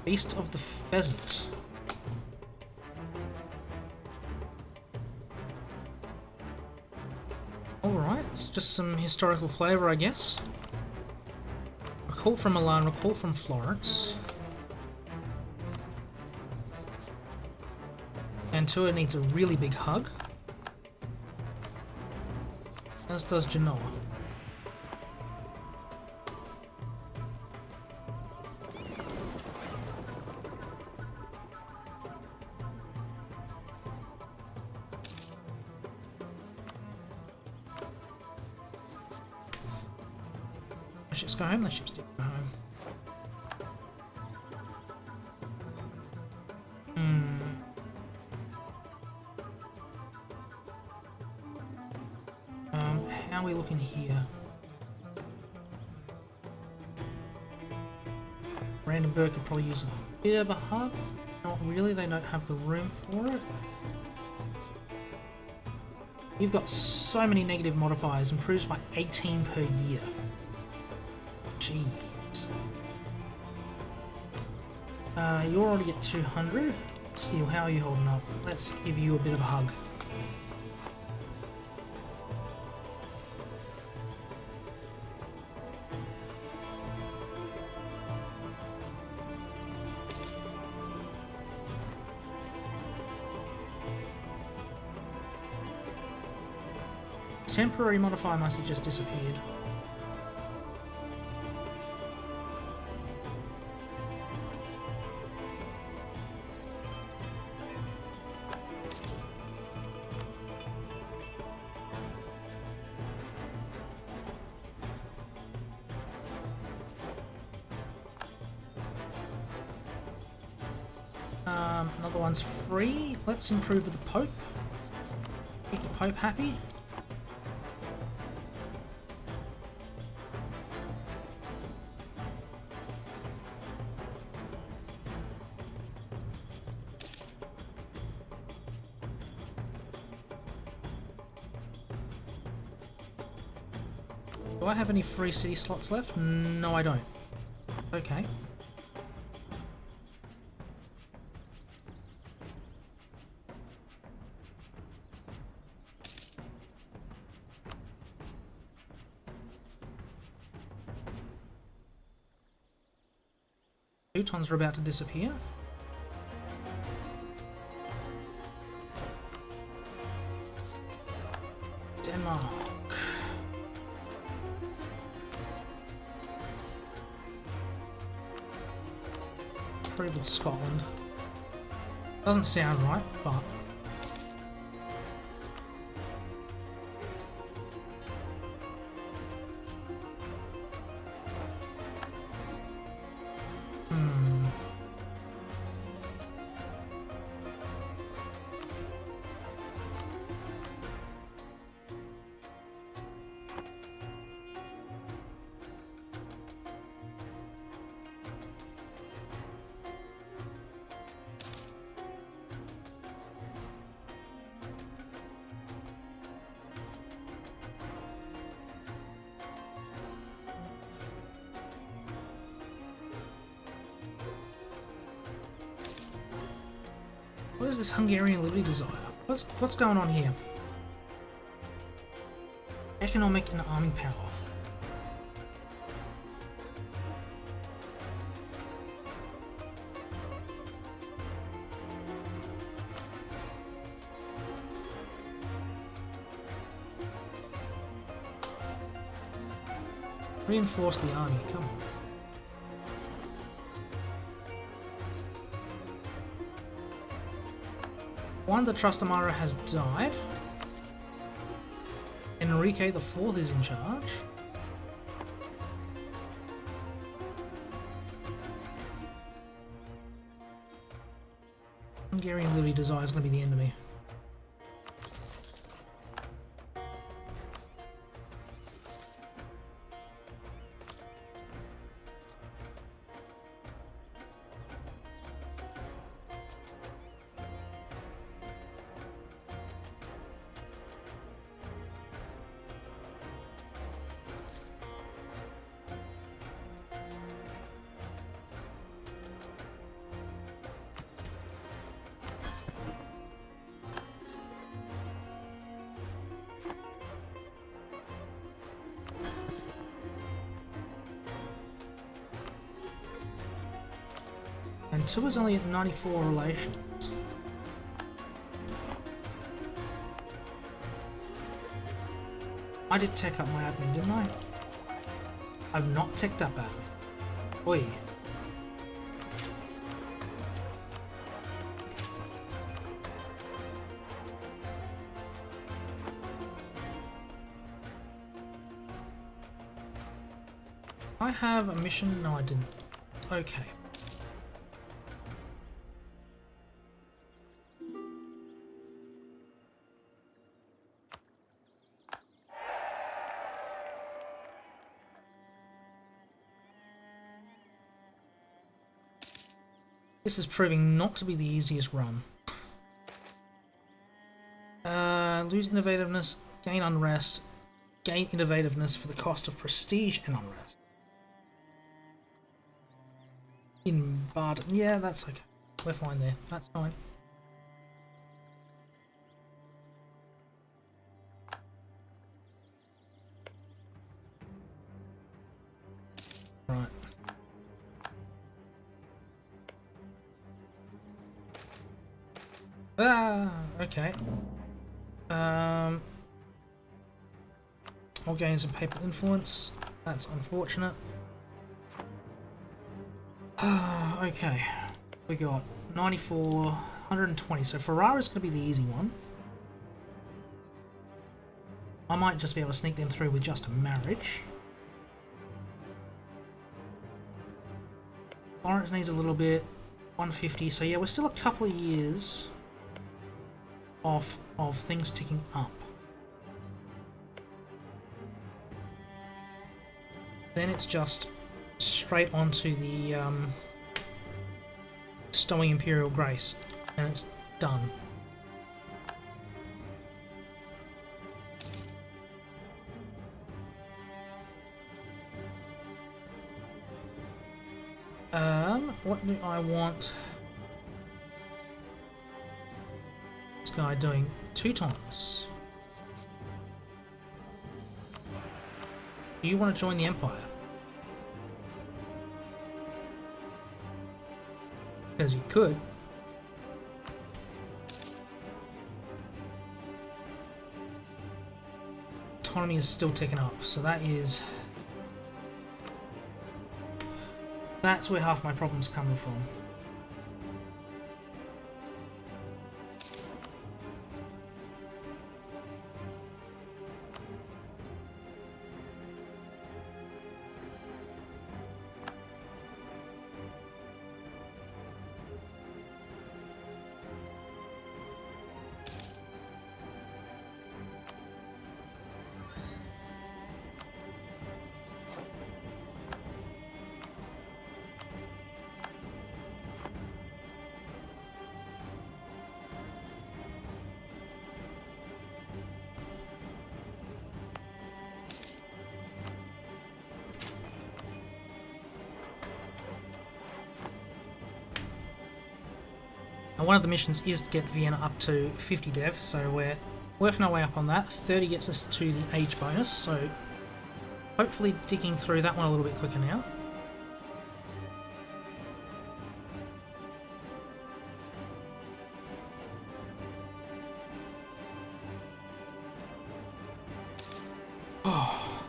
Feast of the Pheasant. Alright, just some historical flavour, I guess. Recall from Milan, recall from Florence. Mantua needs a really big hug. As does Genoa. The ships go home, the ships do go home. How are we looking here? Brandenburg could probably use a bit of a hub. Not really, they don't have the room for it. You've got so many negative modifiers, improves by 18 per year. Jeez. You're already at 200. Steel, how are you holding up? Let's give you a bit of a hug. Temporary modifier must have just disappeared. Another one's free. Let's improve with the Pope. Keep the Pope happy. Do I have any free city slots left? No, I don't. Okay. Teutons are about to disappear. Denmark. Trade with Scotland. Doesn't sound right, but what is this Hungarian liberty desire? What's going on here? Economic and army power. Reinforce the army, come on. Juan the Trastamara has died. Enrique IV is in charge. Hungarian Liberty Desire is going to be the enemy. And 2 is only at 94 relations. I did tech up my admin, didn't I? I've not teched up admin. Oi. I have a mission? No, I didn't. Okay. This is proving not to be the easiest run. Lose innovativeness, gain unrest, gain innovativeness for the cost of prestige and unrest. In Bard, yeah, that's okay. We're fine there. That's fine. Right. Okay. I'll gain some papal influence. That's unfortunate. Okay. We got 94, 120. So Ferrara's going to be the easy one. I might just be able to sneak them through with just a marriage. Florence needs a little bit. 150. So yeah, we're still a couple of years off of things ticking up. Then it's just straight onto the Stowing Imperial Grace, and it's done. What do I want this guy doing 2 times? Do you want to join the Empire? Because you could. Autonomy is still ticking up, so that's where half my problem's coming from. Now, one of the missions is to get Vienna up to 50 dev, so we're working our way up on that. 30 gets us to the age bonus, so hopefully digging through that one a little bit quicker now. Oh,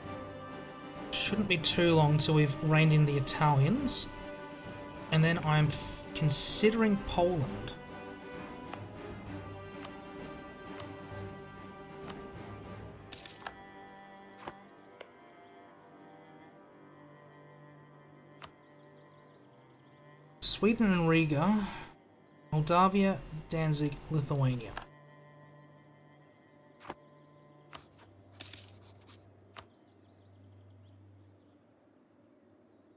shouldn't be too long till we've reined in the Italians, and then I'm considering Poland. Sweden and Riga, Moldavia, Danzig, Lithuania.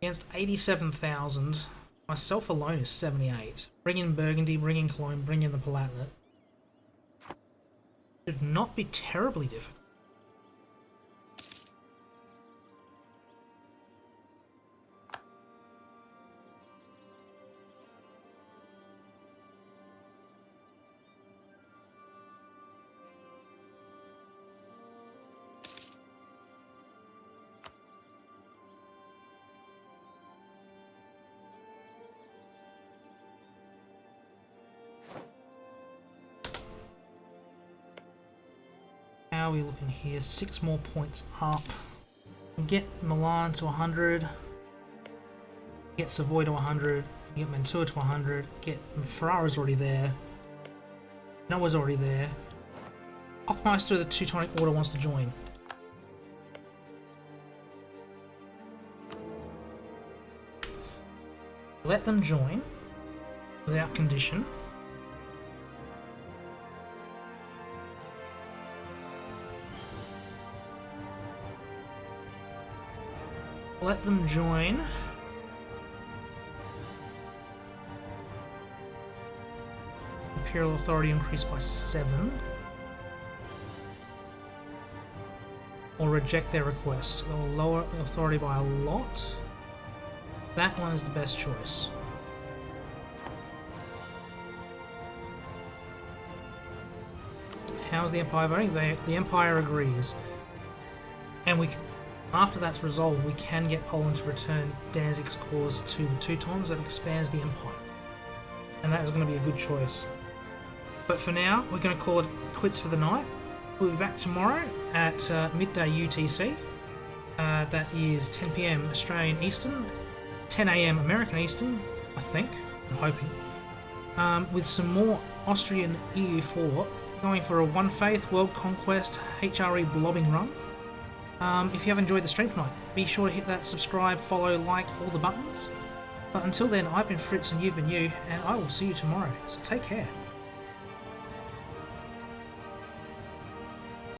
Against 87,000, myself alone is 78. Bring in Burgundy, bring in Cologne, bring in the Palatinate. Should not be terribly difficult. are we looking here? 6 more points up. Get Milan to 100. Get Savoy to 100. Get Mantua to 100. Get Ferrara's already there. Noah's already there. Hockmeister, the Teutonic Order, wants to join. Let them join without condition. Let them join. Imperial authority increased by 7. Or reject their request. They'll lower authority by a lot. That one is the best choice. How's the Empire voting? The Empire agrees. And after that's resolved, we can get Poland to return Danzig's cause to the Teutons. That expands the Empire. And that is going to be a good choice. But for now, we're going to call it quits for the night. We'll be back tomorrow at midday UTC. That is 10 PM Australian Eastern, 10 AM American Eastern, I think. I'm hoping. With some more Austrian EU4, going for a One Faith World Conquest HRE blobbing run. If you have enjoyed the stream tonight, be sure to hit that subscribe, follow, like, all the buttons. But until then, I've been Fritz and you've been you, and I will see you tomorrow. So take care.